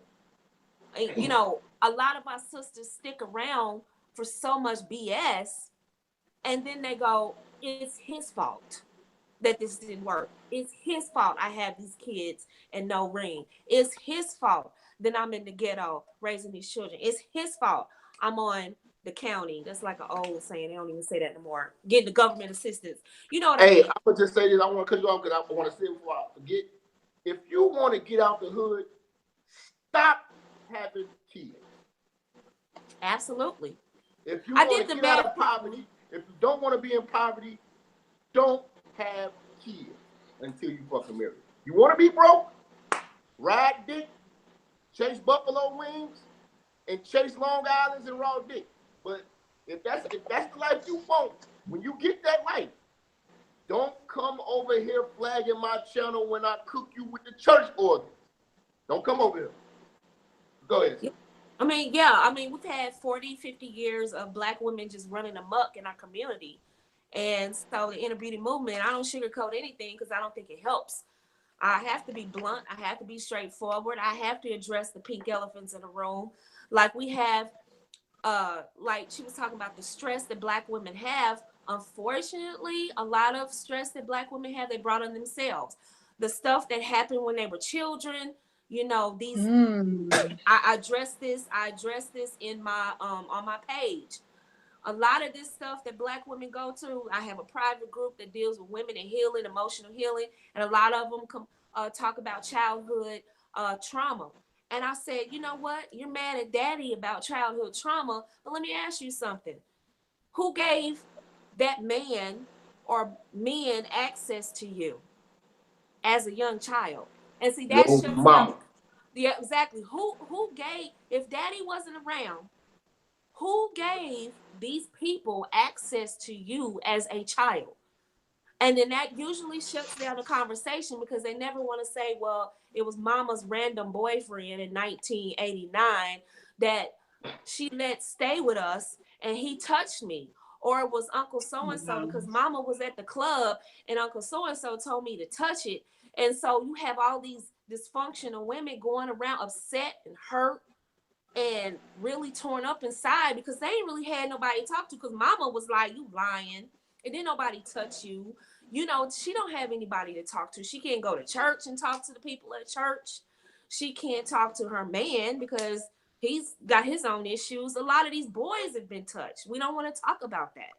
And, you know, a lot of our sisters stick around for so much BS, and then they go, it's his fault that this didn't work. It's his fault I have these kids and no ring. It's his fault that I'm in the ghetto raising these children. It's his fault I'm on the county. That's like an old saying. They don't even say that anymore. Getting the government assistance. You know what I mean? I'm going to just say this. I want to cut you off because I want to say it before I forget. If you want to get out the hood, stop having kids. Absolutely. If you want to get out of poverty, if you don't want to be in poverty, don't have kids until you fucking marry. You want to be broke? Ride dick, chase buffalo wings, and chase Long Islands and raw dick. But if that's the life you want, when you get that life, don't come over here flagging my channel when I cook you with the church organs. Don't come over here. Go ahead. I mean, we've had 40, 50 years of Black women just running amok in our community. And so the inner beauty movement, I don't sugarcoat anything because I don't think it helps. I have to be blunt. I have to be straightforward. I have to address the pink elephants in the room. Like we have, like she was talking about the stress that Black women have. Unfortunately, a lot of stress that Black women have, they brought on themselves. The stuff that happened when they were children, you know, these, I address this in my, on my page. A lot of this stuff that Black women go to, I have a private group that deals with women and healing, emotional healing, and a lot of them talk about childhood trauma. And I said, you know what? You're mad at daddy about childhood trauma, but let me ask you something. Who gave that man or men access to you as a young child? And see, that Your shuts mama. down. Yeah, exactly. Who gave, if daddy wasn't around, who gave these people access to you as a child? And then that usually shuts down the conversation because they never want to say, well, it was mama's random boyfriend in 1989 that she let stay with us and he touched me. Or it was Uncle so-and-so because mama was at the club and Uncle so-and-so told me to touch it. And so you have all these dysfunctional women going around upset and hurt and really torn up inside because they ain't really had nobody to talk to because mama was like, you lying. And then nobody touch you. You know, she don't have anybody to talk to. She can't go to church and talk to the people at church. She can't talk to her man because he's got his own issues. A lot of these boys have been touched. We don't want to talk about that.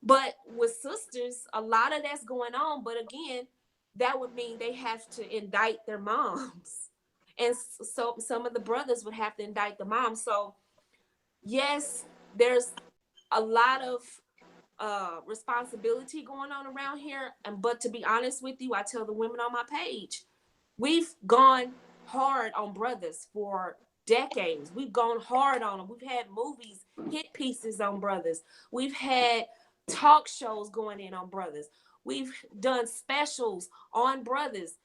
But with sisters, a lot of that's going on. But again, that would mean they have to indict their moms. And so some of the brothers would have to indict the mom. So yes, there's a lot of responsibility going on around here. But to be honest with you, I tell the women on my page, we've gone hard on brothers for decades. We've gone hard on them. We've had movies, hit pieces on brothers. We've had talk shows going in on brothers. We've done specials on brothers.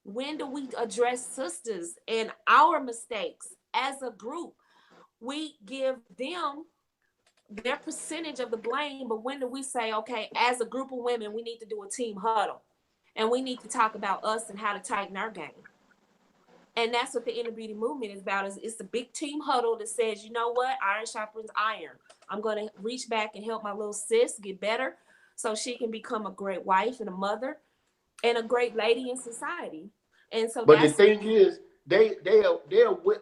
When do we address sisters and our mistakes as a group? We give them their percentage of the blame, but when do we say, okay, as a group of women, we need to do a team huddle and we need to talk about us and how to tighten our game? And that's what the Inner Beauty movement is about. It's a big team huddle that says, you know what, iron sharpens iron. I'm going to reach back and help my little sis get better so she can become a great wife and a mother and a great lady in society. And so But the thing is, they'll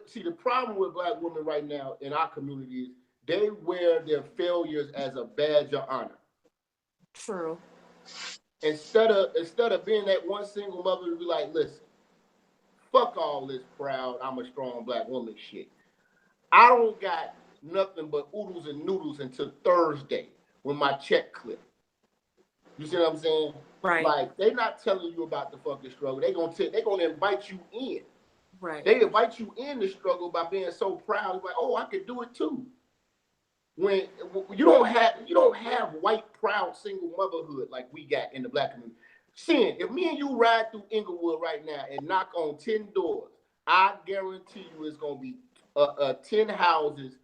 see the problem with Black women right now in our community is they wear their failures as a badge of honor. True. Instead of being that one single mother to be like, listen, fuck all this proud, I'm a strong Black woman shit. I don't got nothing but oodles and noodles until Thursday when my check clip. You see what I'm saying? Right. Like, they're not telling you about the fucking struggle. They're gonna invite you in. Right. They invite you in the struggle by being so proud. Like, oh, I could do it too. When you don't have white proud single motherhood like we got in the Black community. Sin, if me and you ride through Inglewood right now and knock on 10 doors, I guarantee you it's gonna be 10 houses,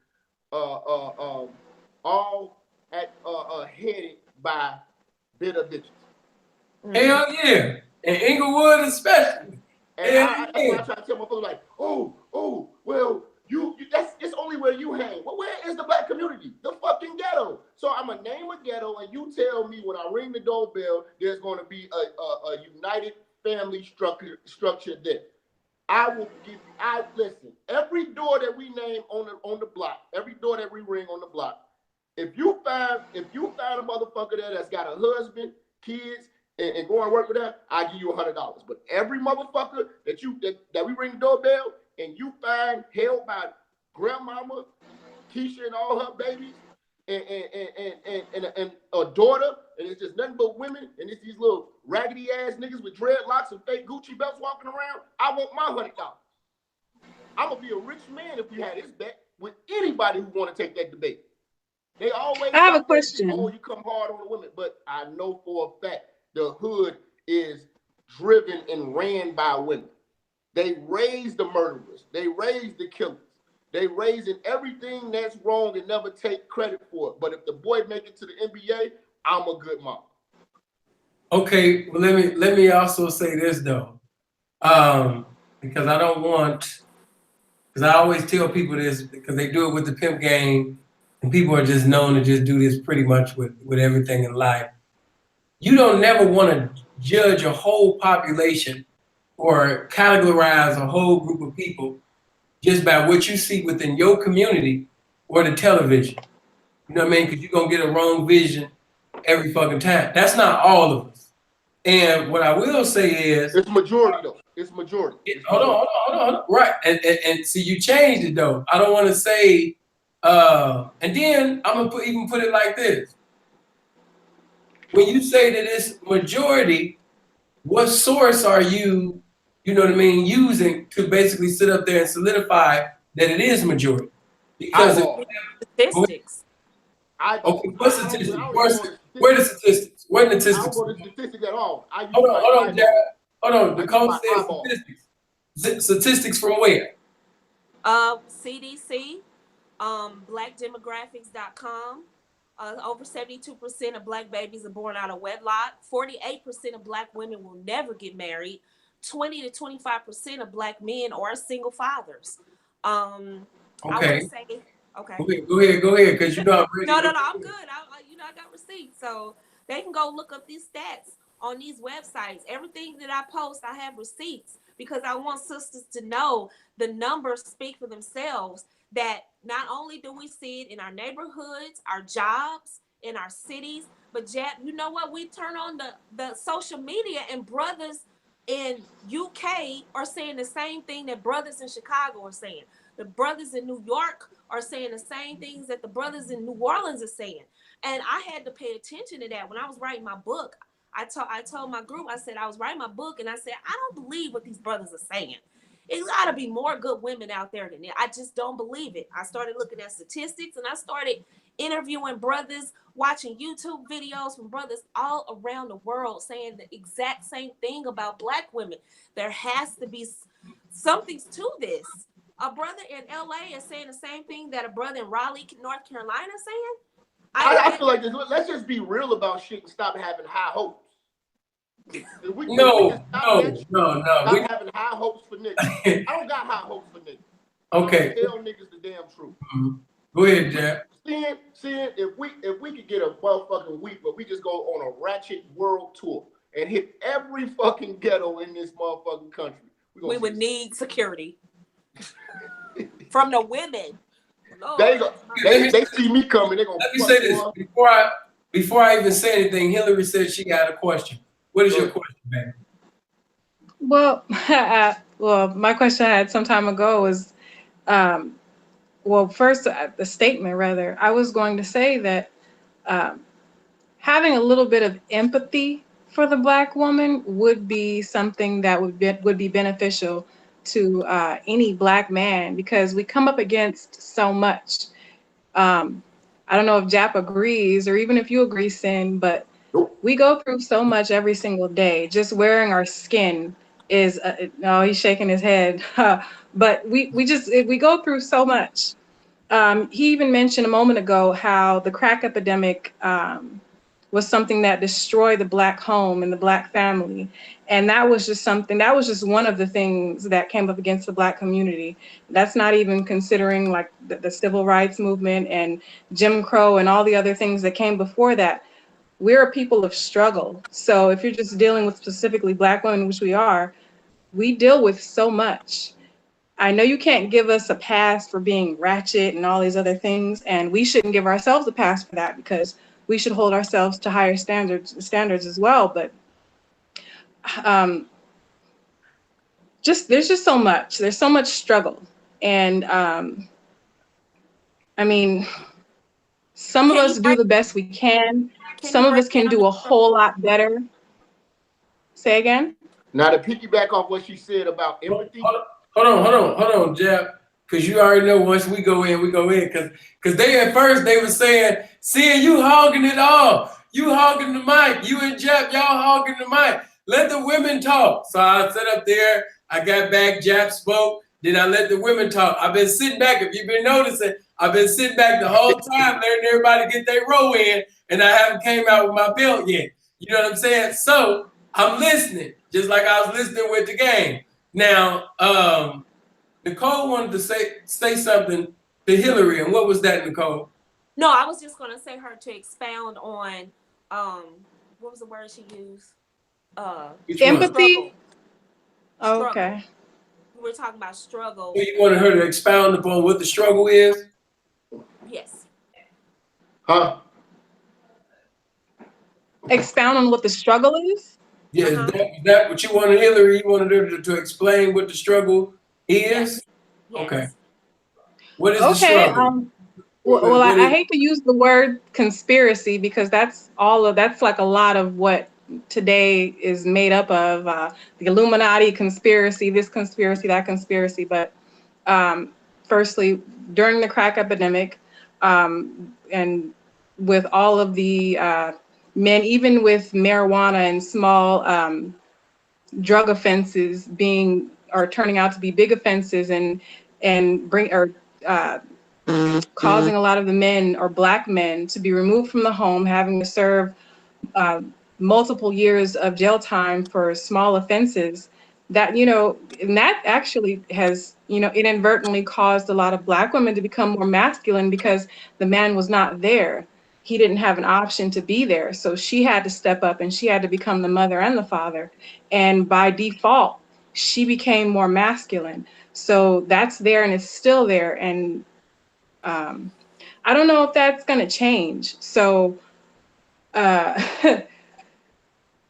all at headed by bitter bitches. Hell yeah. And Inglewood especially. And that's why I try to tell my folks, like, oh, well, it's only where you hang. Well, where is the Black community? The fucking ghetto. So I'm gonna name a ghetto, and you tell me when I ring the doorbell, there's gonna be a united family structure there. I will give you. Listen. Every door that we name on the block, every door that we ring on the block, if you find a motherfucker there that's got a husband, kids, and go and work with that, I give you $100. But every motherfucker that we ring the doorbell and you find held by grandmama, Keisha and all her babies, and a daughter, and it's just nothing but women, and it's these little raggedy ass niggas with dreadlocks and fake Gucci belts walking around, I want my $100. I'm gonna be a rich man if we had this bet with anybody who want to take that debate. They always I have a question. Oh, you come hard on the women, but I know for a fact the hood is driven and ran by women. They raise the murderers. They raise the killers. They raising everything that's wrong and never take credit for it. But if the boy make it to the NBA, I'm a good mom. Okay, well, let me also say this though, because I don't want, because I always tell people this because they do it with the pimp game, and people are just known to just do this pretty much with everything in life. You don't never want to judge a whole population or categorize a whole group of people just by what you see within your community or the television. You know what I mean? Because you're gonna get a wrong vision every fucking time. That's not all of us. And what I will say is, it's majority though. It's majority. Hold on. Right. And see, you changed it though. I don't want to say, and then I'm gonna even put it like this. When you say that it's majority, what source are you, you know what I mean, using to basically sit up there and solidify that it is majority? Because statistics. Okay, what statistics? Where the statistics? Where the statistics? I don't go to statistics at all. Hold on, Jared. Hold on. Nicole said statistics. Statistics from where? CDC, blackdemographics.com. Over 72% of black babies are born out of wedlock. 48% of black women will never get married. 20 to 25% of black men are single fathers. Okay. I want to say, okay. Go ahead, because you know I'm No, I'm good. I got receipts, so they can go look up these stats on these websites. Everything that I post, I have receipts because I want sisters to know the numbers speak for themselves. That not only do we see it in our neighborhoods, our jobs, in our cities, but you know what? We turn on the social media and brothers in UK are saying the same thing that brothers in Chicago are saying. The brothers in New York are saying the same things that the brothers in New Orleans are saying. And I had to pay attention to that when I was writing my book. I told my group, I said, I was writing my book and I said, I don't believe what these brothers are saying. It's got to be more good women out there than that. I just don't believe it. I started looking at statistics and I started interviewing brothers, watching YouTube videos from brothers all around the world saying the exact same thing about black women. There has to be something to this. A brother in LA is saying the same thing that a brother in Raleigh, North Carolina is saying. I feel like this. Let's just be real about shit and stop having high hopes. No. Stop having high hopes for niggas. I don't got high hopes for niggas. Okay. Tell niggas the damn truth. Mm-hmm. Go ahead, Jack. Seeing if we could get a motherfucking week where we just go on a ratchet world tour and hit every fucking ghetto in this motherfucking country, we would need security from the women. Lord, they see me coming. They gonna. Let me say this before I even say anything. Hilary said she got a question. What is your question, man? Well, my question I had some time ago was, first, the statement rather. I was going to say that having a little bit of empathy for the Black woman would be something that would be beneficial to any Black man, because we come up against so much. I don't know if Jap agrees, or even if you agree, Sin, but we go through so much every single day. Just wearing our skin is, no, he's shaking his head. But we go through so much. He even mentioned a moment ago how the crack epidemic was something that destroyed the Black home and the Black family. And that was just one of the things that came up against the Black community. That's not even considering like the civil rights movement and Jim Crow and all the other things that came before that. We're a people of struggle. So if you're just dealing with specifically Black women, which we are, we deal with so much. I know you can't give us a pass for being ratchet and all these other things, and we shouldn't give ourselves a pass for that, because we should hold ourselves to higher standards as well. But there's just so much. There's so much struggle, and I mean, some of us do the best we can. Some of us can do a whole lot better. Say again? Now to piggyback off what she said about empathy. Hold on, Jeff. Because you already know once we go in. Because they at first they were saying, "Seeing you hogging it all. You hogging the mic. You and Jeff, y'all hogging the mic. Let the women talk." So I sat up there. I got back. Jeff spoke. Then I let the women talk. I've been sitting back. If you've been noticing, I've been sitting back the whole time, letting everybody get their row in, and I haven't came out with my belt yet. You know what I'm saying? So I'm listening, just like I was listening with the game. Now, Nicole wanted to say something to Hilary, and what was that, Nicole? No, I was just going to say her to expound on, what was the word she used? Empathy? Oh, okay. We were talking about struggle. So you wanted her to expound upon what the struggle is? Yes. Huh? Expound on what the struggle is? Yeah, is that what you wanted, Hilary? You wanted her to explain what the struggle is? Yes. Okay. What is the Okay. struggle? Well, What I is, hate to use the word conspiracy because that's like a lot of what today is made up of, the Illuminati conspiracy, this conspiracy, that conspiracy. But firstly, during the crack epidemic, and with all of the men, even with marijuana and small drug offenses turning out to be big offenses causing a lot of the men or black men to be removed from the home, having to serve multiple years of jail time for small offenses. That, and that actually has, inadvertently caused a lot of black women to become more masculine because the man was not there. He didn't have an option to be there. So she had to step up and she had to become the mother and the father. And by default, she became more masculine. So that's there and it's still there. And I don't know if that's going to change. So a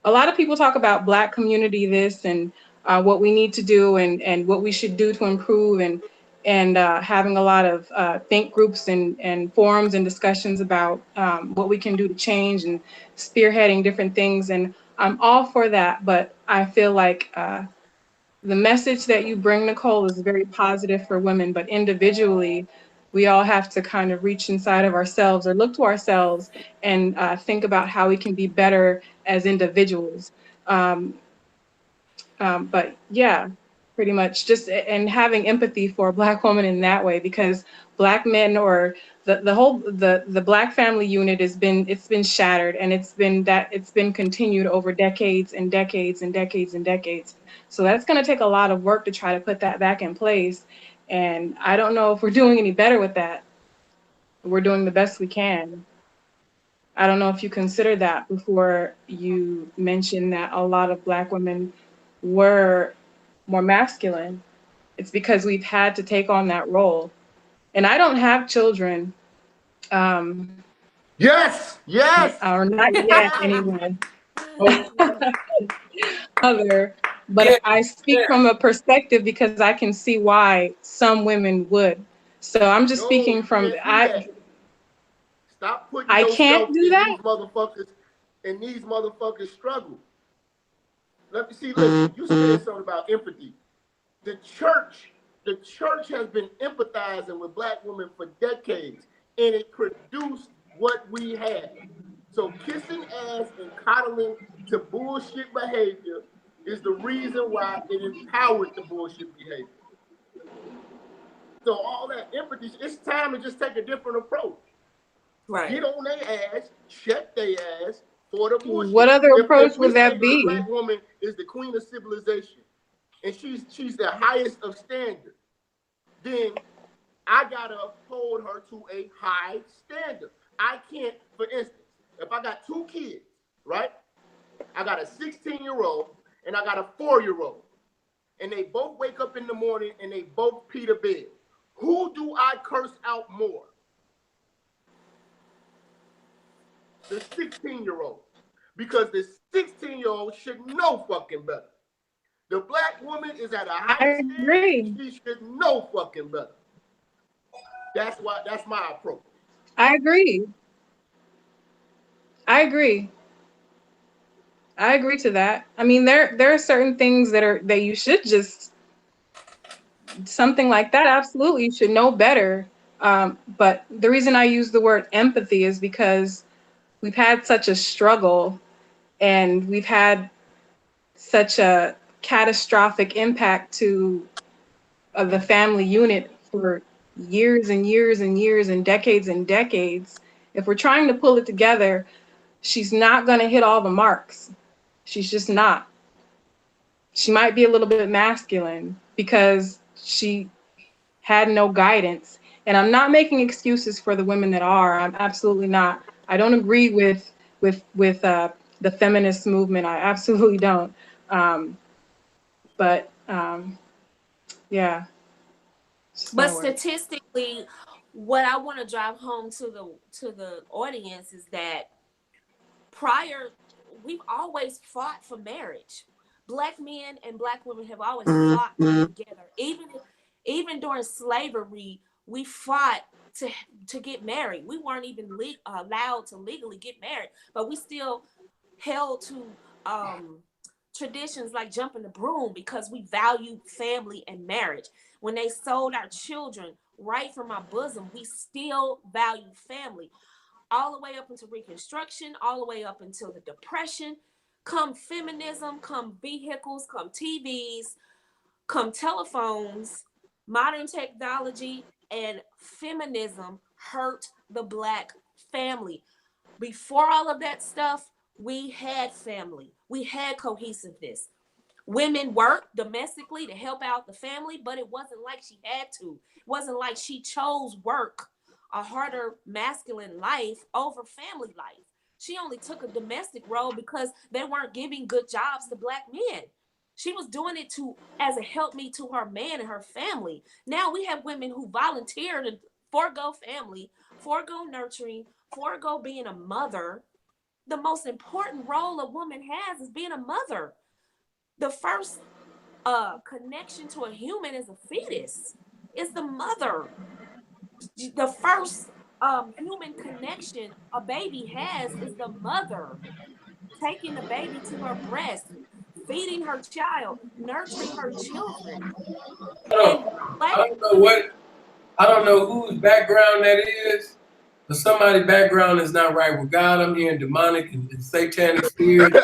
lot of people talk about Black community this and what we need to do and what we should do to improve and having a lot of think groups and forums and discussions about what we can do to change and spearheading different things. And I'm all for that, but I feel like the message that you bring, Nicole, is very positive for women, but individually, we all have to kind of reach inside of ourselves or look to ourselves and think about how we can be better as individuals. But yeah, pretty much just and having empathy for a Black woman in that way, because Black men or the Black family unit it's been shattered, and it's been continued over decades and decades and decades and decades. So that's going to take a lot of work to try to put that back in place. And I don't know if we're doing any better with that. We're doing the best we can. I don't know if you considered that before you mentioned that a lot of Black women were more masculine. It's because we've had to take on that role. And I don't have children, Yes, yes, or not yet yes. anyway, oh, but yeah, I speak yeah. from a perspective because I can see why some women would. So I'm just No, speaking you from, can't do that. Stop putting I yourself can't do in that. these motherfuckers struggle. Let me see, listen, you said something about empathy. The church has been empathizing with Black women for decades, and it produced what we had. So kissing ass and coddling to bullshit behavior is the reason why it empowered the bullshit behavior. So all that empathy, it's time to just take a different approach. Right. Get on their ass, check their ass for the bullshit. What other approach If we would say that that the be? Black woman is the queen of civilization and she's the highest of standard, then I gotta hold her to a high standard. I can't, for instance, if I got two kids, right? I got a 16-year-old and I got a 4-year-old, and they both wake up in the morning and they both pee the bed. Who do I curse out more? The 16-year-old. Because the 16-year-old should know fucking better. The Black woman is at a high standard. Agree. She should know fucking better. That's my approach. I agree. I agree. I agree to that. I mean, there are certain things that you should just, something like that, absolutely, you should know better. But the reason I use the word empathy is because we've had such a struggle and we've had such a catastrophic impact to the family unit for years and years and years and decades. If we're trying to pull it together, she's not going to hit all the marks. She's just not. She might be a little bit masculine because she had no guidance. And I'm not making excuses for the women that are. I'm absolutely not. I don't agree with the feminist movement. I absolutely don't. But yeah. But statistically, what I want to drive home to the audience is that we've always fought for marriage. Black men and black women have always fought together. Even during slavery, we fought to get married. We weren't even allowed to legally get married, but we still held to traditions like jumping the broom because we valued family and marriage. When they sold our children right from our bosom, we still valued family. All the way up into Reconstruction, all the way up until the Depression. Come feminism, come vehicles, come TVs, come telephones, modern technology, and feminism hurt the black family. Before all of that stuff, we had family. We had cohesiveness. Women worked domestically to help out the family, but it wasn't like she had to. It wasn't like she chose work, a harder masculine life over family life. She only took a domestic role because they weren't giving good jobs to black men. She was doing it as a helpmeet to her man and her family. Now we have women who volunteer to forego family, forego nurturing, forego being a mother. The most important role a woman has is being a mother. The first connection to a human is a fetus. It's the mother. The first human connection a baby has is the mother. Taking the baby to her breast, feeding her child, nurturing her children. And I don't know whose background that is, but somebody's background is not right with God. I'm hearing demonic and satanic spirits,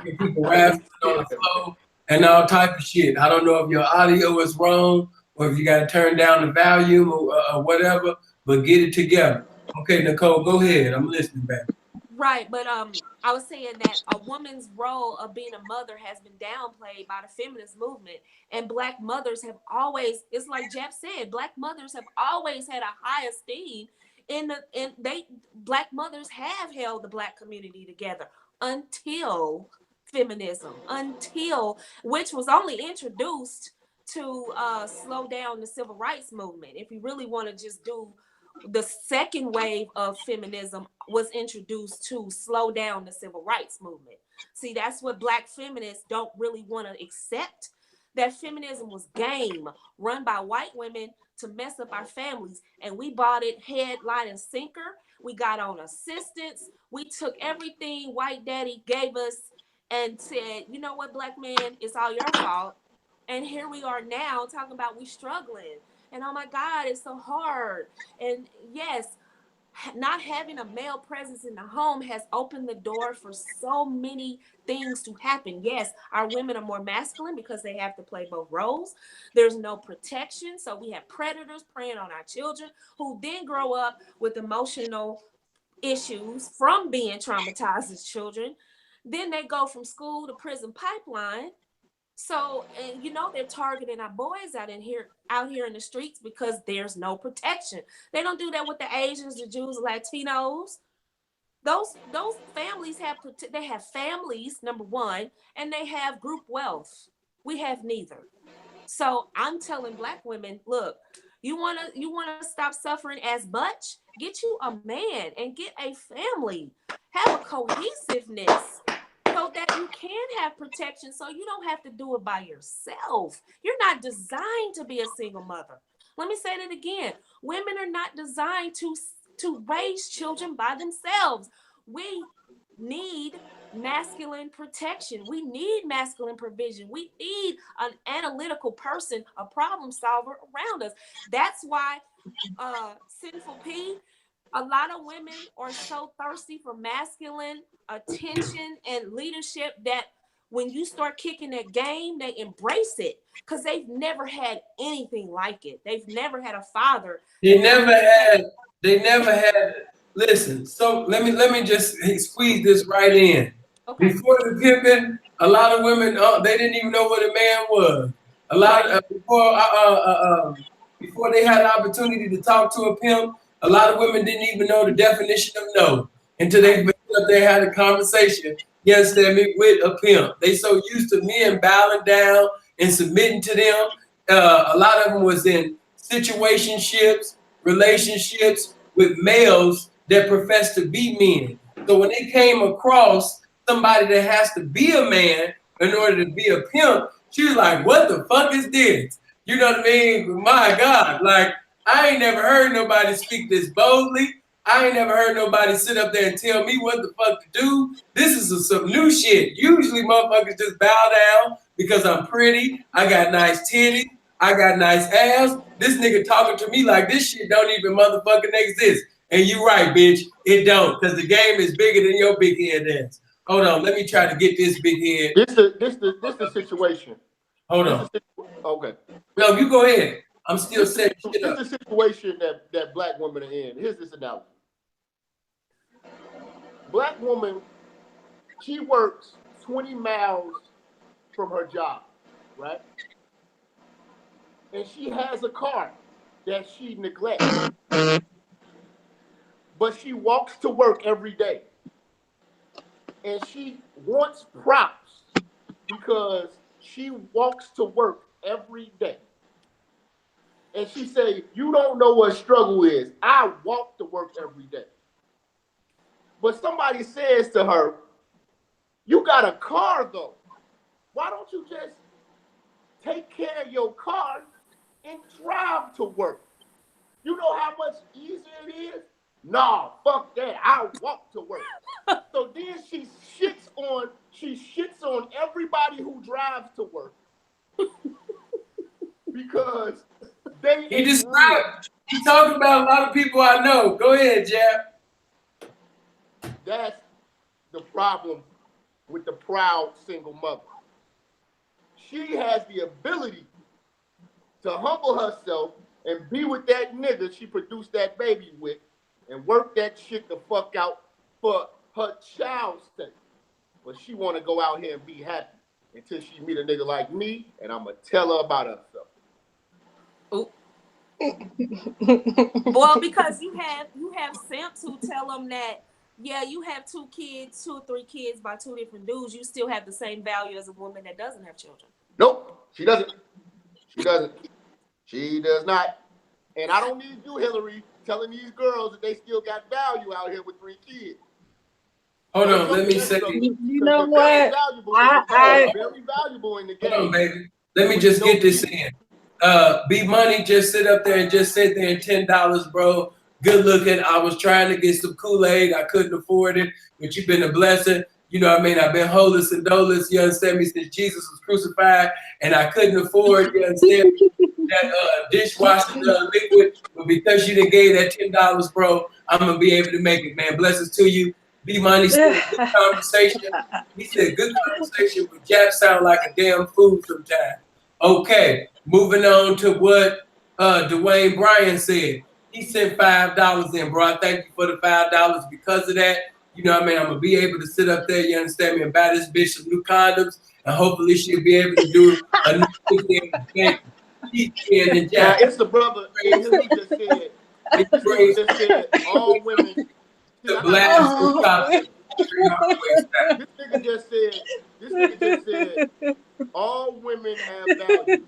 people wrestling on the floor and all type of shit. I don't know if your audio is wrong or if you got to turn down the volume or whatever, but get it together. Okay, Nicole, go ahead. I'm listening back. Right, but I was saying that a woman's role of being a mother has been downplayed by the feminist movement, and black mothers have always, it's like Jeff said, black mothers have always had a high esteem black mothers have held the black community together until feminism, which was only introduced to slow down the civil rights movement. If you really want to just do the second wave of feminism was introduced to slow down the civil rights movement. See, that's what black feminists don't really want to accept, that feminism was game run by white women to mess up our families. And we bought it headline and sinker. We got on assistance. We took everything white daddy gave us and said, you know what, black man, it's all your fault. And here we are now talking about we struggling. And oh my God, it's so hard. And yes, not having a male presence in the home has opened the door for so many things to happen. Yes, our women are more masculine because they have to play both roles. There's no protection. So we have predators preying on our children who then grow up with emotional issues from being traumatized as children. Then they go from school to prison pipeline. So, and you know, they're targeting our boys out here in the streets because there's no protection. They don't do that with the Asians, the Jews, the Latinos. Those families have families, number one, and they have group wealth. We have neither. So I'm telling black women, look, you wanna stop suffering as much? Get you a man and get a family. Have a cohesiveness, so that you can have protection, so you don't have to do it by yourself. You're not designed to be a single mother. Let me say that again. Women are not designed to raise children by themselves. We need masculine protection. We need masculine provision. We need an analytical person, a problem solver around us. That's why Sinful P, a lot of women are so thirsty for masculine attention and leadership that when you start kicking that game, they embrace it because they've never had anything like it. They've never had a father. They never had. Listen, so let me just squeeze this right in. Okay. Before the pimping, a lot of women they didn't even know what a man was. A lot of before they had the opportunity to talk to a pimp, a lot of women didn't even know the definition of no until they had a conversation. Yes, with a pimp. They so used to men bowing down and submitting to them. A lot of them was in situationships, relationships with males that profess to be men. So when they came across somebody that has to be a man in order to be a pimp, she was like, what the fuck is this? You know what I mean? My God, like, I ain't never heard nobody speak this boldly. I ain't never heard nobody sit up there and tell me what the fuck to do. This is some new shit. Usually motherfuckers just bow down because I'm pretty, I got nice titties, I got nice ass. This nigga talking to me like this shit don't even motherfucking exist. And you right, bitch, it don't, because the game is bigger than your big head ass. Hold on, let me try to get this big head. This the situation. Hold on. Okay. No, you go ahead. I'm still setting shit up. This is the situation that black women are in. Here's this analogy. Black woman, she works 20 miles from her job, right? And she has a car that she neglects. But she walks to work every day. And she wants props because she walks to work every day. And she say, you don't know what struggle is. I walk to work every day. But somebody says to her, you got a car though. Why don't you just take care of your car and drive to work? You know how much easier it is? Nah, fuck that. I walk to work. So then she shits on everybody who drives to work. Because they He described, he talking about a lot of people I know. Go ahead, Jab. That's the problem with the proud single mother. She has the ability to humble herself and be with that nigga she produced that baby with and work that shit the fuck out for her child's sake. But she want to go out here and be happy until she meet a nigga like me, and I'm going to tell her about herself. Well, because you have simps who tell them that, yeah, you have 2 kids, 2 or 3 kids by 2 different dudes, you still have the same value as a woman that doesn't have children. Nope, she doesn't. She doesn't. She does not. And I don't need you, Hilary, telling these girls that they still got value out here with 3 kids. Hold on, let me say. You know what? Very valuable in the game. Hold on, baby. Let me just get this in. B Money just sit up there and just sit there and $10, bro. Good looking. I was trying to get some Kool-Aid. I couldn't afford it, but you've been a blessing. You know what I mean? I've been holeless and doleless, you understand me, since Jesus was crucified, and I couldn't afford, you understand me, that dishwashing liquid. But because you done gave that $10, bro, I'm going to be able to make it, man. Blessings to you. B Money said good conversation. He said good conversation, but Jap sound like a damn fool sometimes. Okay, moving on to what Dwayne Bryan said. He sent $5 in, bro. I thank you for the $5 because of that. You know what I mean? I'm going to be able to sit up there, you understand me, and buy this bitch some new condoms, and hopefully she'll be able to do a new thing. It's the brother who just said, all women. The blast This nigga just said, all women have value.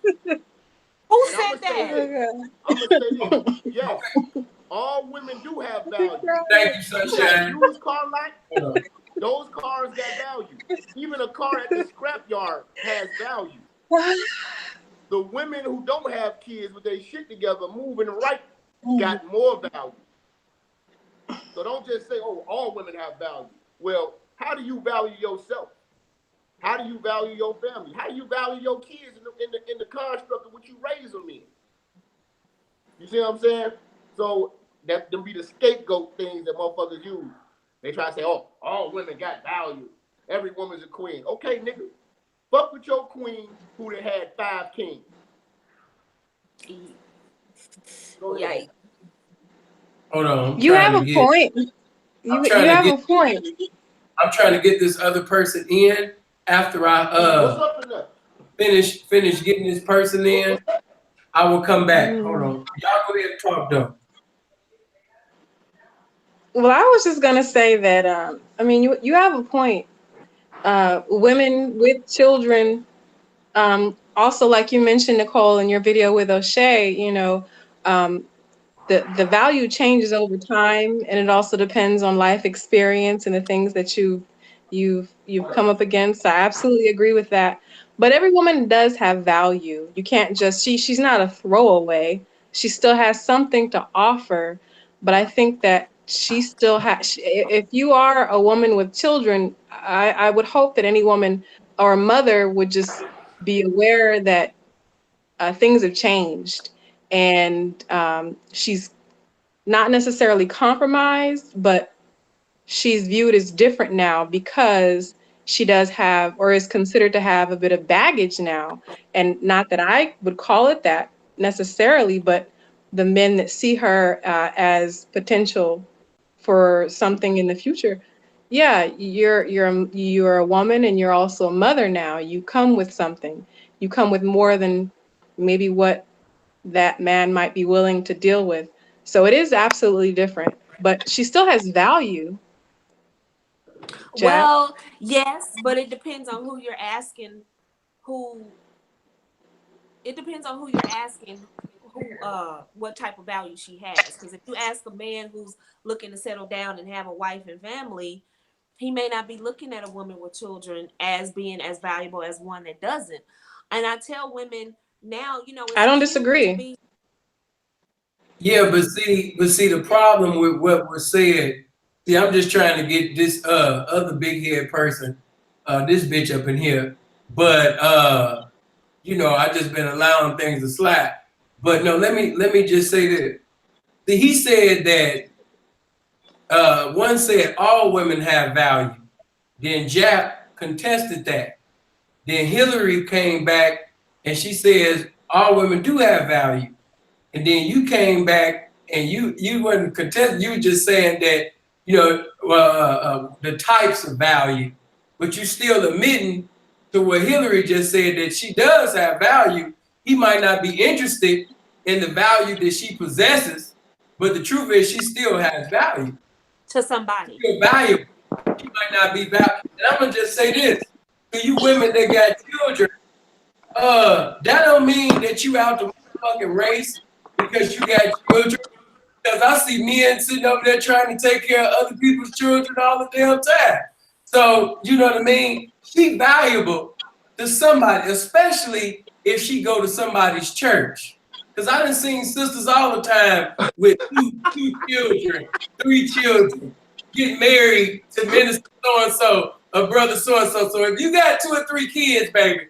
Who said that? I'm going to say this. Yes, all women do have value. Thank you, Sunshine. Used car lot, those cars got value. Even a car at the scrapyard has value. The women who don't have kids with their shit together, moving right, got more value. So don't just say, oh, all women have value. Well, how do you value yourself? How do you value your family? How do you value your kids in the construct of what you raise them in? You see what I'm saying? So that them be the scapegoat things that motherfuckers use. They try to say, oh, all women got value. Every woman's a queen. Okay, nigga. Fuck with your queen who done had 5 kings. Go ahead. Yikes. Hold on. You have a point. You have a point. I'm trying to get this other person in after I finish getting this person in. I will come back. Hold on. Y'all go ahead and talk though. Well, I was just gonna say that I mean you have a point. Women with children, also like you mentioned, Nicole, in your video with Oshay, you know, the value changes over time, and it also depends on life experience and the things that you've come up against. I absolutely agree with that. But every woman does have value. You can't just she's not a throwaway. She still has something to offer. But I think that she still has. If you are a woman with children, I would hope that any woman or mother would just be aware that things have changed, and she's not necessarily compromised, but she's viewed as different now because she does have, or is considered to have, a bit of baggage now. And not that I would call it that necessarily, but the men that see her as potential for something in the future, yeah, you're a woman, and you're also a mother now. You come with something. You come with more than maybe what that man might be willing to deal with. So it is absolutely different, but she still has value, Jack. Well, yes, but it depends on who you're asking. Who It depends on who you're asking. What type of value she has. Because if you ask a man who's looking to settle down and have a wife and family, he may not be looking at a woman with children as being as valuable as one that doesn't. And I tell women now, I it's don't cute to disagree. be. Yeah, but see the problem with what was said. See, I'm just trying to get this other big head person, this bitch up in here. But I just been allowing things to slide. But no, let me just say this. See, he said that one said all women have value. Then Jap contested that. Then Hilary came back and she says all women do have value. And then you came back and you weren't contesting. You were just saying that the types of value, but you still admitting to what Hilary just said, that she does have value. He might not be interested in the value that she possesses, but the truth is she still has value. To somebody. She's still valuable. She might not be valuable. And I'm gonna just say this to you women that got children. That don't mean that you out the fucking race because you got children. Because I see men sitting over there trying to take care of other people's children all the damn time. So, you know what I mean? She valuable to somebody, especially if she go to somebody's church. Because I done seen sisters all the time with two children, 3 children, get married to minister so-and-so, a brother so-and-so. So if you got 2 or 3 kids, baby,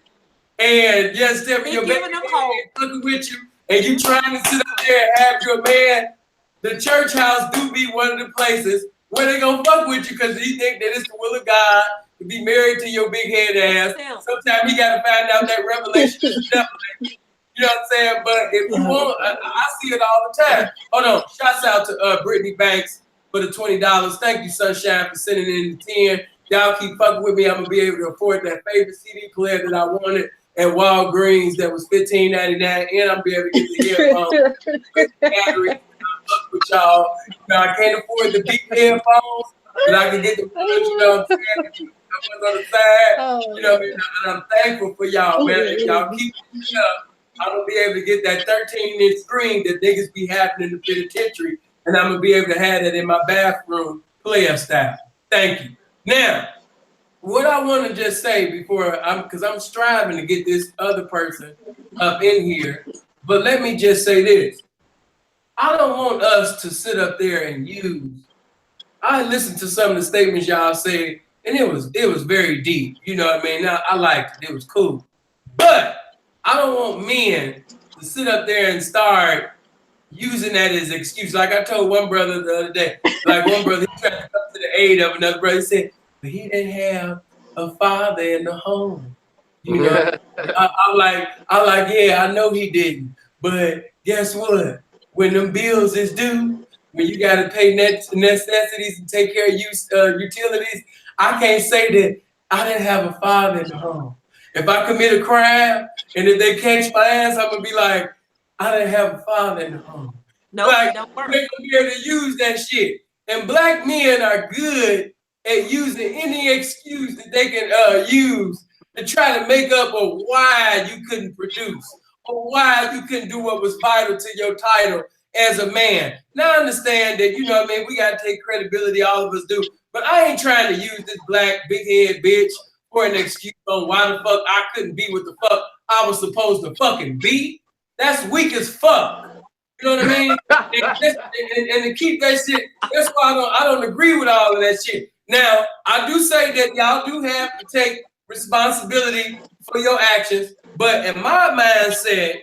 and yes, your baby fucking with you, and you trying to sit up there and have your man, the church house do be one of the places where they gonna fuck with you because you think that it's the will of God to be married to your big head ass. Sometimes you gotta find out that revelation is devil. You know what I'm saying? But if you want, I see it all the time. Hold on, shouts out to Brittany Banks for the $20. Thank you, Sunshine, for sending in the 10. Y'all keep fucking with me. I'm gonna be able to afford that favorite CD player that I wanted at Walgreens that was $15.99, and I'm be able to get the headphones, batteries. With y'all, I can't afford the big headphones, but I can get the ones, you know what I'm saying, on the side, you know what I mean? And I'm thankful for y'all, man. If y'all keep it up, I'm gonna be able to get that 13-inch screen that niggas be having in the penitentiary, and I'm gonna be able to have that in my bathroom, player style. Thank you. Now, what I want to just say before because I'm striving to get this other person up in here, but let me just say this. I don't want us to sit up there and use. I listened to some of the statements y'all said, and it was very deep. You know what I mean? I liked it. It was cool. But I don't want men to sit up there and start using that as an excuse. Like I told one brother the other day, like one brother, he tried to come to the aid of another brother. He said, but he didn't have a father in the home. You know, I'm like, yeah, I know he didn't. But guess what? When them bills is due, when you got to pay necessities and take care of utilities, I can't say that I didn't have a father in the home. If I commit a crime and if they catch my ass, I'm going to be like, I didn't have a father in the home. No, like, don't work. They're going to be able to use that shit. And black men are good at using any excuse that they can use to try to make up of why you couldn't produce or why you couldn't do what was vital to your title as a man. Now I understand that, you know what I mean, we gotta take credibility, all of us do, but I ain't trying to use this black big head bitch for an excuse on why the fuck I couldn't be what the fuck I was supposed to fucking be. That's weak as fuck. You know what I mean? And to keep that shit, that's why I don't agree with all of that shit. Now, I do say that y'all do have to take responsibility for your actions, but in my mindset,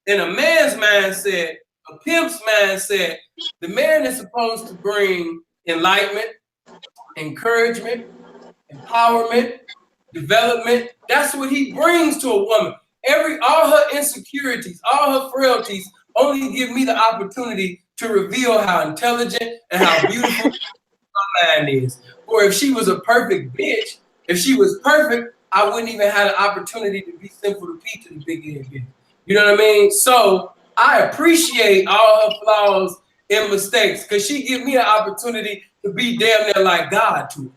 in a man's mindset, a pimp's mindset, the man is supposed to bring enlightenment, encouragement, empowerment, development. That's what he brings to a woman. All her insecurities, all her frailties only give me the opportunity to reveal how intelligent and how beautiful my mind is. Or if she was a perfect bitch, if she was perfect, I wouldn't even have the opportunity to be simple to Pete to the big head bitch. You know what I mean? So I appreciate all her flaws and mistakes because she give me an opportunity to be damn near like God to her.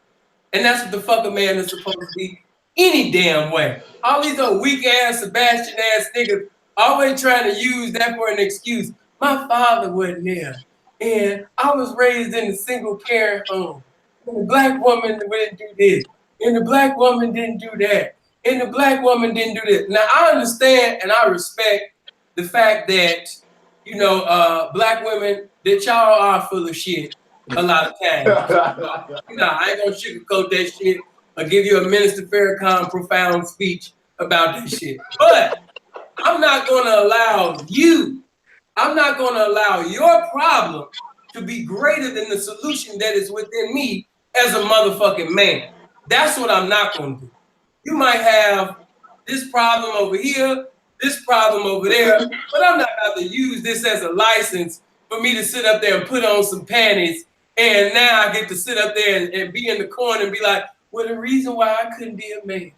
And that's what the fuck a man is supposed to be any damn way. All these other weak ass, Sebastian ass niggas always trying to use that for an excuse. My father wasn't there. And I was raised in a single parent home. And the black woman didn't do this. And the black woman didn't do that. And the black woman didn't do this. Now I understand and I respect the fact that, you know, black women, that y'all are full of shit a lot of times. I ain't gonna sugarcoat that shit or give you a Minister Farrakhan profound speech about that shit. But I'm not gonna allow your problem to be greater than the solution that is within me as a motherfucking man. That's what I'm not gonna do. You might have this problem over here, this problem over there, but I'm not about to use this as a license for me to sit up there and put on some panties, and now I get to sit up there and be in the corner and be like, well, the reason why I couldn't be a man.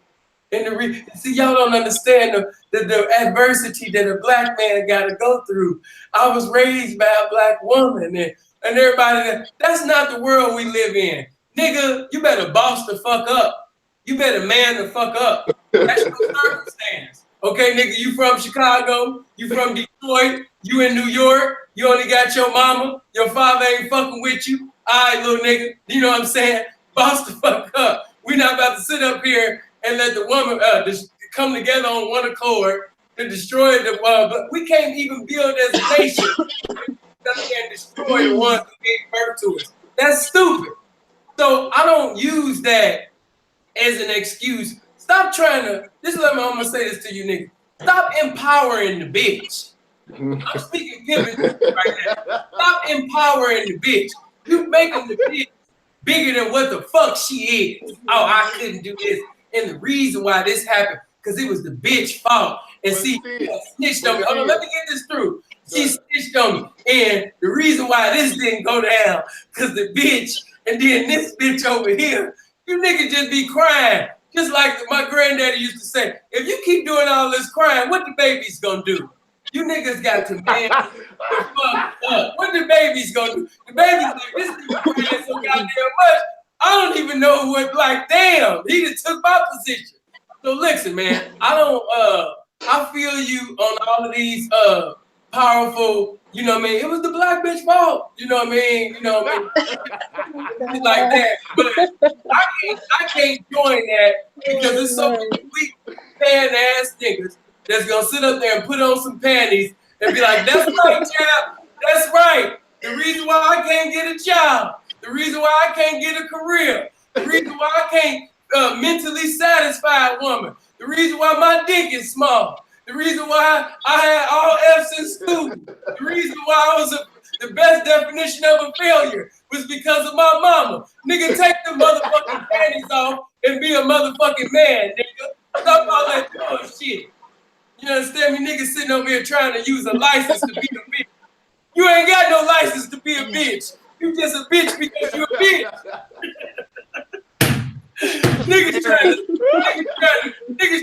And see, y'all don't understand the adversity that a black man got to go through. I was raised by a black woman, and everybody, that's not the world we live in. Nigga, you better boss the fuck up. You better man the fuck up. That's your circumstance. Okay, nigga, you from Chicago, you from Detroit, you in New York, you only got your mama, your father ain't fucking with you. All right, little nigga, you know what I'm saying? Boss the fuck up. We not about to sit up here and let the woman just come together on one accord to destroy the but we can't even build as a nation and destroy the ones who gave birth to us. That's stupid. So I don't use that as an excuse. Stop trying to, I'm gonna say this to you niggas. Stop empowering the bitch. I'm speaking pimping right now. Stop empowering the bitch. You making the bitch bigger than what the fuck she is. Oh, I couldn't do this. And the reason why this happened, because it was the bitch fault. And see, she snitched on me. Hold on, let me get this through. She snitched on me. And the reason why this didn't go down, because the bitch, and then this bitch over here, you niggas just be crying. Just like my granddaddy used to say, if you keep doing all this crying, what the baby's gonna do? You niggas got to man the fuck up. What the baby's gonna do? The baby's like, this nigga crying so goddamn much, I don't even know what, like, damn, he just took my position. So listen, man, I feel you on all of these powerful, you know what I mean? It was the black bitch fault, you know what I mean? You know what I mean? Like that. But I can't join that because there's so many weak fan ass niggas that's gonna sit up there and put on some panties and be like, that's right, child. That's right. The reason why I can't get a job, the reason why I can't get a career, the reason why I can't mentally satisfy a woman, the reason why my dick is small, the reason why I had all F's in school, the reason why I was the best definition of a failure was because of my mama. Nigga, take the motherfucking panties off and be a motherfucking man, nigga. Stop all that bullshit. You understand me? Niggas sitting over here trying to use a license to be a bitch. You ain't got no license to be a bitch. You just a bitch because you a bitch. Niggas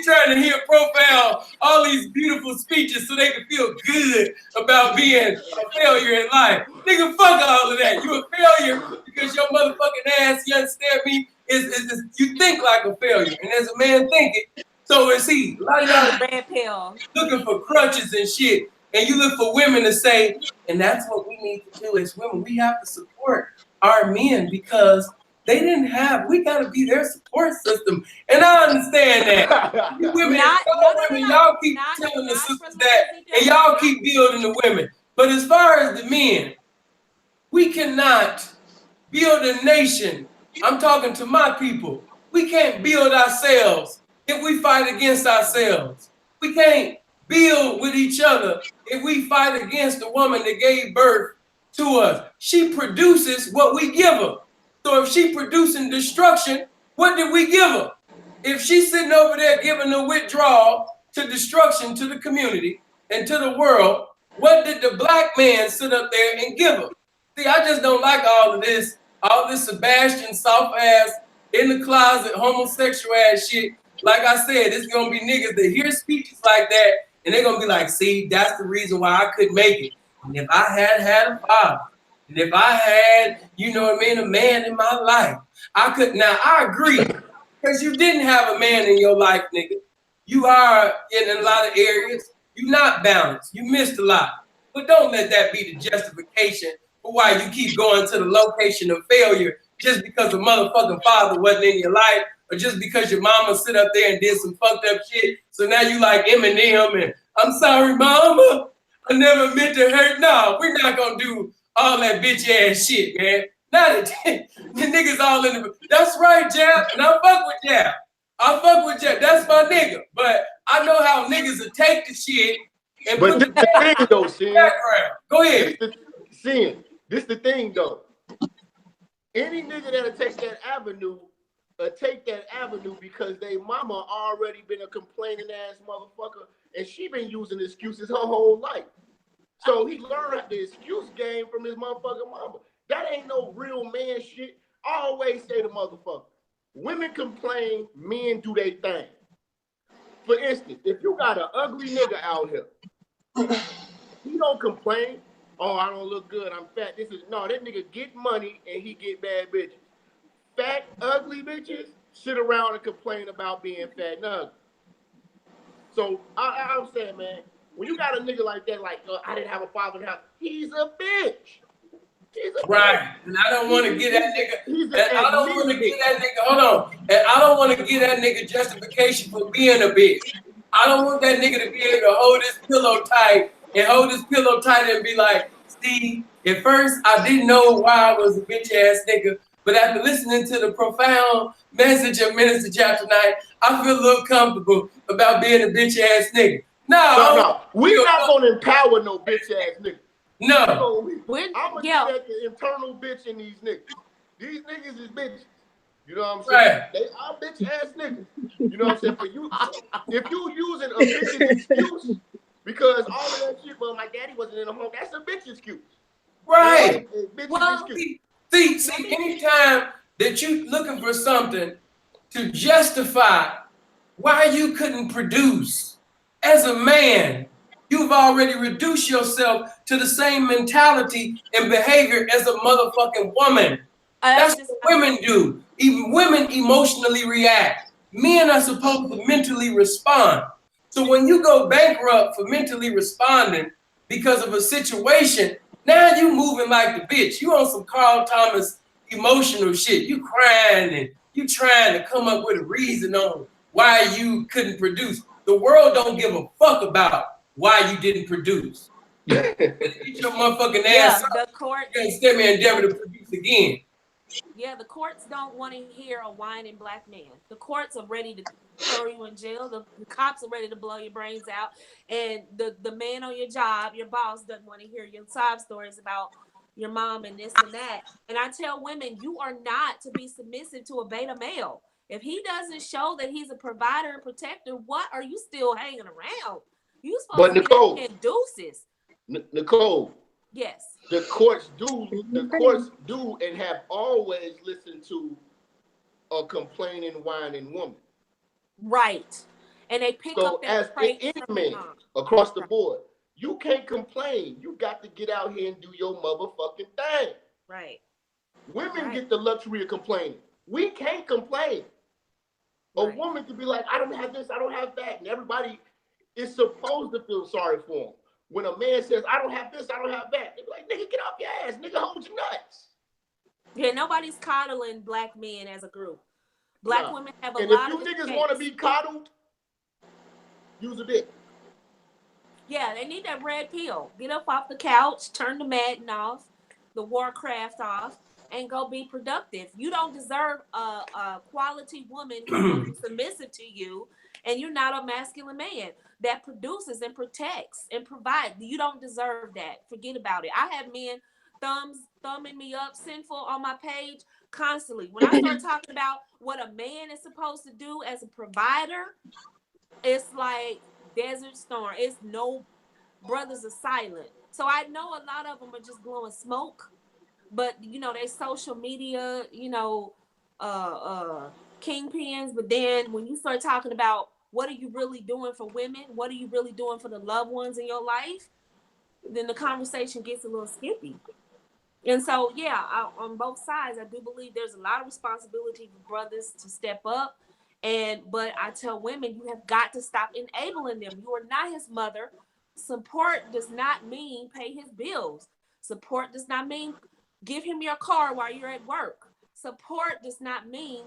trying to hear profile all these beautiful speeches so they can feel good about being a failure in life. Nigga, fuck all of that. You a failure because your motherfucking ass, you understand me, is you think like a failure. And as a man thinking, so is he. A lot of y'all red pill looking for crutches and shit. and you look for women to say, and that's what we need to do as women. We have to support our men because they didn't have, we got to be their support system. And I understand that. You women, y'all keep telling the sisters that, and y'all keep building the women. But as far as the men, we cannot build a nation. I'm talking to my people. We can't build ourselves if we fight against ourselves. We can't build with each other if we fight against the woman that gave birth to us. She produces what we give her. So if she producing destruction, what did we give her? If she's sitting over there giving the withdrawal to destruction to the community and to the world, what did the black man sit up there and give her? See, I just don't like all this Sebastian soft ass in the closet homosexual ass shit. Like I said, it's gonna be niggas that hear speeches like that and they're gonna be like, see, that's the reason why I couldn't make it. And if I had a father, and if I had, you know what I mean, a man in my life, I could. Now I agree, because you didn't have a man in your life, nigga. You are in a lot of areas. You're not balanced. You missed a lot. But don't let that be the justification for why you keep going to the location of failure just because the motherfucking father wasn't in your life, or just because your mama sit up there and did some fucked up shit. So now you like Eminem and I'm sorry, mama. I never meant to hurt. No, we're not gonna do all that bitch ass shit, man. Not the niggas all in the. That's right, Jab. And I fuck with Jab. I fuck with Jab. That's my nigga. But I know how niggas will take the shit and But put this the thing though, Sin. background. Go ahead. This the thing though. Any nigga that'll take that avenue, because they mama already been a complaining ass motherfucker, and she been using excuses her whole life. So he learned the excuse game from his motherfucking mama. That ain't no real man shit. I always say to motherfucker, women complain, men do their thing. For instance, if you got an ugly nigga out here, he don't complain. Oh, I don't look good. I'm fat. No, that nigga get money and he get bad bitches. Fat, ugly bitches sit around and complain about being fat and ugly. So I'm saying, man, when you got a nigga like that, like, I didn't have a father in the house, he's a bitch. Right. And I don't want to get that nigga. I don't want to get that nigga. Hold on. And I don't want to get that nigga justification for being a bitch. I don't want that nigga to be able to hold his pillow tight and be like, see, at first I didn't know why I was a bitch ass nigga, but after listening to the profound message of Minister Jab tonight, I feel a little comfortable about being a bitch ass nigga. No. We're not gonna empower no bitch ass nigga. No. I'm gonna get at the internal bitch in these niggas. These niggas is bitches. You know what I'm saying? Right. They are bitch ass niggas. You know what I'm saying? For you, if you using a bitch's excuse because all of that shit, well, my daddy wasn't in the home, that's a bitch excuse. Right. See, anytime that you looking for something to justify why you couldn't produce as a man, you've already reduced yourself to the same mentality and behavior as a motherfucking woman. That's what women do. Even women emotionally react. Men are supposed to mentally respond. So when you go bankrupt for mentally responding because of a situation, now you moving like the bitch. You on some Carl Thomas emotional shit. You crying and you trying to come up with a reason on why you couldn't produce. The world don't give a fuck about why you didn't produce. Get your motherfucking ass up. The court. You're gonna stay me endeavor to produce again. Yeah, the courts don't want to hear a whining black man. The courts are ready to throw you in jail. The cops are ready to blow your brains out. And the man on your job, your boss, doesn't want to hear your sob stories about your mom and this and that. And I tell women, you are not to be submissive to a beta male. If he doesn't show that he's a provider and protector, what are you still hanging around? You supposed to Nicole, be in deuces. Nicole. Yes. The courts do and have always listened to a complaining, whining woman. Right. And they pick up that as any man across the board, you can't complain. You got to get out here and do your motherfucking thing. Right. Women get the luxury of complaining. We can't complain. A woman could be like, I don't have this, I don't have that. And everybody is supposed to feel sorry for them. when a man says, I don't have this, I don't have that, they be like, nigga, get off your ass, nigga, hold your nuts. Yeah, nobody's coddling black men as a group. Black women have a and lot if of you niggas escapes. want to be coddled, use a dick. Yeah, they need that red pill. Get up off the couch, turn the Madden off, the Warcraft off, and go be productive. You don't deserve a quality woman who's going to be submissive to you, and you're not a masculine man that produces and protects and provides. You don't deserve that. Forget about it. I have men thumbing me up sinful on my page constantly. When I start talking about what a man is supposed to do as a provider, it's like Desert Storm. It's no, brothers are silent. So I know a lot of them are just blowing smoke, but you know, they social media, you know, kingpins. But then when you start talking about what are you really doing for women, what are you really doing for the loved ones in your life, then the conversation gets a little skippy. And so, yeah, on both sides, I do believe there's a lot of responsibility for brothers to step up. But I tell women, you have got to stop enabling them. You are not his mother. Support does not mean pay his bills. Support does not mean give him your car while you're at work. Support does not mean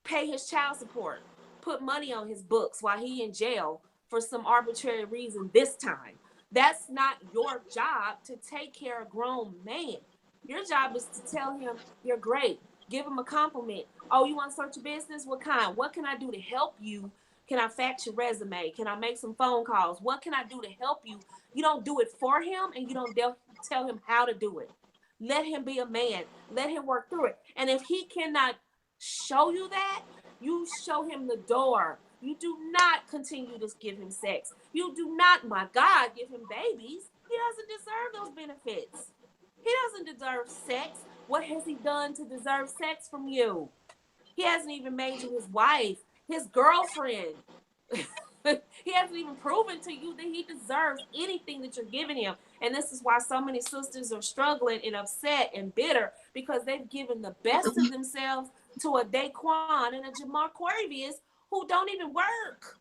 pay his child support. Put money on his books while he in jail for some arbitrary reason this time. That's not your job to take care of a grown man. Your job is to tell him you're great. Give him a compliment. Oh, you want to start your business? What kind? What can I do to help you? Can I fax your resume? Can I make some phone calls? What can I do to help you? You don't do it for him, and you don't tell him how to do it. Let him be a man. Let him work through it. And if he cannot show you that, you show him the door. You do not continue to give him sex. You do not, my God, give him babies. He doesn't deserve those benefits. He doesn't deserve sex. What has he done to deserve sex from you? He hasn't even made you his wife, his girlfriend. He hasn't even proven to you that he deserves anything that you're giving him. And this is why so many sisters are struggling and upset and bitter, because they've given the best of themselves to a Daquan and a Jamar Quavius who don't even work.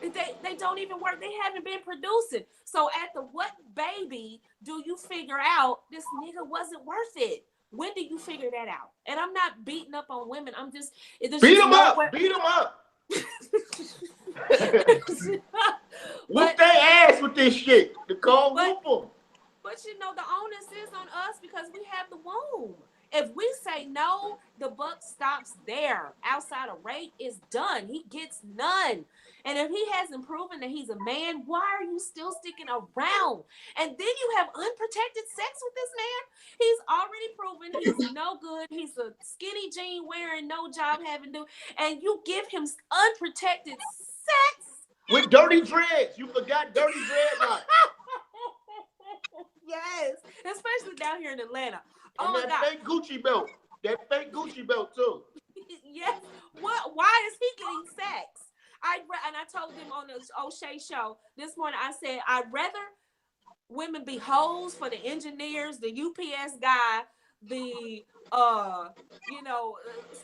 They don't even work. They haven't been producing. So at the what baby do you figure out this nigga wasn't worth it? When do you figure that out? And I'm not beating up on women. I'm just beat them up. Beat them up. Whoop their ass with this shit. Nicole, whoop them. But you know, the onus is on us because we have the womb. If we say no, the buck stops there. Outside of rape is done. He gets none. And if he hasn't proven that he's a man, why are you still sticking around? And then you have unprotected sex with this man. He's already proven he's no good. He's a skinny jean wearing, no job having to, and you give him unprotected sex with dirty dreads. You forgot dirty dreadlocks. Yes, especially down here in Atlanta. And oh that my God. fake Gucci belt. That fake Gucci belt too. Yes. What? Why is he getting sex? And I told them on the Oshay show this morning, I said, I'd rather women be hoes for the engineers, the UPS guy, the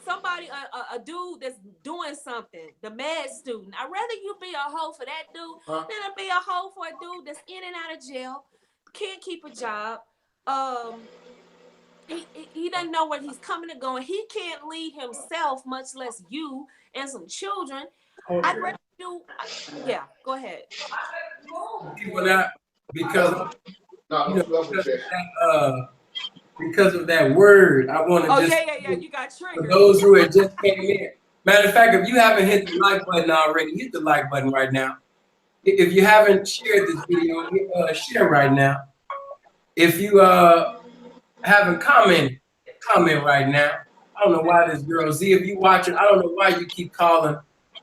somebody, a dude that's doing something, the med student. I'd rather you be a hoe for that dude than to be a hoe for a dude that's in and out of jail, can't keep a job. He doesn't know where he's coming and going. He can't lead himself, much less you and some children. I'd rather do. Yeah, go ahead. People that because because of that word, I want to yeah. You got triggered. For those who had just came in. Matter of fact, if you haven't hit the like button already, hit the like button right now. If you haven't shared this video, share right now. If you haven't commented, comment right now. I don't know why this girl, Z, if you watch it, I don't know why you keep calling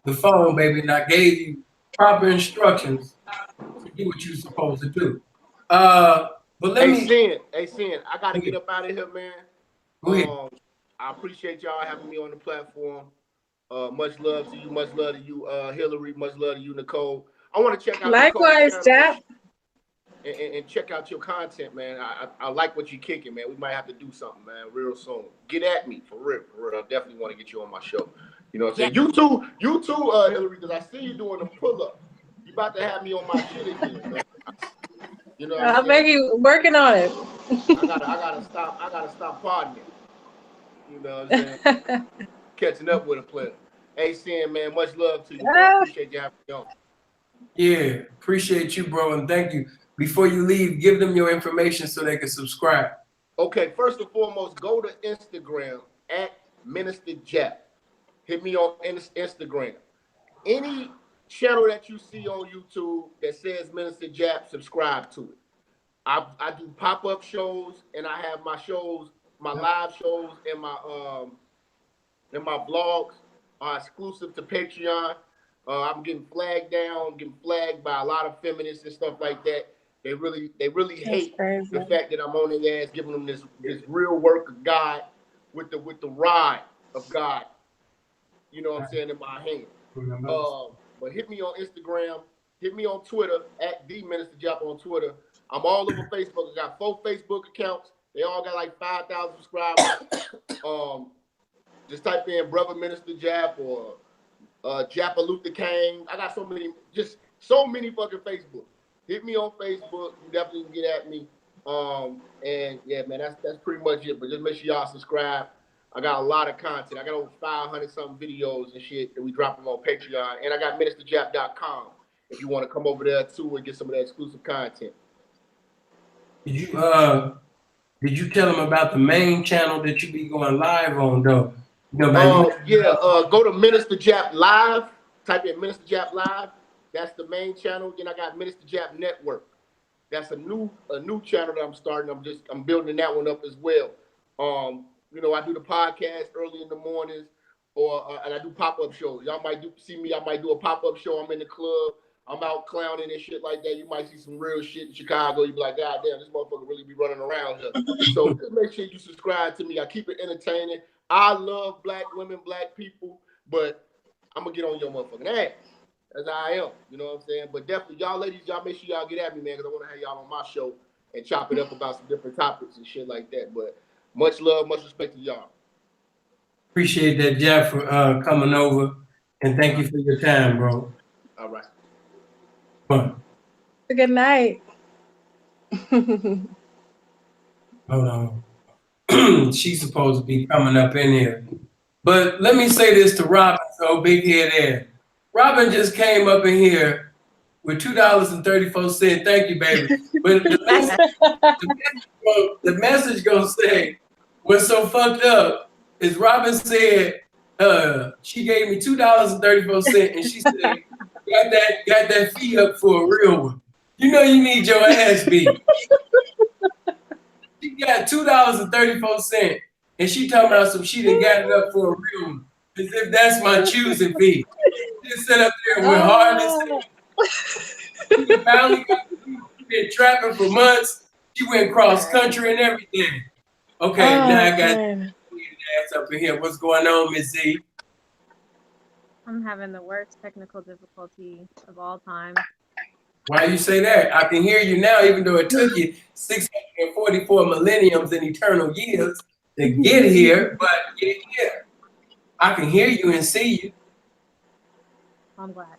the phone, baby, and I gave you proper instructions to do what you're supposed to do. But let me... Sin, I got to get up out of here, man. I appreciate y'all having me on the platform. Much love to you. Much love to you, Hilary. Much love to you, Nicole. I want to check out likewise, Jack. And check out your content, man. I like what you're kicking, man. We might have to do something, man, real soon. Get at me, for real, for real. I definitely want to get you on my show. You know what I'm saying? You too, Hilary, because I see you doing the pull-up. You about to have me on my shit again, man. You know what I'll I'm make saying? you working on it. I gotta stop pardoning. You know what I'm saying? Catching up with a player. Hey, Sin, man, much love to you, bro. Appreciate you having me on. Yeah, appreciate you, bro, and thank you. Before you leave, give them your information so they can subscribe. Okay, first and foremost, go to Instagram at Minister Jap. Hit me on Instagram. Any channel that you see on YouTube that says Minister Jap, subscribe to it. I do pop-up shows, and I have my shows, my live shows, and my vlogs are exclusive to Patreon. I'm getting flagged by a lot of feminists and stuff like that. They really hate the fact that I'm on their ass, giving them this real work of God with the rod of God. You know what I'm saying, in my hand. But hit me on Instagram, hit me on Twitter at the Minister Jap on Twitter. I'm all over Facebook. I got 4 Facebook accounts. They all got like 5,000 subscribers. Just type in Brother Minister Jap or Japa Luther King. I got so many fucking Facebook. Hit me on Facebook. You definitely can get at me. And yeah, man, that's pretty much it. But just make sure y'all subscribe. I got a lot of content. I got over 500 something videos and shit that we drop them on Patreon. And I got ministerjap.com if you want to come over there too and get some of that exclusive content. Did you tell them about the main channel that you be going live on though? You know, go to Minister Jap Live. Type in Minister Jap Live. That's the main channel. Then I got Minister Jap Network. That's a new channel that I'm starting. I'm building that one up as well. You know, I do the podcast early in the mornings, and I do pop-up shows. Y'all might see me. I might do a pop-up show. I'm in the club. I'm out clowning and shit like that. You might see some real shit in Chicago. You be like, God damn, this motherfucker really be running around here. So just make sure you subscribe to me. I keep it entertaining. I love black women, black people, but I'm gonna get on your motherfucking ass. That's how I am. You know what I'm saying? But definitely, y'all ladies, y'all make sure y'all get at me, man, because I want to have y'all on my show and chop it up about some different topics and shit like that. But much love, much respect to y'all. Appreciate that, Jeff, for coming over, and thank you for your time, bro. All right. Good night. Hold on. She's supposed to be coming up in here. But let me say this to Robin, so big head there. Robin just came up in here with $2.34. Thank you, baby. But the message gonna say, what's so fucked up is Robin said she gave me $2.34 and she said, got that fee up for a real one. You know you need your ass beat. She got $2.34 and she talking about some she done got it up for a real one. As if that's my choosing fee. Just sit up there with hardness. She finally been trapping for months. She went cross country and everything. Okay, now I got ass up in here. What's going on, Miss Z? I'm having the worst technical difficulty of all time. Why you say that? I can hear you now, even though it took you 644 millenniums and eternal years to get here, but you're here. I can hear you and see you. I'm glad.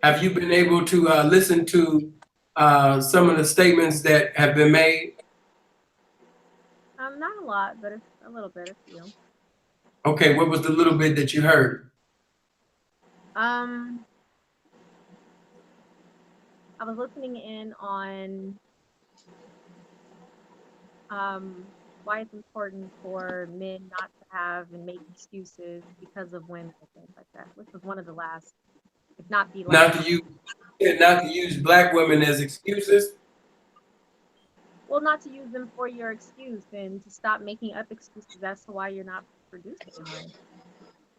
Have you been able to listen to some of the statements that have been made? Not a lot, but it's a little bit, a few. Okay, what was the little bit that you heard? I was listening in on why it's important for men not to have and make excuses because of women and things like that, which was one of the last, if not the last. Not to use black women as excuses? Well, not to use them for your excuse and to stop making up excuses as to why you're not producing one.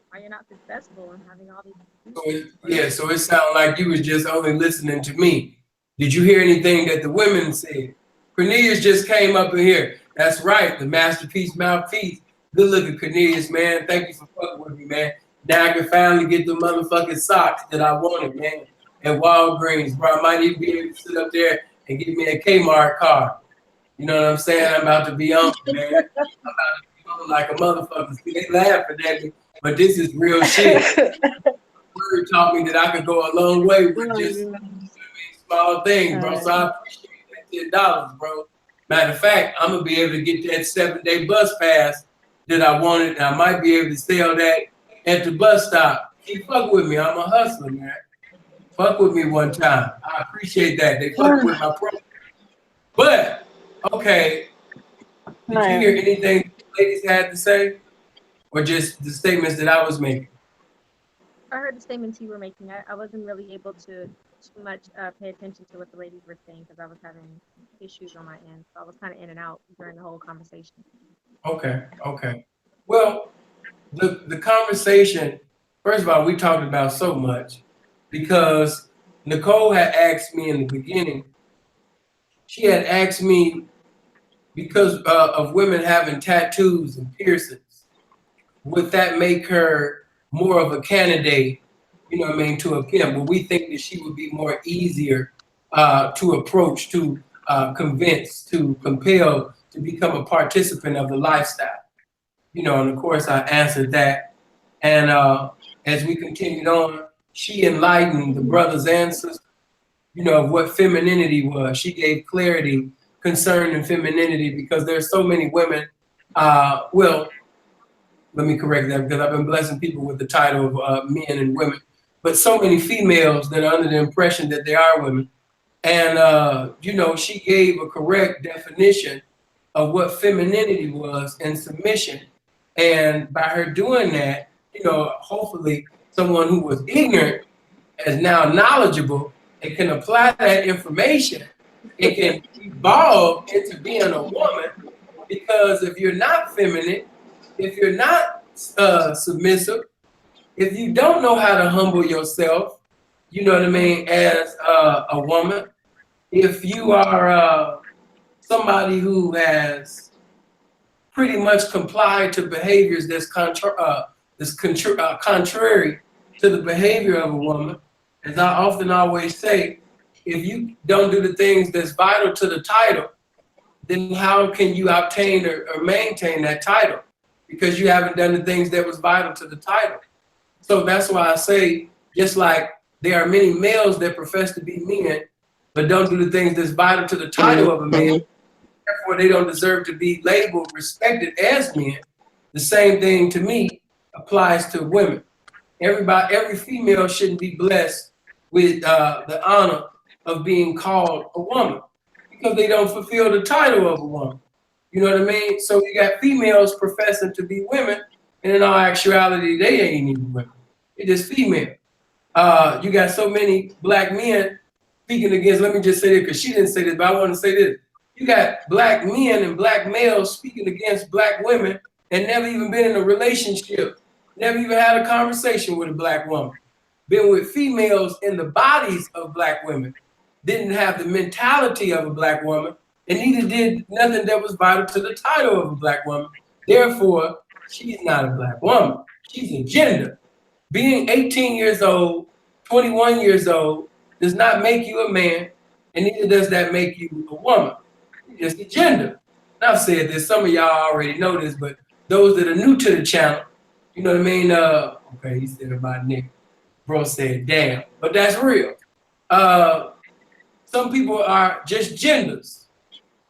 Why you're not successful and having all these excuses. So it sounded like you was just only listening to me. Did you hear anything that the women said? Cornelius just came up in here. That's right, the masterpiece mouthpiece. Good looking Cornelius, man. Thank you for fucking with me, man. Now I can finally get the motherfucking socks that I wanted, man. At Walgreens, bro. I might even be able to sit up there and get me a Kmart card. You know what I'm saying? I'm about to be on, man. I'm about to be on like a motherfucker. See, they laughing at me, but this is real shit. Word taught me that I could go a long way with just small things, bro. So I appreciate that $10, bro. Matter of fact, I'm gonna be able to get that 7-day bus pass that I wanted. And I might be able to sell that at the bus stop. Keep fuck with me. I'm a hustler, man. Fuck with me one time. I appreciate that. They fuck with my program. But okay, did you hear anything the ladies had to say, or just the statements that I was making? I heard the statements you were making. I wasn't really able to too much pay attention to what the ladies were saying because I was having issues on my end. So I was kind of in and out during the whole conversation. Okay. Well, the conversation, first of all, we talked about so much because Nicole had asked me in the beginning, she had asked me because of women having tattoos and piercings, would that make her more of a candidate, you know what I mean, to a pimp? But we think that she would be more easier to approach, to convince, to compel, to become a participant of the lifestyle. You know, and of course I answered that. And as we continued on, she enlightened the brothers and sisters, you know, of what femininity was. She gave clarity concerning femininity because there's so many women, well, let me correct that because I've been blessing people with the title of men and women, but so many females that are under the impression that they are women. And, you know, she gave a correct definition of what femininity was and submission. And by her doing that, you know, hopefully someone who was ignorant is now knowledgeable and can apply that information. It can evolve into being a woman, because if you're not feminine, if you're not submissive, if you don't know how to humble yourself, you know what I mean, as a woman, if you are somebody who has pretty much complied to behaviors that's contrary to the behavior of a woman, as I often always say, if you don't do the things that's vital to the title, then how can you obtain or maintain that title? Because you haven't done the things that was vital to the title. So that's why I say, just like there are many males that profess to be men, but don't do the things that's vital to the title of a man, therefore they don't deserve to be labeled, respected as men. The same thing to me applies to women. Every female shouldn't be blessed with the honor of being called a woman because they don't fulfill the title of a woman. You know what I mean? So you got females professing to be women, and in all actuality, they ain't even women. They're just female. You got so many black men speaking against, let me just say this, because she didn't say this, but I want to say this. You got black men and black males speaking against black women and never even been in a relationship, never even had a conversation with a black woman. Been with females in the bodies of black women, didn't have the mentality of a black woman, and neither did nothing that was vital to the title of a black woman. Therefore, she's not a black woman. She's a gender. Being 18 years old, 21 years old, does not make you a man, and neither does that make you a woman. It's just a gender. And I've said this, some of y'all already know this, but those that are new to the channel, you know what I mean? Okay, he said about Nick. Bro said, damn, but that's real. Some people are just genders.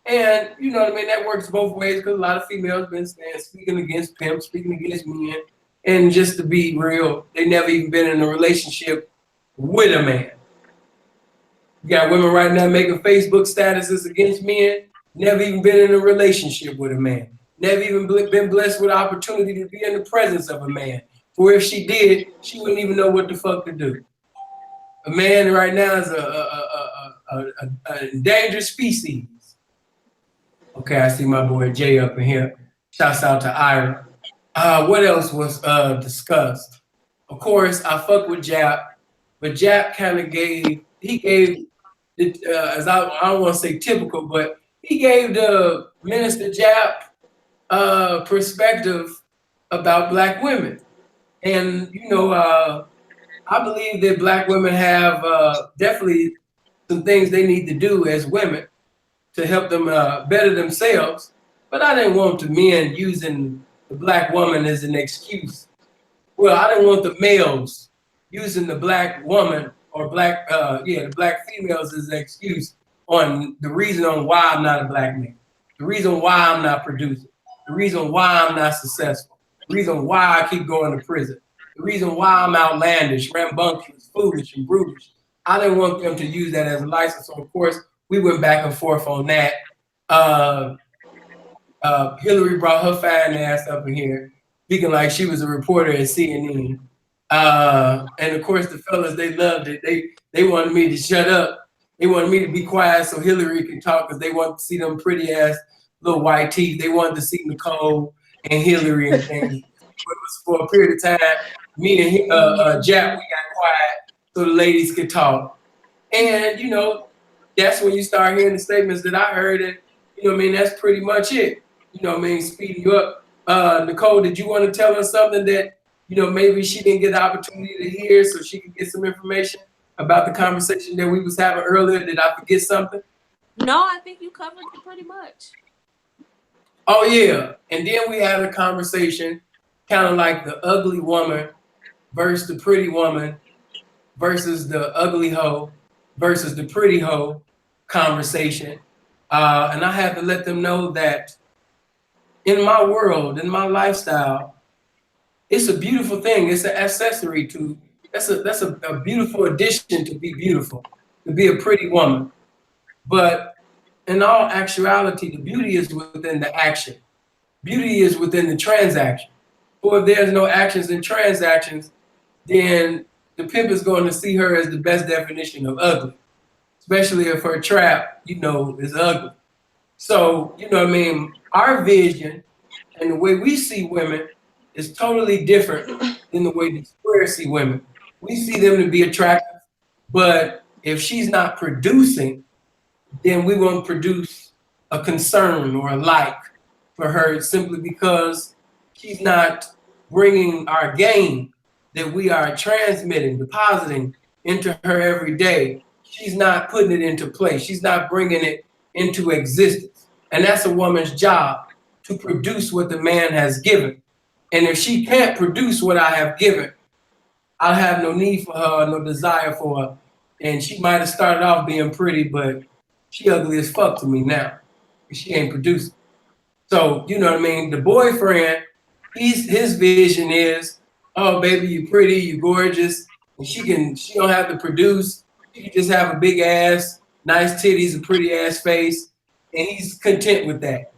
And you know what I mean? That works both ways because a lot of females been speaking against pimps, speaking against men. And just to be real, they never even been in a relationship with a man. You got women right now making Facebook statuses against men, never even been in a relationship with a man. Never even been blessed with the opportunity to be in the presence of a man. For if she did, she wouldn't even know what the fuck to do. A man right now is an endangered species. Okay, I see my boy Jay up in here. Shouts out to Ira. What else was discussed? Of course, I fuck with Jap, but Jap kind of gave it, as I don't want to say typical, but he gave the Minister Jap perspective about black women. And, you know, I believe that black women have definitely some things they need to do as women to help them better themselves. But I didn't want the men using the black woman as an excuse. Well, I didn't want the males using the black woman or black, the black females as an excuse on the reason on why I'm not a black man, the reason why I'm not producing, the reason why I'm not successful, the reason why I keep going to prison, the reason why I'm outlandish, rambunctious, foolish, and brutish. I didn't want them to use that as a license. So of course, we went back and forth on that. Hilary brought her fine ass up in here, speaking like she was a reporter at CNN. And of course, the fellas, they loved it. They wanted me to shut up. They wanted me to be quiet so Hilary could talk because they wanted to see them pretty ass little white teeth. They wanted to see Nicole and Hilary and things. But it was for a period of time. Me and Jack, we got quiet so the ladies could talk. And, you know, that's when you start hearing the statements that I heard. And, you know what I mean, that's pretty much it. You know what I mean, speeding you up. Nicole, did you want to tell us something that, you know, maybe she didn't get the opportunity to hear so she could get some information about the conversation that we was having earlier? Did I forget something? No, I think you covered it pretty much. Oh, yeah. And then we had a conversation kind of like the ugly woman versus the pretty woman versus the ugly hoe versus the pretty hoe conversation. And I had to let them know that in my world, in my lifestyle, it's a beautiful thing. It's an accessory to, that's a beautiful addition to be beautiful, to be a pretty woman. But in all actuality, the beauty is within the action. Beauty is within the transaction. For if there's no actions and transactions, then the pimp is going to see her as the best definition of ugly, especially if her trap, you know, is ugly. So, you know what I mean? Our vision and the way we see women is totally different than the way the squares see women. We see them to be attractive, but if she's not producing, then we won't produce a concern or a like for her simply because she's not bringing our game that we are transmitting, depositing into her every day. She's not putting it into play. She's not bringing it into existence. And that's a woman's job, to produce what the man has given. And if she can't produce what I have given, I have no need for her, no desire for her. And she might have started off being pretty, but she ugly as fuck to me now. She ain't producing. So, you know what I mean? The boyfriend, his vision is, oh baby, you pretty, you gorgeous, and she don't have to produce. She can just have a big ass, nice titties, a pretty ass face, and he's content with that.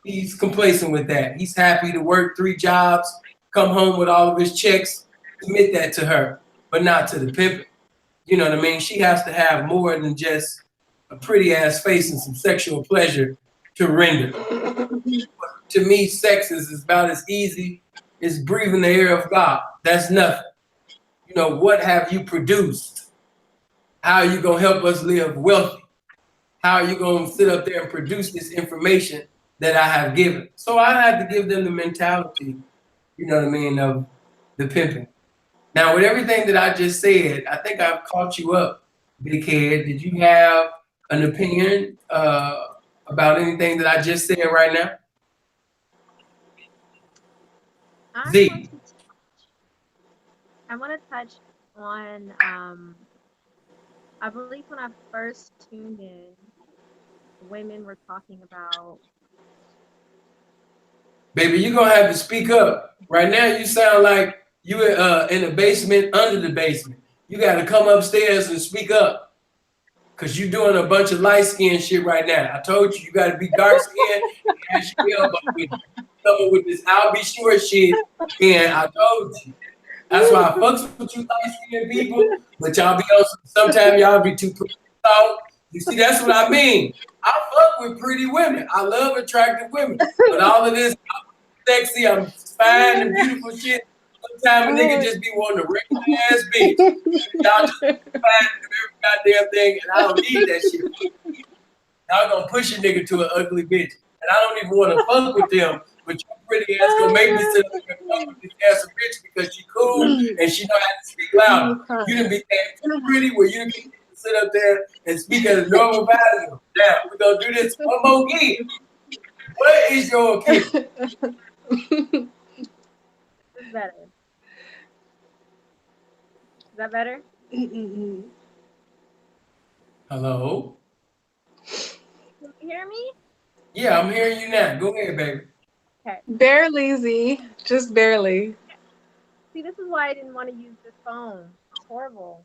He's complacent with that. He's happy to work 3 jobs, come home with all of his checks, commit that to her, but not to the pimping. You know what I mean? She has to have more than just a pretty ass face and some sexual pleasure to render. To me, sex is about as easy as breathing the air of God. That's nothing. You know, what have you produced? How are you going to help us live wealthy? How are you going to sit up there and produce this information that I have given? So I had to give them the mentality, you know what I mean, of the pimping. Now, with everything that I just said, I think I've caught you up, big head. Did you have an opinion about anything that I just said right now? I want to touch on, I believe when I first tuned in, women were talking about. Baby, you're going to have to speak up. Right now, you sound like you in the basement, under the basement. You got to come upstairs and speak up because you're doing a bunch of light-skinned shit right now. I told you, you got to be dark-skinned and coming with this I'll be sure shit, and I told you. That's why I fucks with you light-skinned people, but y'all be on, sometimes y'all be too pretty. You see, that's what I mean. I fuck with pretty women. I love attractive women, but all of this, I'm sexy, I'm fine and beautiful shit. Sometimes a nigga just be wanting a regular ass bitch. Y'all just fine and do every goddamn thing, and I don't need that shit. Y'all gonna push a nigga to an ugly bitch, and I don't even want to fuck with them. But your pretty ass gonna make me sit up there and fuck with this ass bitch because she cool and she know how to speak loud. You didn't be too pretty where you didn't sit up there and speak at a normal value. Now we're gonna do this one more game. What is your opinion? Better. Is that better? Hello? Can you hear me? Yeah, I'm hearing you now. Go ahead, baby. Okay. Barely, Z. Just barely. See, this is why I didn't want to use this phone. It's horrible.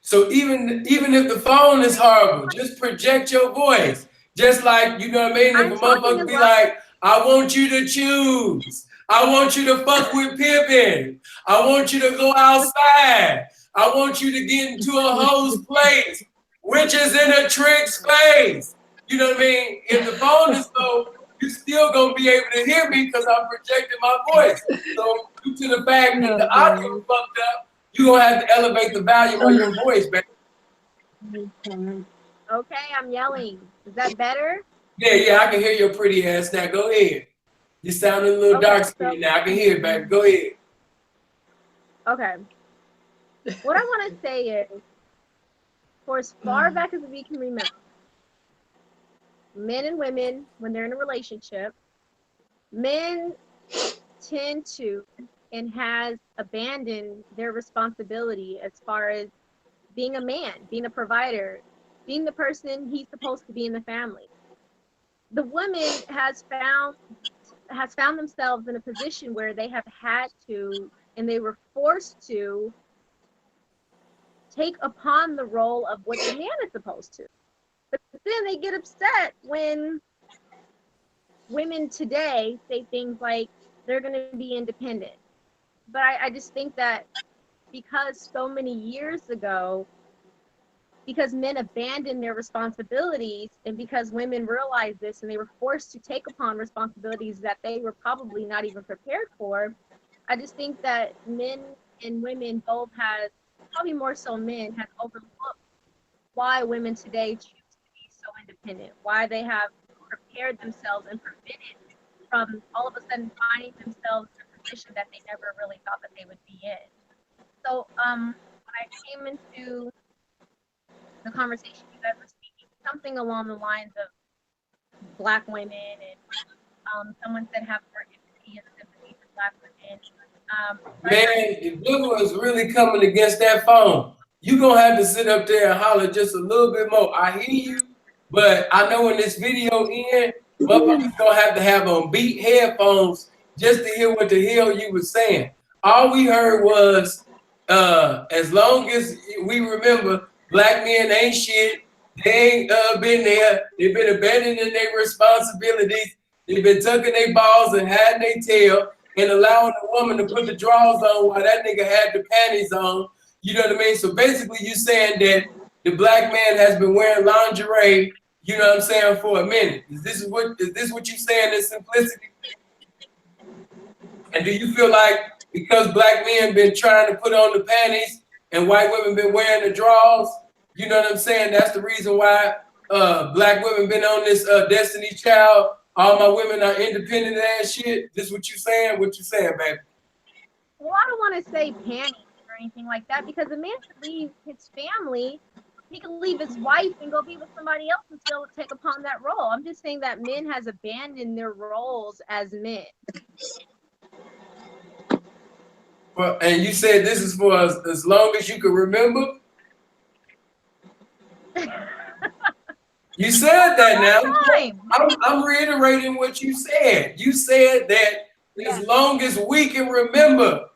So even if the phone is horrible, just project your voice. Just like, you know what I mean? If I'm a talking motherfucker as be loud. like, I want you to choose. I want you to fuck with Pippin. I want you to go outside. I want you to get into a hoe's place, which is in a trick's face. You know what I mean? If the phone is low, you still gonna be able to hear me because I'm projecting my voice. So due to the fact that the audio fucked up, you're gonna have to elevate the volume of your voice, baby. Okay, I'm yelling. Is that better? Yeah, I can hear your pretty ass now. Go ahead. You sound a little Okay, dark skinned now. I can hear it, baby. Go ahead. Okay. What I want to say is, for as far back as we can remember, men and women, when they're in a relationship, men tend to and has abandoned their responsibility as far as being a man, being a provider, being the person he's supposed to be in the family. The woman has found themselves in a position where they have had to, and they were forced to take upon the role of what the man is supposed to. But then they get upset when women today say things like they're going to be independent. But I just think that because so many years ago, because men abandoned their responsibilities and because women realized this and they were forced to take upon responsibilities that they were probably not even prepared for, I just think that men and women both has, probably more so men, have overlooked why women today choose to be so independent, why they have prepared themselves and prevented from all of a sudden finding themselves in a position that they never really thought that they would be in. So when I came into the conversation, you guys were speaking something along the lines of Black women, and someone said have more empathy and sympathy for Black women. Man, the devil is really coming against that phone. You gonna have to sit up there and holler just a little bit more. I hear you, but I know when this video ends, motherfuckers gonna have to have on beat headphones just to hear what the hell you was saying. All we heard was, as long as we remember, Black men ain't shit. They ain't been there. They've been abandoning their responsibilities. They've been tucking their balls and hiding their tail and allowing the woman to put the drawers on while that nigga had the panties on. You know what I mean? So basically you saying that the Black man has been wearing lingerie, you know what I'm saying, for a minute. Is this what you saying in simplicity? And do you feel like because Black men been trying to put on the panties and white women been wearing the drawers, you know what I'm saying? That's the reason why Black women been on this Destiny Child. All my women are independent ass shit. This what you saying? What you saying, baby? Well, I don't want to say panties or anything like that, because a man could leave his family, he could leave his wife and go be with somebody else and still take upon that role. I'm just saying that men has abandoned their roles as men. Well, and you said this is for as long as you can remember? You said that now. I'm reiterating what you said. You said that as long as we can remember,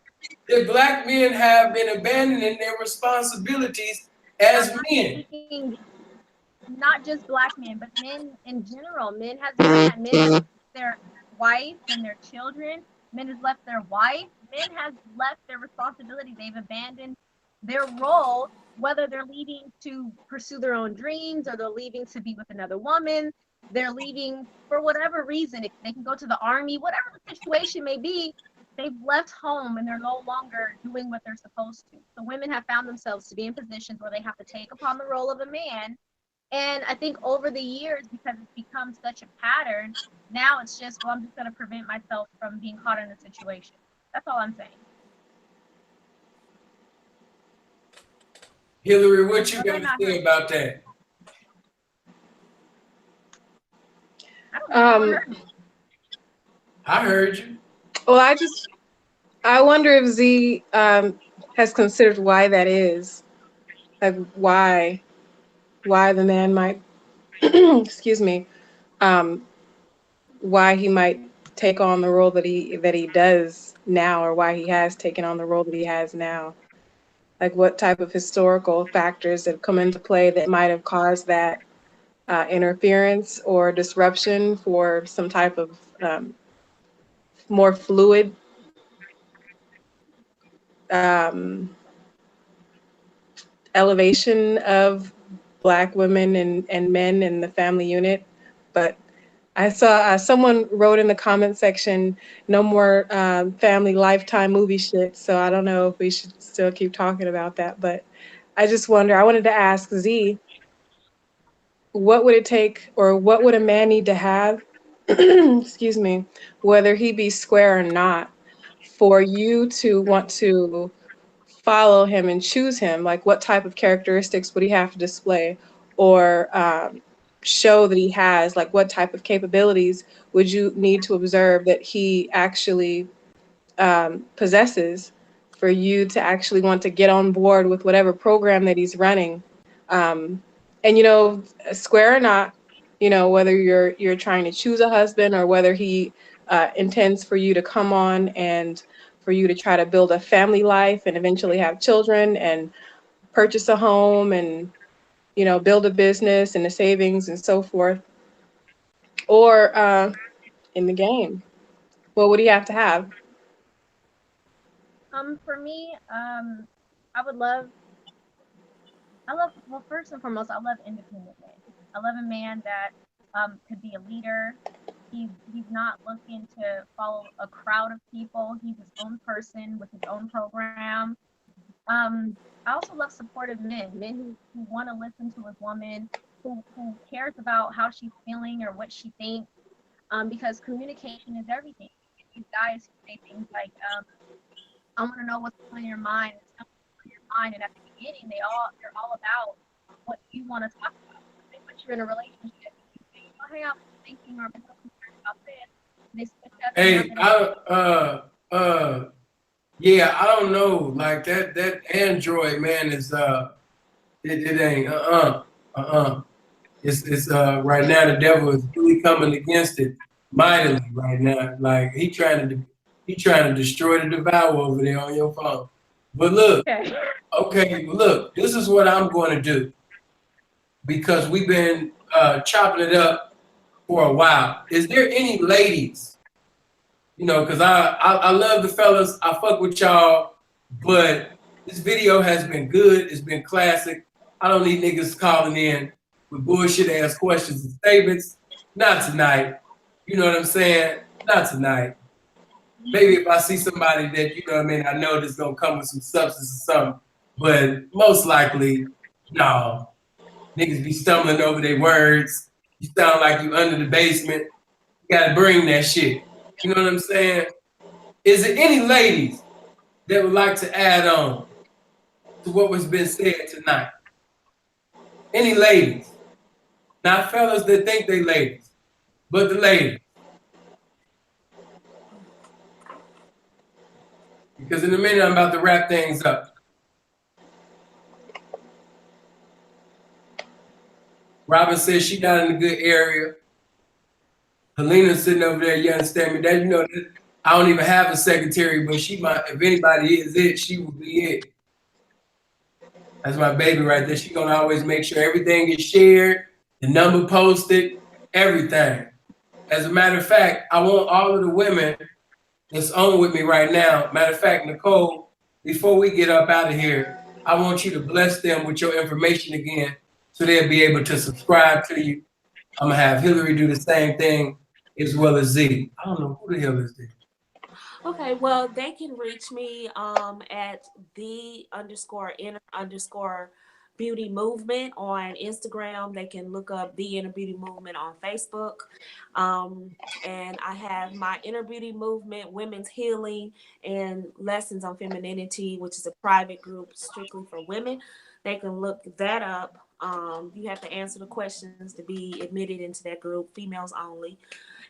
that Black men have been abandoning their responsibilities as men. Not just Black men, but men in general. Men has done that. Men have left their wife and their children. Men has left their wife. Men has left their responsibility. They've abandoned their role, whether they're leaving to pursue their own dreams or they're leaving to be with another woman. They're leaving for whatever reason. They can go to the army, whatever the situation may be. They've left home and they're no longer doing what they're supposed to. So women have found themselves to be in positions where they have to take upon the role of a man. And I think over the years, because it's become such a pattern, now it's just, well, I'm just going to prevent myself from being caught in a situation. That's all I'm saying. Hilary, what you got to say about that? I heard you. Well, I wonder if Z has considered why that is. Like, why? why the man might, excuse me, um, why he might take on the role that he does now, or why he has taken on the role that he has now. Like what type of historical factors have come into play that might have caused that interference or disruption for some type of more fluid um, elevation of Black women and men in the family unit. But I saw someone wrote in the comment section, no more family Lifetime movie shit. So I don't know if we should still keep talking about that. But I just wonder, I wanted to ask Z, what would it take, or what would a man need to have, excuse me, whether he be square or not, for you to want to follow him and choose him? Like, what type of characteristics would he have to display, or show that he has? Like, what type of capabilities would you need to observe that he actually possesses for you to actually want to get on board with whatever program that he's running? Um, and square or not, whether you're trying to choose a husband, or whether he intends for you to come on and for you to try to build a family life and eventually have children and purchase a home and build a business and the savings and so forth, or in the game, what would he have to have? For me, well, first and foremost, I love independent men. I love a man that could be a leader. He's not looking to follow a crowd of people. He's his own person with his own program. I also love supportive men who want to listen to his woman, who cares about how she's feeling or what she thinks, because communication is everything. These guys who say things like, I want to know what's on your mind, and at the beginning, they're all about what you want to talk about. They put you in a relationship. You say, oh, hey, I'm thinking, or I'm concerned about this. And they switch up. Hey, yeah, I don't know. Like that Android man is it ain't It's right now the devil is really coming against it mightily right now. Like he trying to destroy the devour over there on your phone. But look, okay, look, this is what I'm going to do, because we've been chopping it up for a while. Is there any ladies? Because I love the fellas, I fuck with y'all, but this video has been good. It's been classic. I don't need niggas calling in with bullshit ass questions and statements. Not tonight. You know what I'm saying? Not tonight. Maybe if I see somebody that, I know that's gonna come with some substance or something. But most likely, no. Niggas be stumbling over their words. You sound like you under the basement. You gotta bring that shit. You know what I'm saying? Is there any ladies that would like to add on to what was been said tonight? Any ladies? Not fellas that think they ladies, but the ladies. Because in a minute, I'm about to wrap things up. Robin says she not in a good area. Helena's sitting over there, you understand me? That I don't even have a secretary, but she might, if anybody is it, she will be it. That's my baby right there. She's gonna always make sure everything is shared, the number posted, everything. As a matter of fact, I want all of the women that's on with me right now. Matter of fact, Nicole, before we get up out of here, I want you to bless them with your information again, so they'll be able to subscribe to you. I'm gonna have Hilary do the same thing, as well as Z. I don't know who the hell is this. Okay, well, they can reach me at _inner_beauty movement on Instagram. They can look up the Inner Beauty Movement on Facebook. And I have my Inner Beauty Movement Women's Healing and Lessons on Femininity, which is a private group strictly for women. They can look that up. You have to answer the questions to be admitted into that group, females only.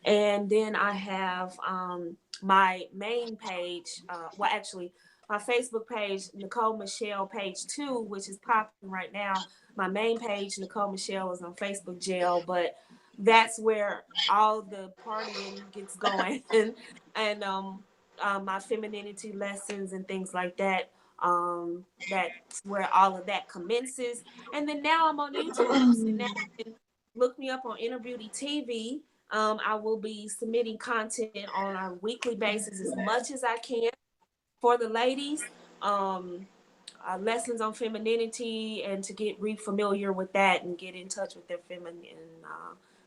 And then I have my main page, my Facebook page, Nicole Michelle page 2, which is popping right now. My main page, Nicole Michelle, is on Facebook jail, but that's where all the partying gets going and my femininity lessons and things like that. That's where all of that commences. And then now I'm on YouTube. So now you can look me up on InnerBeautyTV. I will be submitting content on a weekly basis as much as I can for the ladies. Lessons on femininity and to get re-familiar with that and get in touch with their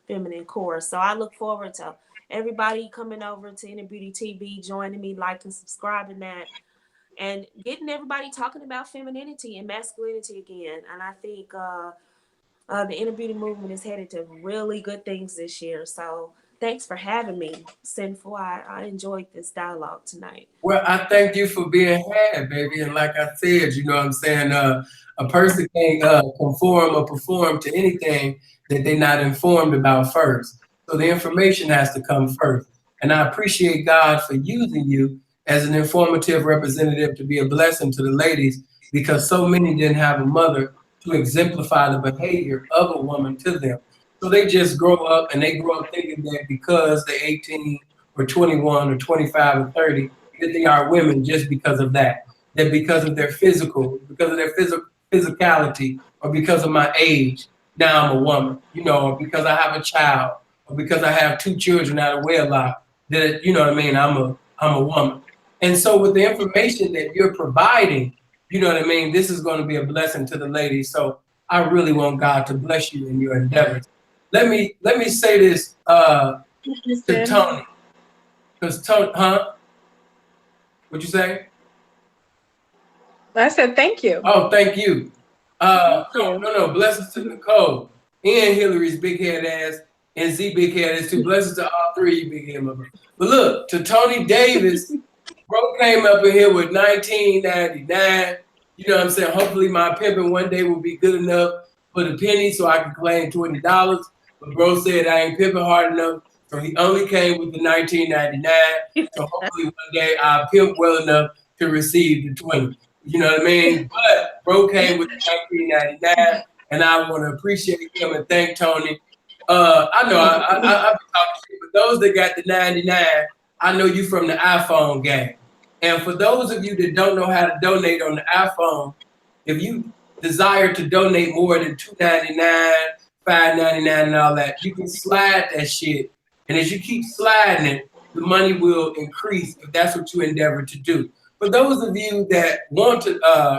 feminine core. So I look forward to everybody coming over to InnerBeautyTV, joining me, liking, subscribing that, and getting everybody talking about femininity and masculinity again. And I think the Inner Beauty movement is headed to really good things this year. So thanks for having me, Sinful. I enjoyed this dialogue tonight. Well, I thank you for being had, baby. And like I said, you know what I'm saying? A person can't conform or perform to anything that they're not informed about first. So the information has to come first. And I appreciate God for using you as an informative representative to be a blessing to the ladies, because so many didn't have a mother to exemplify the behavior of a woman to them. So they just grow up and they grow up thinking that because they're 18 or 21 or 25 or 30, that they are women just because of that. That because of their physicality, or because of my age, now I'm a woman, you know, or because I have a child, or because I have 2 children out of wedlock, that, you know what I mean, I'm a woman. And so with the information that you're providing, you know what I mean, this is going to be a blessing to the ladies. So I really want God to bless you in your endeavors. Let me say this to Tony. Because Tony, huh? What'd you say? I said thank you. Oh, thank you. No. Blessings to Nicole and Hilary's big head ass and Z big head ass too. Blessings to all 3 of you big head motherfuckers. But look, to Tony Davis, bro came up in here with 1999. You know what I'm saying? Hopefully my pimping one day will be good enough for the penny so I can claim $20. But bro said I ain't pimping hard enough, so he only came with the 1999. So hopefully one day I'll pimp well enough to receive the 20. You know what I mean? But bro came with the 1999, and I want to appreciate him and thank Tony. I know I've been talking shit, but those that got the 99, I know you from the iPhone game. And for those of you that don't know how to donate on the iPhone, if you desire to donate more than $2.99, $5.99, and all that, you can slide that shit. And as you keep sliding it, the money will increase if that's what you endeavor to do. For those of you that want to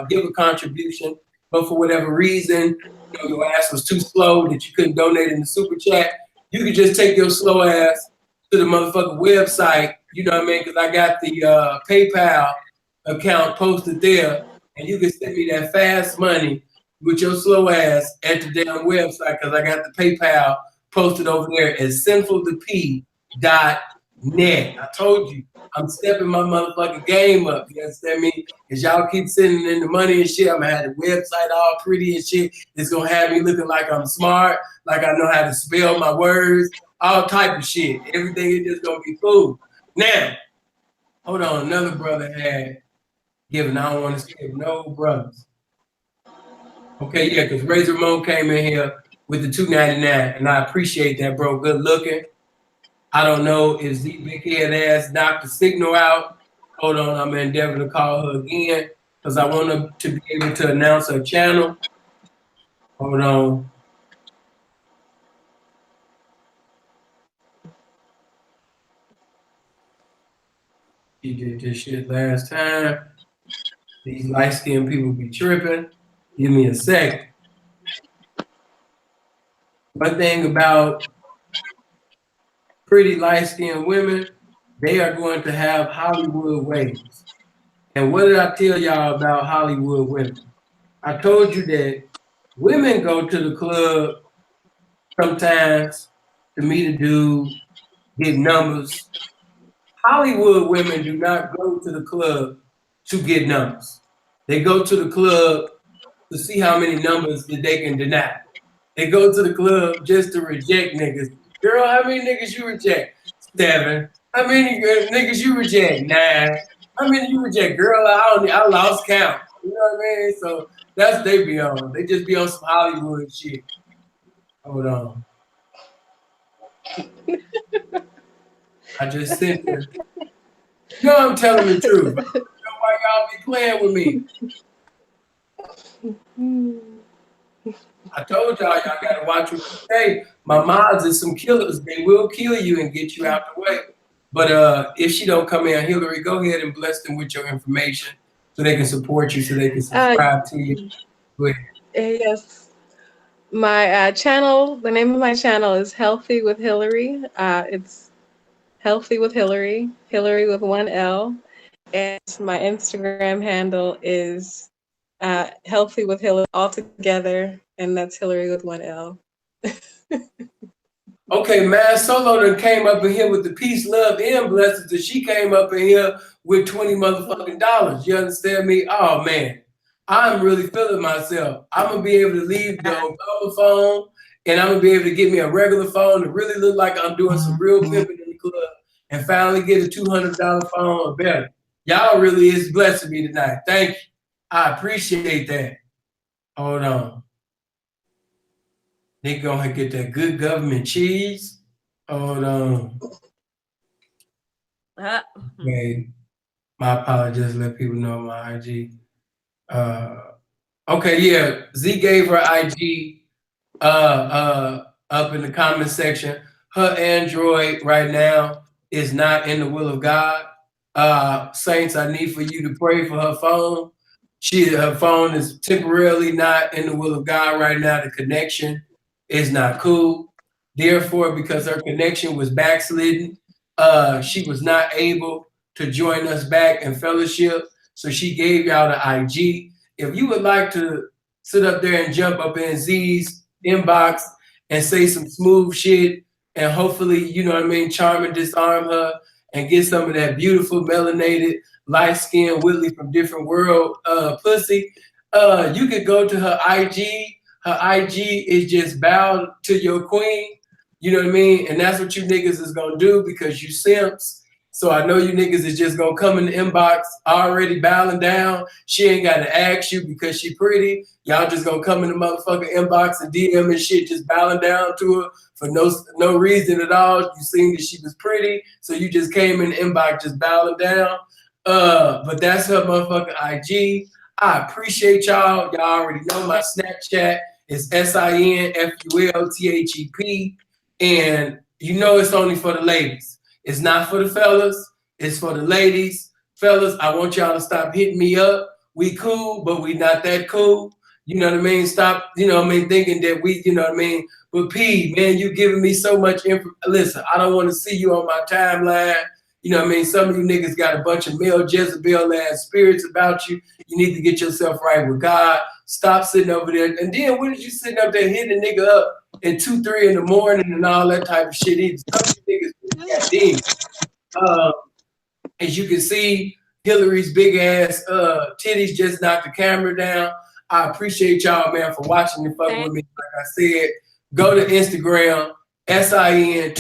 give a contribution, but for whatever reason, you know, your ass was too slow that you couldn't donate in the super chat, you could just take your slow ass to the motherfucking website, you know what I mean? Because I got the PayPal account posted there, and you can send me that fast money with your slow ass at the damn website, because I got the PayPal posted over there at sinfultop.net. I told you, I'm stepping my motherfucking game up. You understand me? As y'all keep sending in the money and shit, I'm gonna have the website all pretty and shit. It's gonna have me looking like I'm smart, like I know how to spell my words, all type of shit. Everything is just gonna be cool. Now, hold on, another brother had given. I don't want to skip no brothers. Okay, yeah, because Razor Ramon came in here with the $2.99, and I appreciate that, bro. Good looking. I don't know if Z big head ass knocked the signal out. Hold on, I'm gonna endeavor to call her again because I want her to be able to announce her channel. Hold on. She did this shit last time. These light-skinned people be tripping. Give me a second. One thing about pretty light-skinned women, they are going to have Hollywood ways. And what did I tell y'all about Hollywood women? I told you that women go to the club sometimes to meet a dude, get numbers. Hollywood women do not go to the club to get numbers. They go to the club to see how many numbers that they can deny. They go to the club just to reject niggas. Girl, how many niggas you reject? 7. How many niggas you reject? 9. How many you reject, girl? I lost count. You know what I mean? So that's what they be on. They just be on some Hollywood shit. Hold on. I just sent her. You know I'm telling the truth. I don't know why y'all be playing with me. I told y'all gotta watch what you say. My mods is some killers. They will kill you and get you out the way. But if she don't come in, Hilary, go ahead and bless them with your information so they can support you, so they can subscribe to you. Go ahead. Yes. My channel, the name of my channel is Healthy with Hilary. It's Healthy with Hilary, Hilary with 1 L. And my Instagram handle is Healthy with Hilary all together, and that's Hilary with 1 L. Okay, man, Solo done came up in here with the peace, love, and blessings, and she came up in here with $20 motherfucking dollars. You understand me? Oh man, I'm really feeling myself. I'm gonna be able to leave the Obama phone, and I'm gonna be able to get me a regular phone to really look like I'm doing some real pimping in the club, and finally get a $200 phone or better. Y'all really is blessing me tonight. Thank you. I appreciate that. Hold on. They gonna get that good government cheese. Hold on. Okay. My apologies. Let people know my IG. Okay, yeah. Z gave her IG up in the comment section. Her Android right now is not in the will of God. Saints, I need for you to pray for her phone. Her phone is temporarily not in the will of God right now. The connection is not cool. Therefore, because her connection was backslidden, she was not able to join us back in fellowship. So she gave y'all the IG. If you would like to sit up there and jump up in Z's inbox and say some smooth shit and hopefully, you know what I mean, charm and disarm her and get some of that beautiful melanated light-skinned Whitley from different world pussy, you could go to her IG. Her IG is just bow to your queen. You know what I mean? And that's what you niggas is gonna do because you simps. So I know you niggas is just gonna come in the inbox already bowing down. She ain't gotta ask you because she pretty. Y'all just gonna come in the motherfucking inbox and DM and shit, just bowing down to her for no reason at all. You seen that she was pretty, so you just came in the inbox just bowing down. But that's her motherfucking IG. I appreciate y'all. Y'all already know my Snapchat is SINFULTHEP. And you know it's only for the ladies. It's not for the fellas. It's for the ladies. Fellas, I want y'all to stop hitting me up. We cool, but we not that cool. You know what I mean? Stop, you know what I mean, thinking that we, you know what I mean? But P, man, you giving me so much info. Listen, I don't want to see you on my timeline. You know what I mean? Some of you niggas got a bunch of male Jezebel-ass spirits about you. You need to get yourself right with God. Stop sitting over there. And then when did you sitting up there hitting a nigga up at 2, 3 in the morning and all that type of shit? Either. Some of you niggas got demons. As you can see, Hilary's big ass titties just knocked the camera down. I appreciate y'all, man, for watching and fucking with me. Like I said, go to Instagram, SIN_FUL.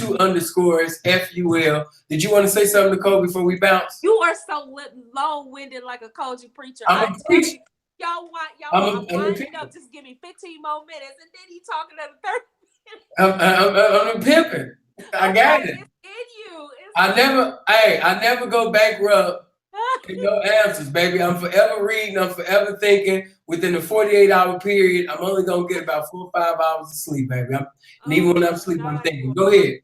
Did you want to say something, Nicole, before we bounce? You are so long-winded like a Koji preacher. I'm a preacher. Y'all winding up. Just give me 15 more minutes, and then he talking another 30 minutes. I'm a pimping. I got it. It's in you. I never go bankrupt. No answers, baby. I'm forever reading. I'm forever thinking. Within a 48-hour period, I'm only gonna get about 4 or 5 hours of sleep, baby. Even when I'm asleep, I'm thinking. Go ahead.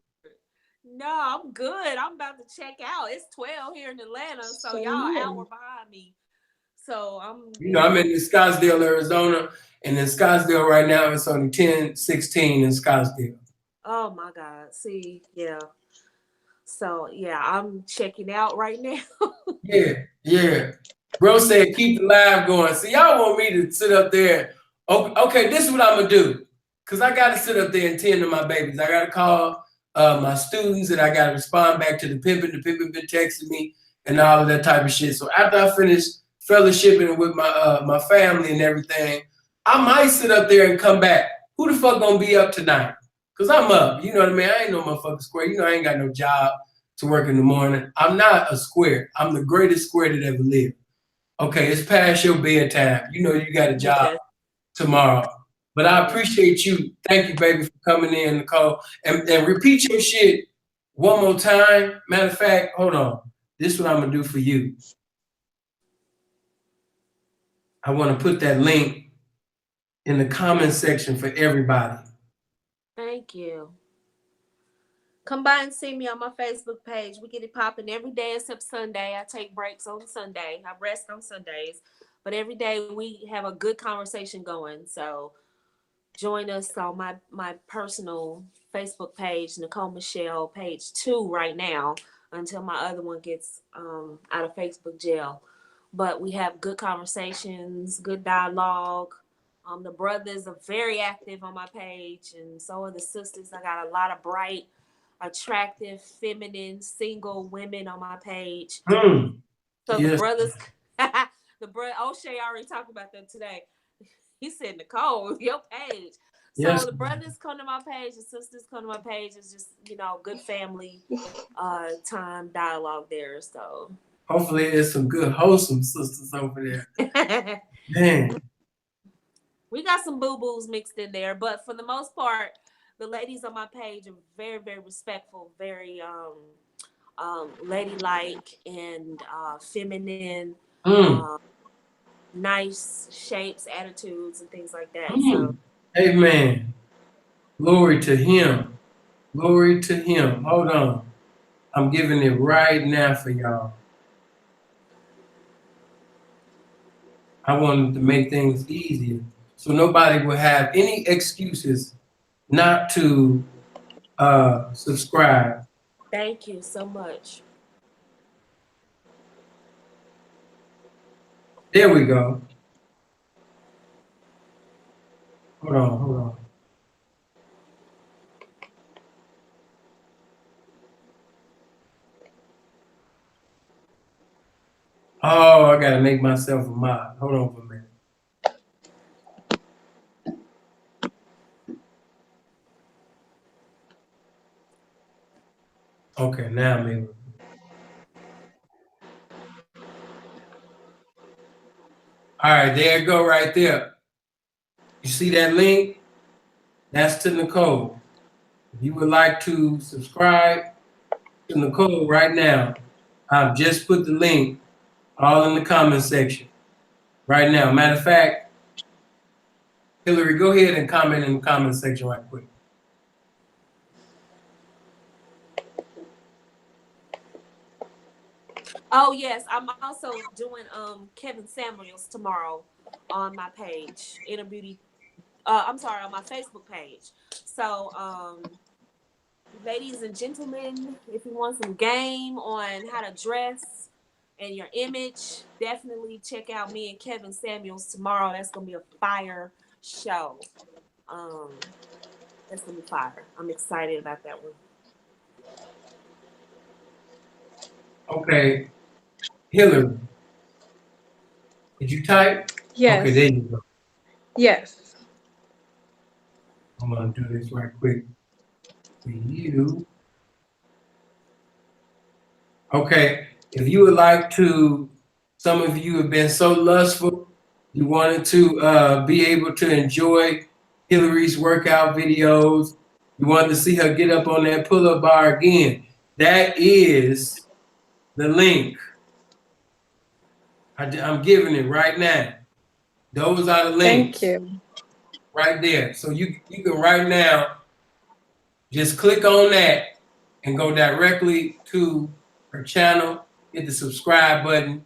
No, I'm good. I'm about to check out. It's 12 here in Atlanta, so y'all an hour behind me. So I'm. You know, I'm in Scottsdale, Arizona, and in Scottsdale right now it's only 10:16 in Scottsdale. Oh my God! See, yeah. So yeah, I'm checking out right now. Yeah. Bro said keep the live going. See, y'all want me to sit up there. Okay, this is what I'm gonna do. Cause I gotta sit up there and tend to my babies. I gotta call my students and I gotta respond back to the pimpin'. The pimpin' been texting me and all of that type of shit. So after I finish fellowshipping with my family and everything, I might sit up there and come back. Who the fuck gonna be up tonight? Cause I'm up. You know what I mean? I ain't no motherfucking square. You know I ain't got no job to work in the morning. I'm not a square. I'm the greatest square that ever lived. Okay, it's past your bedtime. You know you got a job tomorrow. But I appreciate you. Thank you, baby, for coming in, Nicole. And repeat your shit one more time. Matter of fact, hold on. This is what I'm going to do for you. I want to put that link in the comment section for everybody. Thank you. Come by and see me on my Facebook page. We get it popping every day except Sunday. I take breaks on Sunday. I rest on Sundays. But every day we have a good conversation going. So join us on my personal Facebook page, Nicole Michelle, page 2 right now, until my other one gets out of Facebook jail. But we have good conversations, good dialogue. The brothers are very active on my page, and so are the sisters. I got a lot of bright, attractive, feminine, single women on my page. So yes. The brothers, Oshay already talked about them today. He said, Nicole, your page. So yes. The brothers come to my page, the sisters come to my page. It's just, good family time dialogue there. So hopefully there's some good wholesome sisters over there. Man. We got some boo-boos mixed in there, but for the most part, the ladies on my page are very, very respectful, very ladylike and feminine, nice shapes, attitudes, and things like that. So, amen. Glory to him. Glory to him. Hold on. I'm giving it right now for y'all. I wanted to make things easier so nobody will have any excuses not to subscribe. Thank you so much. There we go. Hold on. Oh, I gotta make myself a mod. Hold on for a minute. Okay, now maybe. All right, there you go right there. You see that link? That's to Nicole. If you would like to subscribe to Nicole right now, I've just put the link all in the comment section right now. Matter of fact, Hilary, go ahead and comment in the comment section right quick. Oh yes, I'm also doing Kevin Samuels tomorrow on my page, on my Facebook page. So ladies and gentlemen, if you want some game on how to dress and your image, definitely check out me and Kevin Samuels tomorrow. That's gonna be a fire show. That's gonna be fire. I'm excited about that one. Okay. Hilary, did you type? Yes. Okay, there you go. Yes. I'm gonna do this right quick for you. Okay, if you would like to, some of you have been so lustful, you wanted to be able to enjoy Hilary's workout videos. You wanted to see her get up on that pull-up bar again. That is the link. I'm giving it right now. Those are the links. Thank you. Right there. So you can right now just click on that and go directly to her channel, hit the subscribe button,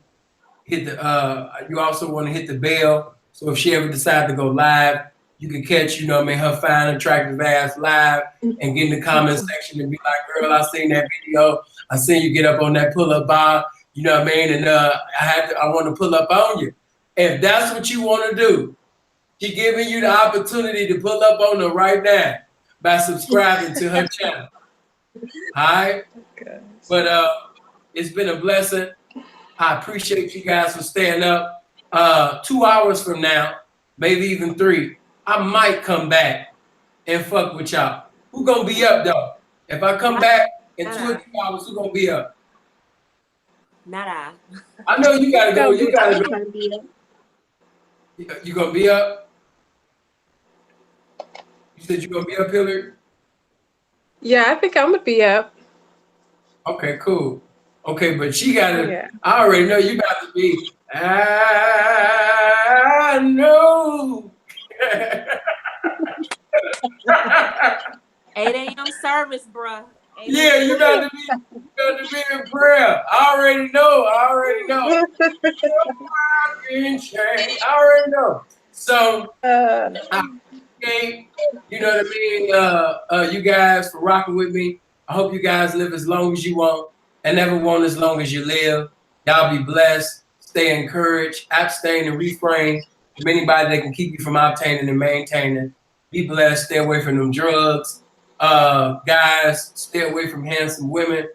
hit the you also want to hit the bell. So if she ever decides to go live, you can catch, her fine, attractive ass live and get in the comment section and be like, girl, I seen that video. I seen you get up on that pull-up bar. You know what I mean? And I want to pull up on you. If that's what you want to do, she's giving you the opportunity to pull up on her right now by subscribing to her channel. All right? Okay. But it's been a blessing. I appreciate you guys for staying up. 2 hours from now, maybe even 3, I might come back and fuck with y'all. Who gonna be up though? If I come back, In 24 hours, who's gonna be up? Not I. I know you gotta go. You gotta go. gonna be up. You gonna be up? You said you gonna be up, Hilary? Yeah, I think I'm gonna be up. Okay, cool. Okay, but she gotta. Yeah. I already know you about to be. I know. 8 a.m. service, bruh. 8 Yeah, you got to be in prayer. I already know. I already know. I already know. So, okay, you know what I mean? You guys for rocking with me. I hope you guys live as long as you want and never want as long as you live. Y'all be blessed. Stay encouraged. Abstain and refrain from anybody that can keep you from obtaining and maintaining. Be blessed. Stay away from them drugs. Guys, stay away from handsome women.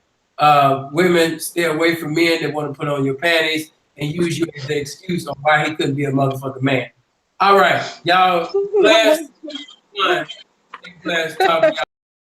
Women, stay away from men that want to put on your panties and use you as the excuse on why he couldn't be a motherfucking man. All right, y'all. Last one. Last talk.